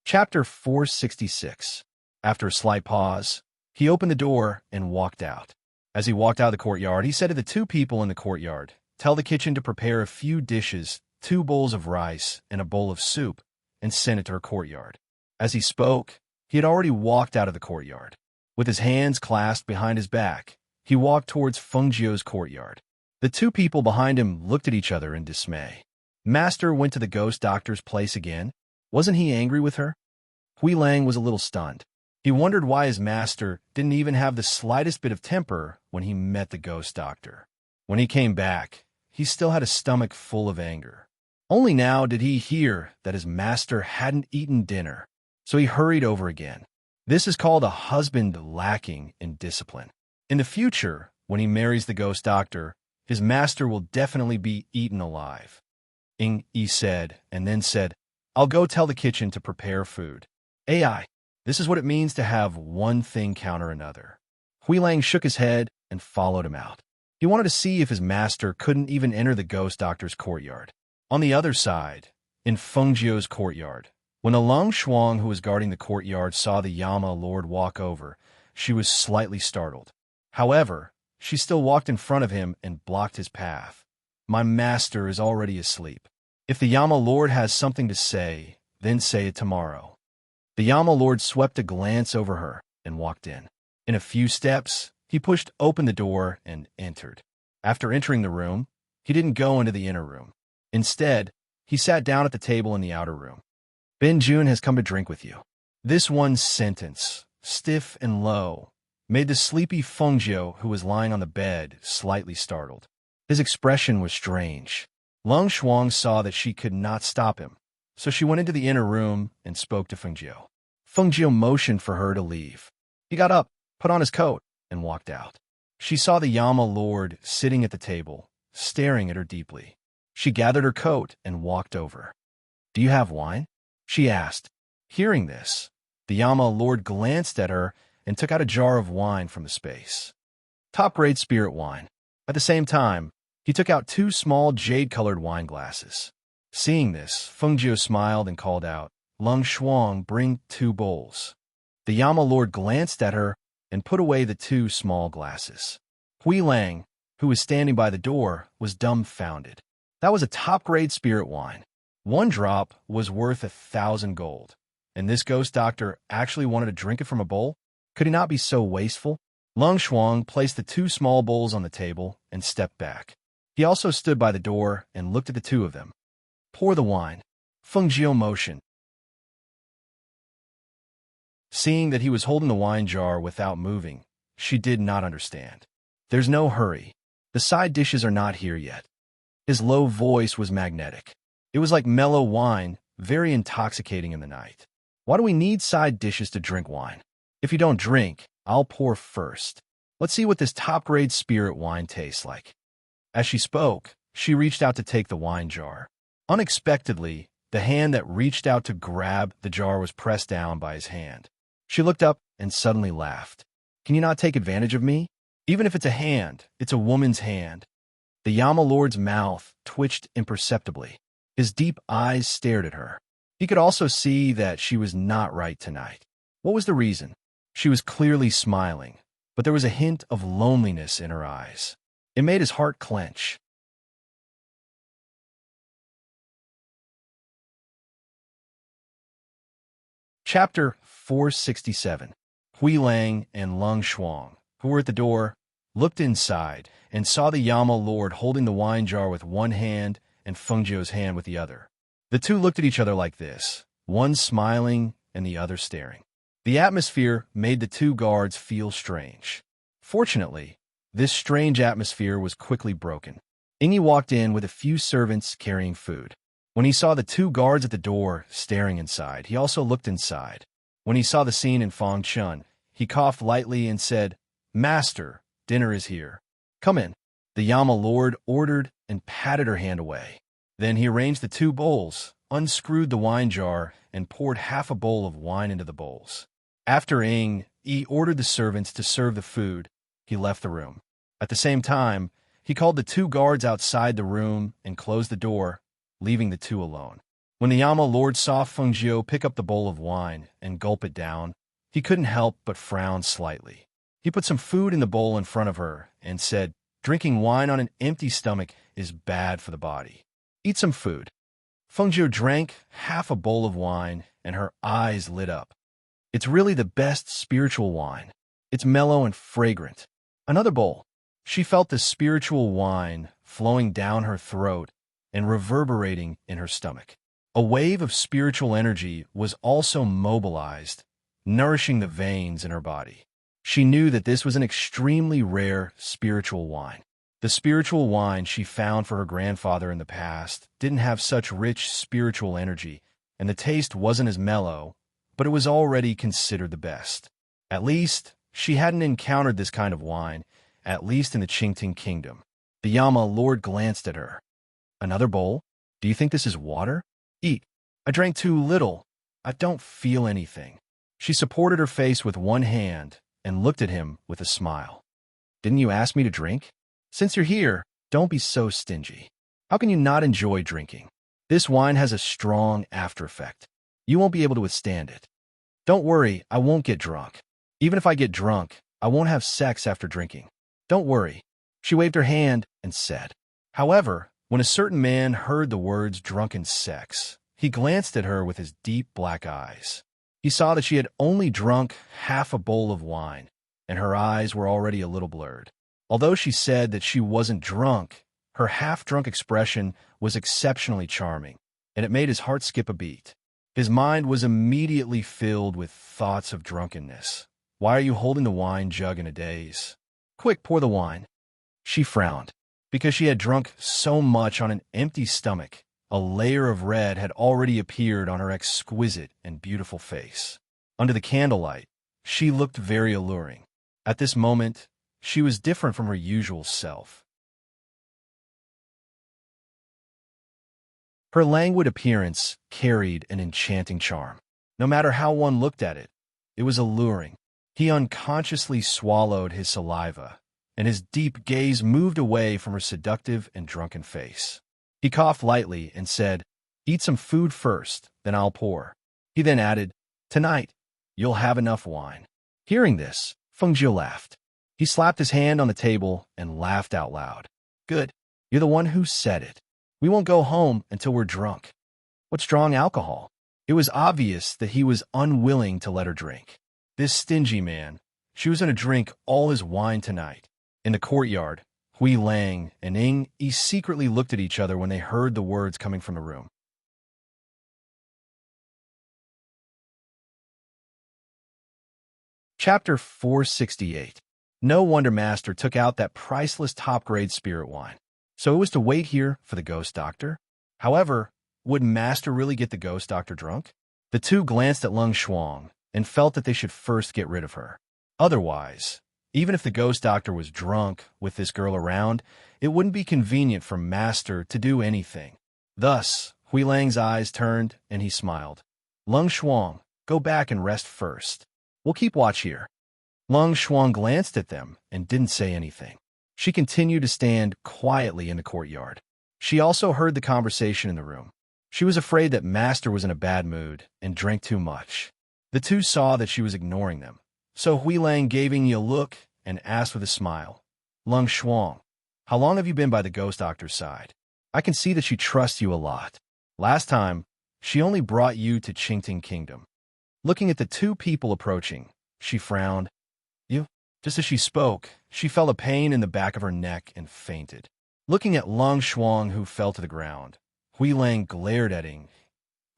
Chapter 466. After a slight pause, he opened the door and walked out. As he walked out of the courtyard, he said to the two people in the courtyard, "Tell the kitchen to prepare a few dishes, 2 bowls of rice and a bowl of soup, and send it to her courtyard." As he spoke, he had already walked out of the courtyard. With his hands clasped behind his back, he walked towards Fengjiu's courtyard. The two people behind him looked at each other in dismay. Master went to the ghost doctor's place again. Wasn't he angry with her? Hui Lang was a little stunned. He wondered why his master didn't even have the slightest bit of temper when he met the ghost doctor. When he came back, he still had a stomach full of anger. Only now did he hear that his master hadn't eaten dinner, so he hurried over again. This is called a husband lacking in discipline. In the future, when he marries the ghost doctor, his master will definitely be eaten alive. Yi said, and then said, "I'll go tell the kitchen to prepare food." AI, this is what it means to have one thing counter another. Hui Lang shook his head and followed him out. He wanted to see if his master couldn't even enter the ghost doctor's courtyard. On the other side, in Fengjiu's courtyard, when the Lung Shuang who was guarding the courtyard saw the Yama Lord walk over, she was slightly startled. However, she still walked in front of him and blocked his path. My master is already asleep. If the Yama Lord has something to say, then say it tomorrow. The Yama Lord swept a glance over her and walked in. In a few steps, he pushed open the door and entered. After entering the room, he didn't go into the inner room. Instead, he sat down at the table in the outer room. Ben-jun has come to drink with you. This one sentence, stiff and low, made the sleepy Fengjiu, who was lying on the bed, slightly startled. His expression was strange. Lung Shuang saw that she could not stop him, so she went into the inner room and spoke to Fengjiu. Fengjiu motioned for her to leave. He got up, put on his coat, and walked out. She saw the Yama Lord sitting at the table, staring at her deeply. She gathered her coat and walked over. Do you have wine? She asked. Hearing this, the Yama Lord glanced at her and took out a jar of wine from the space. Top-grade spirit wine. At the same time, he took out 2 small jade-colored wine glasses. Seeing this, Fengjiu smiled and called out, Lung Shuang, bring 2 bowls. The Yama Lord glanced at her and put away the 2 small glasses. Hui Lang, who was standing by the door, was dumbfounded. That was a top-grade spirit wine. 1 drop was worth 1,000 gold, and this ghost doctor actually wanted to drink it from a bowl? Could he not be so wasteful? Lung Shuang placed the 2 small bowls on the table and stepped back. He also stood by the door and looked at the 2 of them. Pour the wine. Fengjiu motioned. Seeing that he was holding the wine jar without moving, she did not understand. There's no hurry. The side dishes are not here yet. His low voice was magnetic. It was like mellow wine, very intoxicating in the night. Why do we need side dishes to drink wine? If you don't drink, I'll pour first. Let's see what this top-grade spirit wine tastes like. As she spoke, she reached out to take the wine jar. Unexpectedly, the hand that reached out to grab the jar was pressed down by his hand. She looked up and suddenly laughed. Can you not take advantage of me? Even if it's a hand, it's a woman's hand. The Yama Lord's mouth twitched imperceptibly. His deep eyes stared at her. He could also see that she was not right tonight. What was the reason? She was clearly smiling, but there was a hint of loneliness in her eyes. It made his heart clench. Chapter 467. Hui Lang and Lung Shuang, who were at the door, looked inside and saw the Yama Lord holding the wine jar with one hand and Fengjiu's hand with the other. The 2 looked at each other like this, one smiling and the other staring. The atmosphere made the 2 guards feel strange. Fortunately, this strange atmosphere was quickly broken. Ingi walked in with a few servants carrying food. When he saw the 2 guards at the door staring inside, he also looked inside. When he saw the scene in Fangchun, he coughed lightly and said, Master, dinner is here. Come in. The Yama Lord ordered and patted her hand away. Then he arranged the 2 bowls, unscrewed the wine jar, and poured half a bowl of wine into the bowls. After Yi ordered the servants to serve the food, he left the room. At the same time, he called the 2 guards outside the room and closed the door, leaving the 2 alone. When the Yama Lord saw Fengjiu pick up the bowl of wine and gulp it down, he couldn't help but frown slightly. He put some food in the bowl in front of her and said, Drinking wine on an empty stomach is bad for the body. Eat some food. Fengjiu drank half a bowl of wine and her eyes lit up. It's really the best spiritual wine. It's mellow and fragrant. Another bowl. She felt the spiritual wine flowing down her throat and reverberating in her stomach. A wave of spiritual energy was also mobilized, nourishing the veins in her body. She knew that this was an extremely rare spiritual wine. The spiritual wine she found for her grandfather in the past didn't have such rich spiritual energy, and the taste wasn't as mellow, but it was already considered the best. At least, she hadn't encountered this kind of wine, at least in the Qingting Kingdom. The Yama Lord glanced at her. Another bowl? Do you think this is water? Eat. I drank too little. I don't feel anything. She supported her face with one hand and looked at him with a smile. Didn't you ask me to drink? Since you're here, don't be so stingy. How can you not enjoy drinking? This wine has a strong after effect. You won't be able to withstand it. Don't worry, I won't get drunk. Even if I get drunk, I won't have sex after drinking. Don't worry. She waved her hand and said. However, when a certain man heard the words drunken sex, he glanced at her with his deep black eyes. He saw that she had only drunk half a bowl of wine, and her eyes were already a little blurred. Although she said that she wasn't drunk, her half-drunk expression was exceptionally charming, and it made his heart skip a beat. His mind was immediately filled with thoughts of drunkenness. Why are you holding the wine jug in a daze? Quick, pour the wine. She frowned. Because she had drunk so much on an empty stomach, a layer of red had already appeared on her exquisite and beautiful face. Under the candlelight, she looked very alluring. At this moment, she was different from her usual self. Her languid appearance carried an enchanting charm. No matter how one looked at it, it was alluring. He unconsciously swallowed his saliva, and his deep gaze moved away from her seductive and drunken face. He coughed lightly and said, "Eat some food first, then I'll pour." He then added, "Tonight, you'll have enough wine." Hearing this, Fengjiu laughed. He slapped his hand on the table and laughed out loud. "Good. You're the one who said it. We won't go home until we're drunk." What strong alcohol! It was obvious that he was unwilling to let her drink. This stingy man, she was going to drink all his wine tonight. In the courtyard, Hui Lang and Ing Yi secretly looked at each other when they heard the words coming from the room. Chapter 468. No wonder Master took out that priceless top-grade spirit wine. So it was to wait here for the ghost doctor? However, would Master really get the ghost doctor drunk? The two glanced at Lung Shuang and felt that they should first get rid of her. Otherwise, even if the ghost doctor was drunk with this girl around, it wouldn't be convenient for Master to do anything. Thus, Hui Lang's eyes turned and he smiled. "Lung Shuang, go back and rest first. We'll keep watch here." Lung Shuang glanced at them and didn't say anything. She continued to stand quietly in the courtyard. She also heard the conversation in the room. She was afraid that Master was in a bad mood and drank too much. The two saw that she was ignoring them. So Hui Lang gave Yi a look and asked with a smile, "Lung Shuang, how long have you been by the ghost doctor's side? I can see that she trusts you a lot. Last time, she only brought you to Qingting Kingdom." Looking at the two people approaching, she frowned. "You?" Just as she spoke, she felt a pain in the back of her neck and fainted. Looking at Lung Shuang, who fell to the ground, Hui Lang glared at Ing.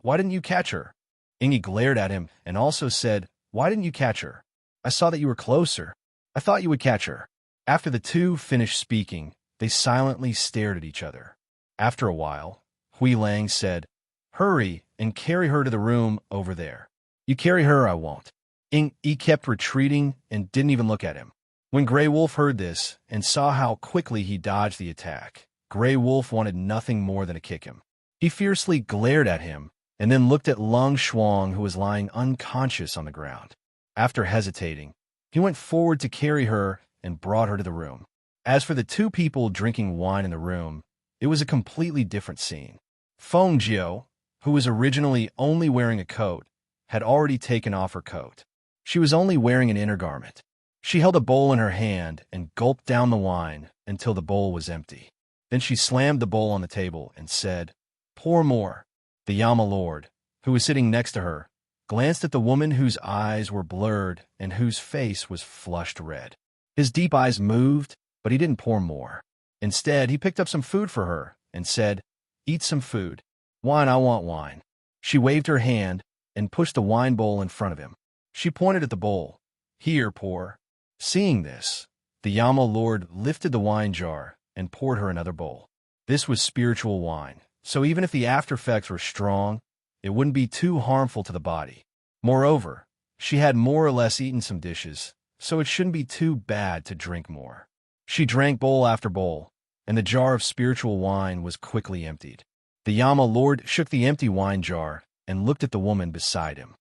"Why didn't you catch her?" Ing glared at him and also said, "Why didn't you catch her? I saw that you were closer. I thought you would catch her." After the two finished speaking, they silently stared at each other. After a while, Hui Lang said, "Hurry and carry her to the room over there." "You carry her, I won't." He kept retreating and didn't even look at him. When Grey Wolf heard this and saw how quickly he dodged the attack, Grey Wolf wanted nothing more than to kick him. He fiercely glared at him and then looked at Lung Shuang, who was lying unconscious on the ground. After hesitating, he went forward to carry her and brought her to the room. As for the two people drinking wine in the room, it was a completely different scene. Feng Jiu, who was originally only wearing a coat, had already taken off her coat. She was only wearing an inner garment. She held a bowl in her hand and gulped down the wine until the bowl was empty. Then she slammed the bowl on the table and said, "Pour more." The Yama Lord, who was sitting next to her, glanced at the woman whose eyes were blurred and whose face was flushed red. His deep eyes moved, but he didn't pour more. Instead, he picked up some food for her and said, "Eat some food." "Wine, I want wine." She waved her hand and pushed the wine bowl in front of him. She pointed at the bowl. "Here, pour." Seeing this, the Yama Lord lifted the wine jar and poured her another bowl. This was spiritual wine, so even if the after effects were strong, it wouldn't be too harmful to the body. Moreover, she had more or less eaten some dishes, so it shouldn't be too bad to drink more. She drank bowl after bowl, and the jar of spiritual wine was quickly emptied. The Yama Lord shook the empty wine jar and looked at the woman beside him.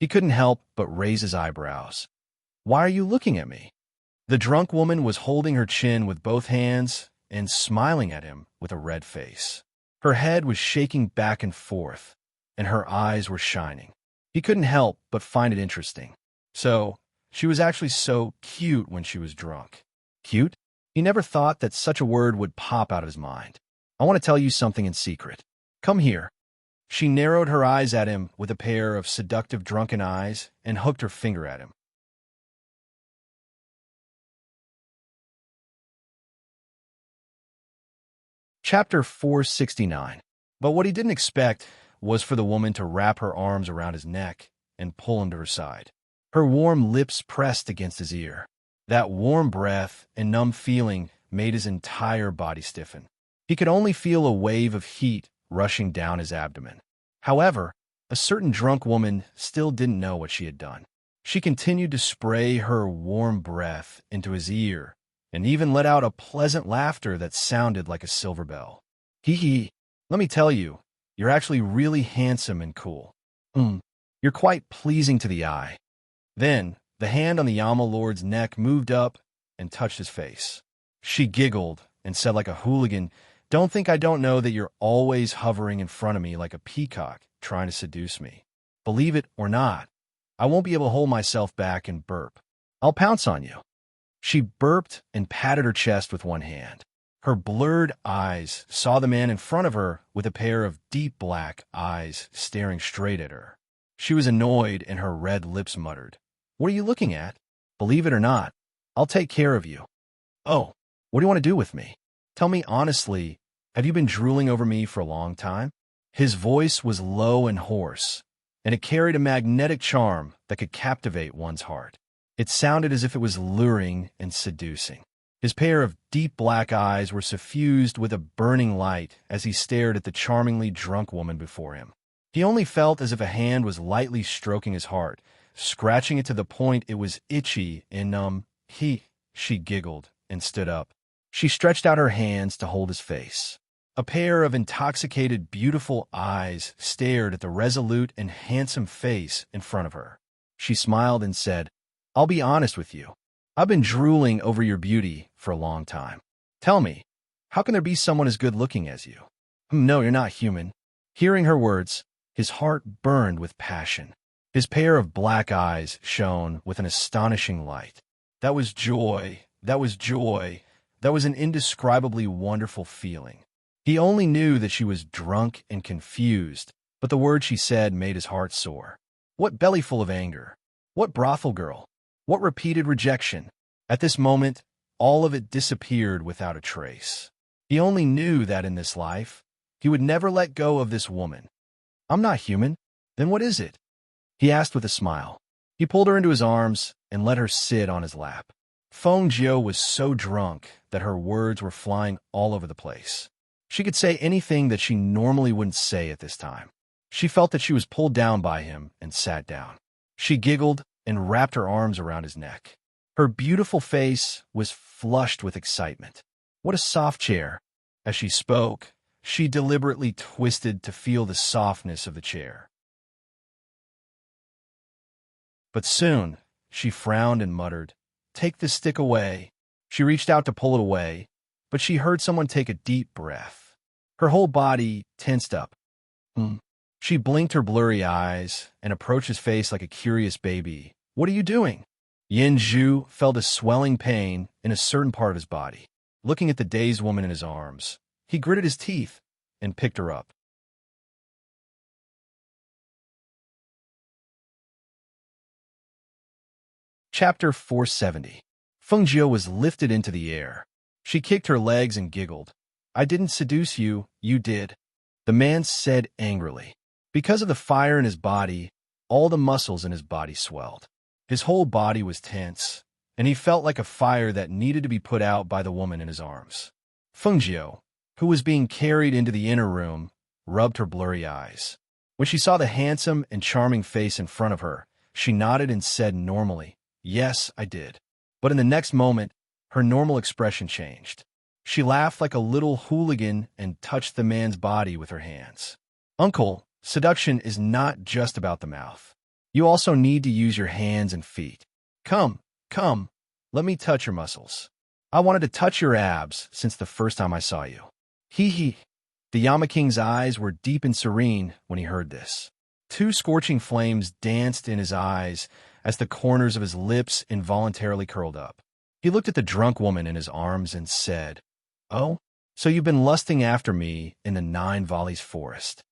He couldn't help but raise his eyebrows. "Why are you looking at me?" The drunk woman was holding her chin with both hands and smiling at him with a red face. Her head was shaking back and forth, and her eyes were shining. He couldn't help but find it interesting. So, she was actually so cute when she was drunk. Cute? He never thought that such a word would pop out of his mind. I want to tell you something in secret. Come here. She narrowed her eyes at him with a pair of seductive drunken eyes and hooked her finger at him. Chapter 469. But what he didn't expect was for the woman to wrap her arms around his neck and pull him to her side. Her warm lips pressed against his ear. That warm breath and numb feeling made his entire body stiffen. He could only feel a wave of heat rushing down his abdomen. However, a certain drunk woman still didn't know what she had done. She continued to spray her warm breath into his ear and even let out a pleasant laughter that sounded like a silver bell. Hee hee, let me tell you, you're actually really handsome and cool. You're quite pleasing to the eye. Then, the hand on the Yama Lord's neck moved up and touched his face. She giggled and said like a hooligan, "Don't think I don't know that you're always hovering in front of me like a peacock trying to seduce me. Believe it or not, I won't be able to hold myself back and burp. I'll pounce on you." She burped and patted her chest with one hand. Her blurred eyes saw the man in front of her with a pair of deep black eyes staring straight at her. She was annoyed and her red lips muttered, "What are you looking at? Believe it or not, I'll take care of you." "Oh, what do you want to do with me? Tell me honestly, have you been drooling over me for a long time?" His voice was low and hoarse, and it carried a magnetic charm that could captivate one's heart. It sounded as if it was luring and seducing. His pair of deep black eyes were suffused with a burning light as he stared at the charmingly drunk woman before him. He only felt as if a hand was lightly stroking his heart, scratching it to the point it was itchy and numb. She giggled and stood up. She stretched out her hands to hold his face. A pair of intoxicated, beautiful eyes stared at the resolute and handsome face in front of her. She smiled and said, "I'll be honest with you. I've been drooling over your beauty for a long time. Tell me, how can there be someone as good-looking as you?" "No, you're not human." Hearing her words, his heart burned with passion. His pair of black eyes shone with an astonishing light. That was joy. That was joy. That was an indescribably wonderful feeling. He only knew that she was drunk and confused, but the words she said made his heart soar. What bellyful of anger! What brothel girl! What repeated rejection! At this moment, all of it disappeared without a trace. He only knew that in this life, he would never let go of this woman. "I'm not human. Then what is it?" he asked with a smile. He pulled her into his arms and let her sit on his lap. Feng Jiu was so drunk that her words were flying all over the place. She could say anything that she normally wouldn't say at this time. She felt that she was pulled down by him and sat down. She giggled and wrapped her arms around his neck. Her beautiful face was flushed with excitement. What a soft chair. As she spoke, she deliberately twisted to feel the softness of the chair. But soon, she frowned and muttered, "Take this stick away." She reached out to pull it away, but she heard someone take a deep breath. Her whole body tensed up. She blinked her blurry eyes and approached his face like a curious baby. "What are you doing?" Yin Zhu felt a swelling pain in a certain part of his body. Looking at the dazed woman in his arms, he gritted his teeth and picked her up. Chapter 470. Feng Jiu was lifted into the air. She kicked her legs and giggled. "I didn't seduce you, you did," the man said angrily. Because of the fire in his body, all the muscles in his body swelled. His whole body was tense, and he felt like a fire that needed to be put out by the woman in his arms. Feng Jiu, who was being carried into the inner room, rubbed her blurry eyes. When she saw the handsome and charming face in front of her, she nodded and said normally, "Yes, I did." But in the next moment, her normal expression changed. She laughed like a little hooligan and touched the man's body with her hands. "Uncle, seduction is not just about the mouth. You also need to use your hands and feet. Come, let me touch your muscles. I wanted to touch your abs since the first time I saw you." Hee. The Yama King's eyes were deep and serene when he heard this. Two scorching flames danced in his eyes as the corners of his lips involuntarily curled up. He looked at the drunk woman in his arms and said, "Oh, so you've been lusting after me in the Nine Valleys forest.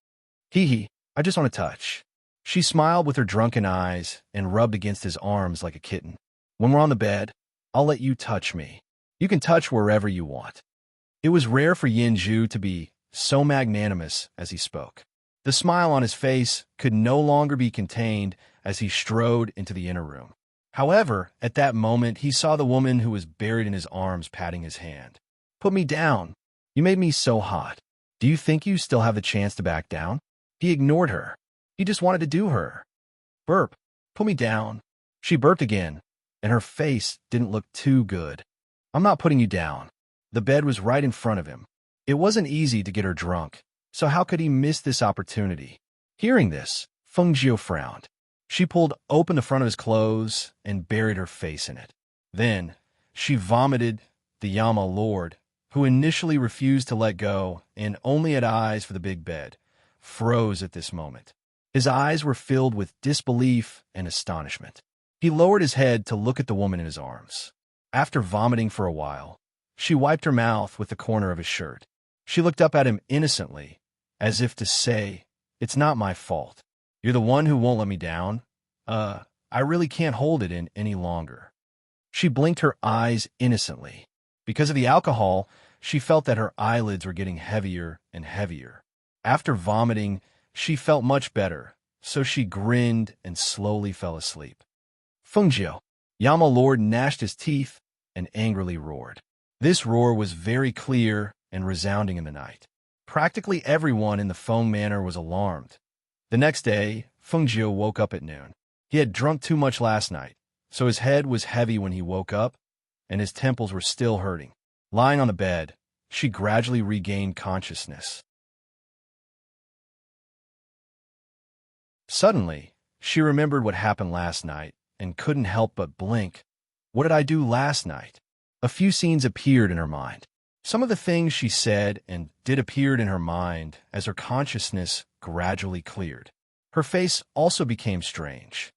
Hee hee, I just want to touch." She smiled with her drunken eyes and rubbed against his arms like a kitten. "When we're on the bed, I'll let you touch me. You can touch wherever you want." It was rare for Yin Zhu to be so magnanimous as he spoke. The smile on his face could no longer be contained as he strode into the inner room. However, at that moment, he saw the woman who was buried in his arms patting his hand. "Put me down. You made me so hot. Do you think you still have the chance to back down?" He ignored her. He just wanted to do her. "Burp. Put me down." She burped again, and her face didn't look too good. "I'm not putting you down." The bed was right in front of him. It wasn't easy to get her drunk, so how could he miss this opportunity? Hearing this, Feng Jiu frowned. She pulled open the front of his clothes and buried her face in it. Then, she vomited the Yama Lord, who initially refused to let go and only had eyes for the big bed, froze at this moment. His eyes were filled with disbelief and astonishment. He lowered his head to look at the woman in his arms. After vomiting for a while, she wiped her mouth with the corner of his shirt. She looked up at him innocently, as if to say, "It's not my fault. You're the one who won't let me down. I really can't hold it in any longer." She blinked her eyes innocently. Because of the alcohol, she felt that her eyelids were getting heavier and heavier. After vomiting, she felt much better, so she grinned and slowly fell asleep. "Feng Jiu." Yama Lord gnashed his teeth and angrily roared. This roar was very clear and resounding in the night. Practically everyone in the Feng Manor was alarmed. The next day, Feng Jiu woke up at noon. He had drunk too much last night, so his head was heavy when he woke up, and his temples were still hurting. Lying on the bed, she gradually regained consciousness. Suddenly, she remembered what happened last night and couldn't help but blink. What did I do last night? A few scenes appeared in her mind. Some of the things she said and did appeared in her mind as her consciousness gradually cleared. Her face also became strange.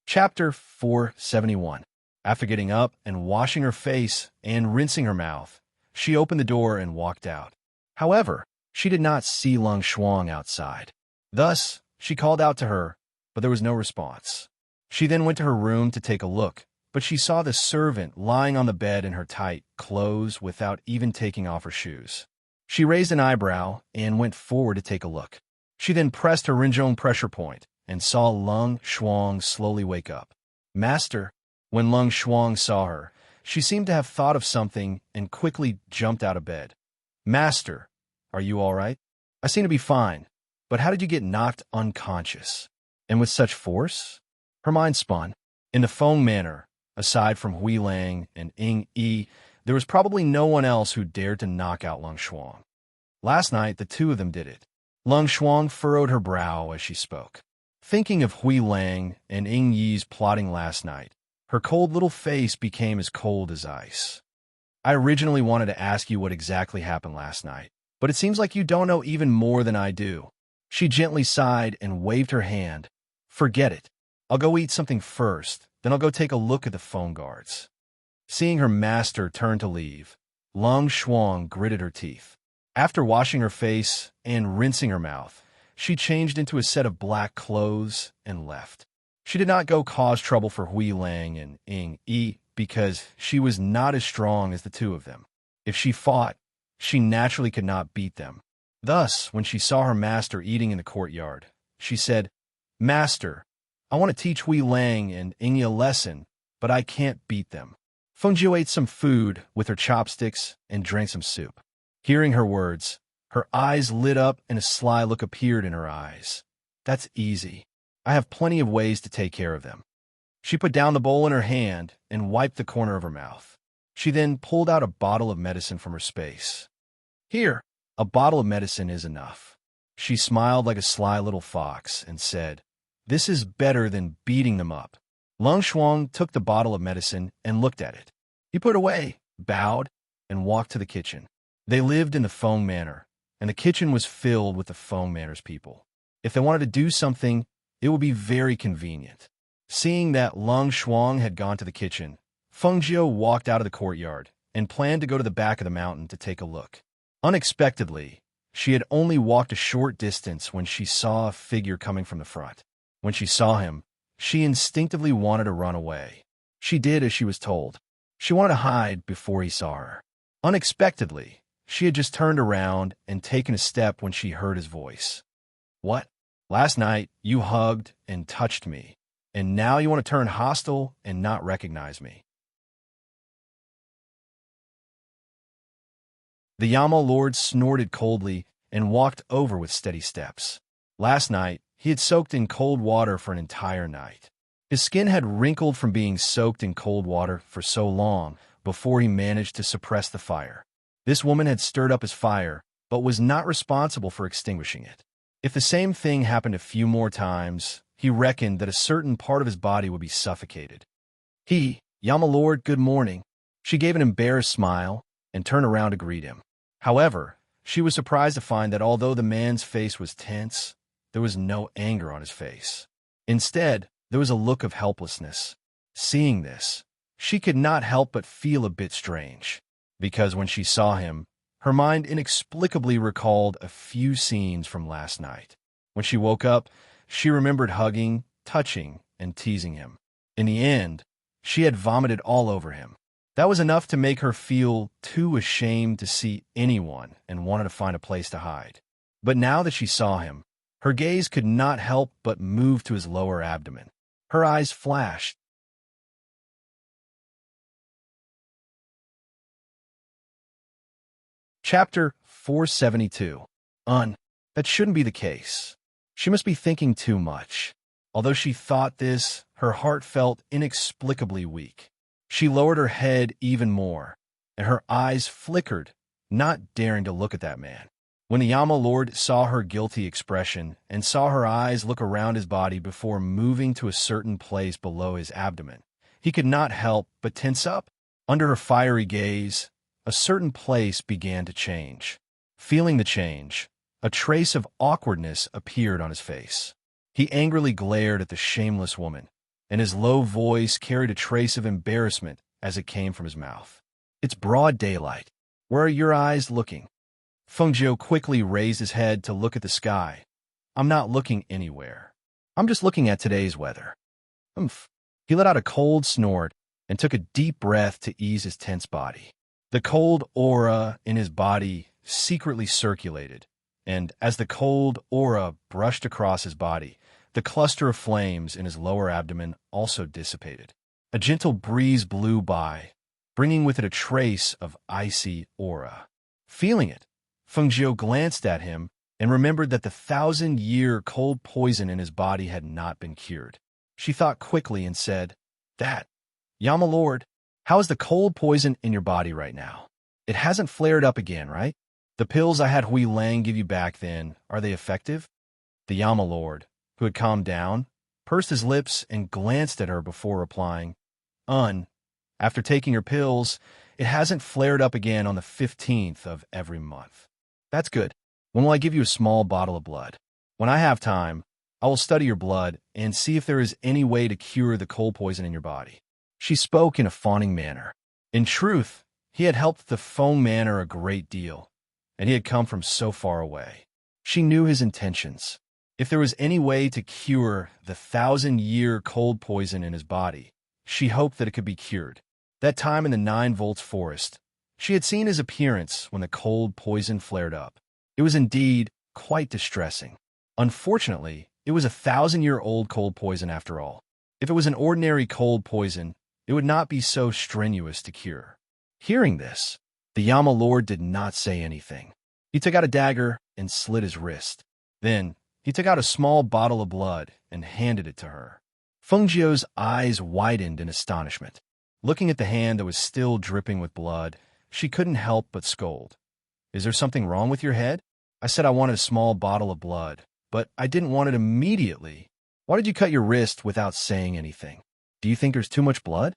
Chapter 471. After getting up and washing her face and rinsing her mouth, she opened the door and walked out. However, she did not see Lung Shuang outside. Thus, she called out to her, but there was no response. She then went to her room to take a look, but she saw the servant lying on the bed in her tight clothes without even taking off her shoes. She raised an eyebrow and went forward to take a look. She then pressed her Rinzhong pressure point and saw Lung Shuang slowly wake up. "Master." When Lung Shuang saw her, she seemed to have thought of something and quickly jumped out of bed. "Master, are you all right?" "I seem to be fine, but how did you get knocked unconscious? And with such force?" Her mind spun. In the Feng Manor, aside from Hui Lang and Ying Yi, there was probably no one else who dared to knock out Lung Shuang. Last night, the two of them did it. Lung Shuang furrowed her brow as she spoke. Thinking of Hui Lang and Ying Yi's plotting last night, her cold little face became as cold as ice. "I originally wanted to ask you what exactly happened last night, but it seems like you don't know even more than I do." She gently sighed and waved her hand. "Forget it. I'll go eat something first, then I'll go take a look at the phone guards." Seeing her master turn to leave, Lung Shuang gritted her teeth. After washing her face and rinsing her mouth, she changed into a set of black clothes and left. She did not go cause trouble for Hui Lang and Ying Yi because she was not as strong as the two of them. If she fought, she naturally could not beat them. Thus, when she saw her master eating in the courtyard, she said, "Master, I want to teach Hui Lang and Ying Yi a lesson, but I can't beat them." Feng Jiu ate some food with her chopsticks and drank some soup. Hearing her words, her eyes lit up and a sly look appeared in her eyes. "That's easy. I have plenty of ways to take care of them." She put down the bowl in her hand and wiped the corner of her mouth. She then pulled out a bottle of medicine from her space. "Here, a bottle of medicine is enough." She smiled like a sly little fox and said, "This is better than beating them up." Lung Shuang took the bottle of medicine and looked at it. He put it away, bowed, and walked to the kitchen. They lived in the Feng Manor, and the kitchen was filled with the Feng Manor's people. If they wanted to do something, it would be very convenient. Seeing that Lung Shuang had gone to the kitchen, Feng Jiu walked out of the courtyard and planned to go to the back of the mountain to take a look. Unexpectedly, she had only walked a short distance when she saw a figure coming from the front. When she saw him, she instinctively wanted to run away. She did as she was told. She wanted to hide before he saw her. Unexpectedly, she had just turned around and taken a step when she heard his voice. "What? Last night, you hugged and touched me, and now you want to turn hostile and not recognize me?" The Yama Lord snorted coldly and walked over with steady steps. Last night, he had soaked in cold water for an entire night. His skin had wrinkled from being soaked in cold water for so long before he managed to suppress the fire. This woman had stirred up his fire, but was not responsible for extinguishing it. If the same thing happened a few more times, he reckoned that a certain part of his body would be suffocated. "Yama Lord, good morning." She gave an embarrassed smile and turned around to greet him. However, she was surprised to find that although the man's face was tense, there was no anger on his face. Instead, there was a look of helplessness. Seeing this, she could not help but feel a bit strange, because when she saw him, her mind inexplicably recalled a few scenes from last night. When she woke up, she remembered hugging, touching, and teasing him. In the end, she had vomited all over him. That was enough to make her feel too ashamed to see anyone and wanted to find a place to hide. But now that she saw him, her gaze could not help but move to his lower abdomen. Her eyes flashed. Chapter 472. That shouldn't be the case. She must be thinking too much. Although she thought this, her heart felt inexplicably weak. She lowered her head even more, and her eyes flickered, not daring to look at that man. When the Yama Lord saw her guilty expression and saw her eyes look around his body before moving to a certain place below his abdomen, he could not help but tense up. Under her fiery gaze, a certain place began to change. Feeling the change, a trace of awkwardness appeared on his face. He angrily glared at the shameless woman, and his low voice carried a trace of embarrassment as it came from his mouth. "It's broad daylight. Where are your eyes looking?" Feng Jiu quickly raised his head to look at the sky. "I'm not looking anywhere. I'm just looking at today's weather." "Humph." He let out a cold snort and took a deep breath to ease his tense body. The cold aura in his body secretly circulated, and as the cold aura brushed across his body, the cluster of flames in his lower abdomen also dissipated. A gentle breeze blew by, bringing with it a trace of icy aura. Feeling it, Feng Jiu glanced at him and remembered that the 1,000-year cold poison in his body had not been cured. She thought quickly and said, "That, Yama Lord, how is the cold poison in your body right now? It hasn't flared up again, right? The pills I had Hui Lang give you back then, are they effective?" The Yama Lord, who had calmed down, pursed his lips and glanced at her before replying, After taking your pills, it hasn't flared up again on the 15th of every month." "That's good. When will I give you a small bottle of blood? When I have time, I will study your blood and see if there is any way to cure the cold poison in your body." She spoke in a fawning manner. In truth, he had helped the Feng Manor a great deal, and he had come from so far away. She knew his intentions. If there was any way to cure the 1,000-year cold poison in his body, she hoped that it could be cured. That time in the 9 Volts forest, she had seen his appearance when the cold poison flared up. It was indeed quite distressing. Unfortunately, it was a 1,000-year-old cold poison after all. If it was an ordinary cold poison, it would not be so strenuous to cure. Hearing this, the Yama Lord did not say anything. He took out a dagger and slit his wrist. Then, he took out a small bottle of blood and handed it to her. Feng Jiu's eyes widened in astonishment. Looking at the hand that was still dripping with blood, she couldn't help but scold. "Is there something wrong with your head? I said I wanted a small bottle of blood, but I didn't want it immediately. Why did you cut your wrist without saying anything? Do you think there's too much blood?"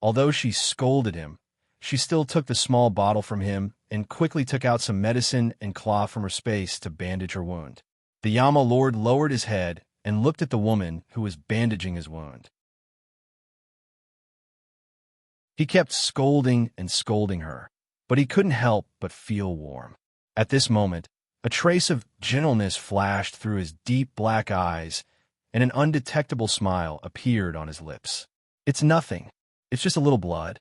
Although she scolded him, she still took the small bottle from him and quickly took out some medicine and cloth from her space to bandage her wound. The Yama Lord lowered his head and looked at the woman who was bandaging his wound. He kept scolding and scolding her, but he couldn't help but feel warm. At this moment, a trace of gentleness flashed through his deep black eyes, and an undetectable smile appeared on his lips. "It's nothing. It's just a little blood."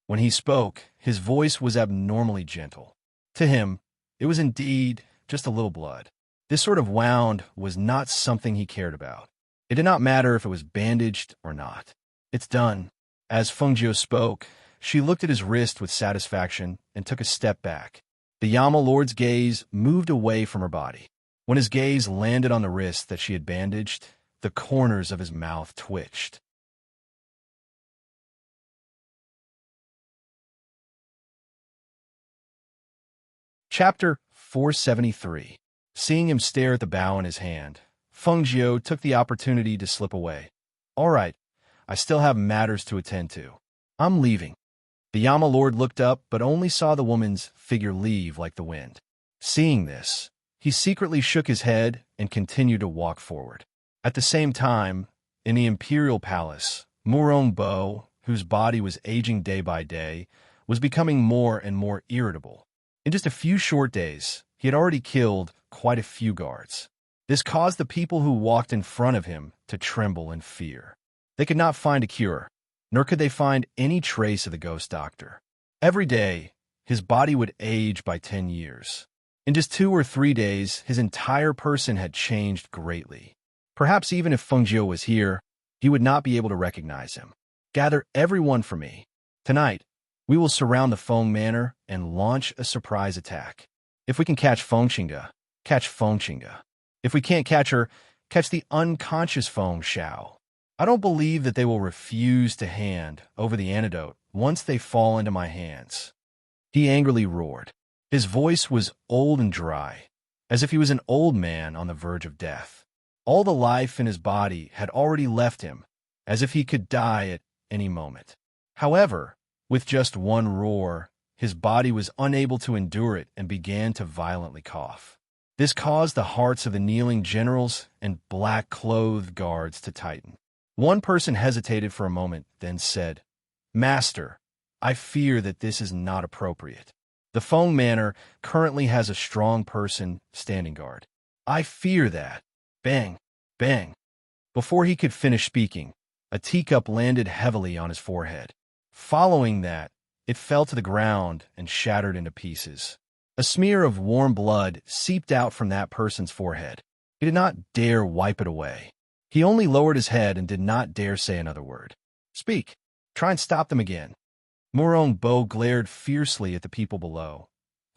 When he spoke, his voice was abnormally gentle. To him, it was indeed just a little blood. This sort of wound was not something he cared about. It did not matter if it was bandaged or not. "It's done." As Fengjiu spoke, she looked at his wrist with satisfaction and took a step back. The Yama Lord's gaze moved away from her body. When his gaze landed on the wrist that she had bandaged, the corners of his mouth twitched. Chapter 473. Seeing him stare at the bow in his hand, Fengjiu took the opportunity to slip away. "All right, I still have matters to attend to. I'm leaving." The Yama Lord looked up but only saw the woman's figure leave like the wind. Seeing this, he secretly shook his head and continued to walk forward. At the same time, in the imperial palace, Murong Bo, whose body was aging day by day, was becoming more and more irritable. In just a few short days, he had already killed quite a few guards. This caused the people who walked in front of him to tremble in fear. They could not find a cure, nor could they find any trace of the ghost doctor. Every day, his body would age by 10 years. In just 2 or 3 days, his entire person had changed greatly. Perhaps even if Fengjiu was here, he would not be able to recognize him. "Gather everyone for me. Tonight, we will surround the Feng Manor and launch a surprise attack. If we can catch Fengqingge, catch Fengqingge. If we can't catch her, catch the unconscious Feng Shao. I don't believe that they will refuse to hand over the antidote once they fall into my hands." He angrily roared. His voice was old and dry, as if he was an old man on the verge of death. All the life in his body had already left him, as if he could die at any moment. However, with just one roar, his body was unable to endure it and began to violently cough. This caused the hearts of the kneeling generals and black-clothed guards to tighten. One person hesitated for a moment, then said, "Master, I fear that this is not appropriate. The Feng Manor currently has a strong person standing guard. I fear that." Bang! Bang! Before he could finish speaking, a teacup landed heavily on his forehead. Following that, it fell to the ground and shattered into pieces. A smear of warm blood seeped out from that person's forehead. He did not dare wipe it away. He only lowered his head and did not dare say another word. "Speak. Try and stop them again." Murong Bo glared fiercely at the people below.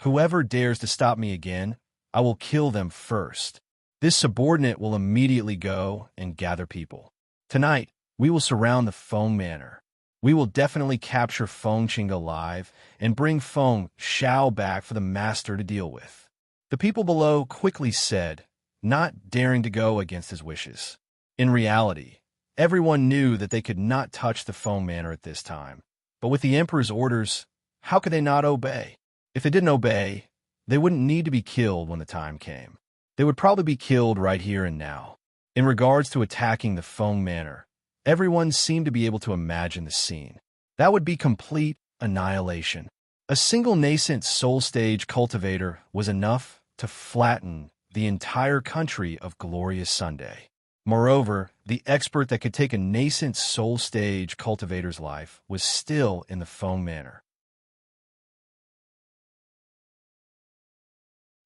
"Whoever dares to stop me again, I will kill them first. This subordinate will immediately go and gather people. Tonight, we will surround the Feng Manor. We will definitely capture Fengqingge alive and bring Feng Shao back for the master to deal with." The people below quickly said, not daring to go against his wishes. In reality, everyone knew that they could not touch the Feng Manor at this time. But with the Emperor's orders, how could they not obey? If they didn't obey, they wouldn't need to be killed when the time came. They would probably be killed right here and now. In regards to attacking the Feng Manor, everyone seemed to be able to imagine the scene. That would be complete annihilation. A single nascent soul stage cultivator was enough to flatten the entire country of Glorious Sunday. Moreover, the expert that could take a nascent soul stage cultivator's life was still in the Feng Manor.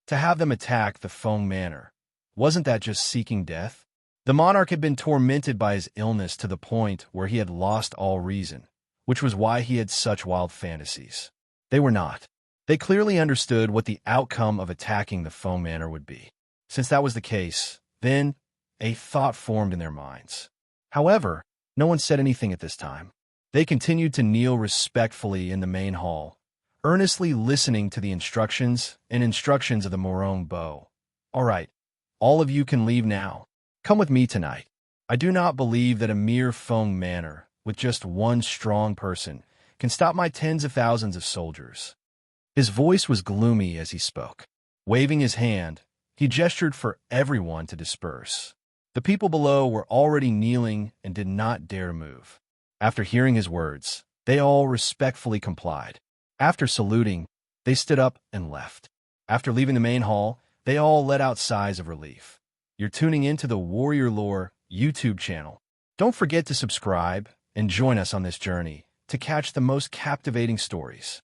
To have them attack the Feng Manor, wasn't that just seeking death? The monarch had been tormented by his illness to the point where he had lost all reason, which was why he had such wild fantasies. They were not. They clearly understood what the outcome of attacking the Feng Manor would be. Since that was the case, then a thought formed in their minds. However, no one said anything at this time. They continued to kneel respectfully in the main hall, earnestly listening to the instructions of the Murong Bo. "All right, all of you can leave now. Come with me tonight. I do not believe that a mere Feng Manor, with just one strong person, can stop my tens of thousands of soldiers." His voice was gloomy as he spoke. Waving his hand, he gestured for everyone to disperse. The people below were already kneeling and did not dare move. After hearing his words, they all respectfully complied. After saluting, they stood up and left. After leaving the main hall, they all let out sighs of relief. You're tuning into the Warrior Lore YouTube channel. Don't forget to subscribe and join us on this journey to catch the most captivating stories.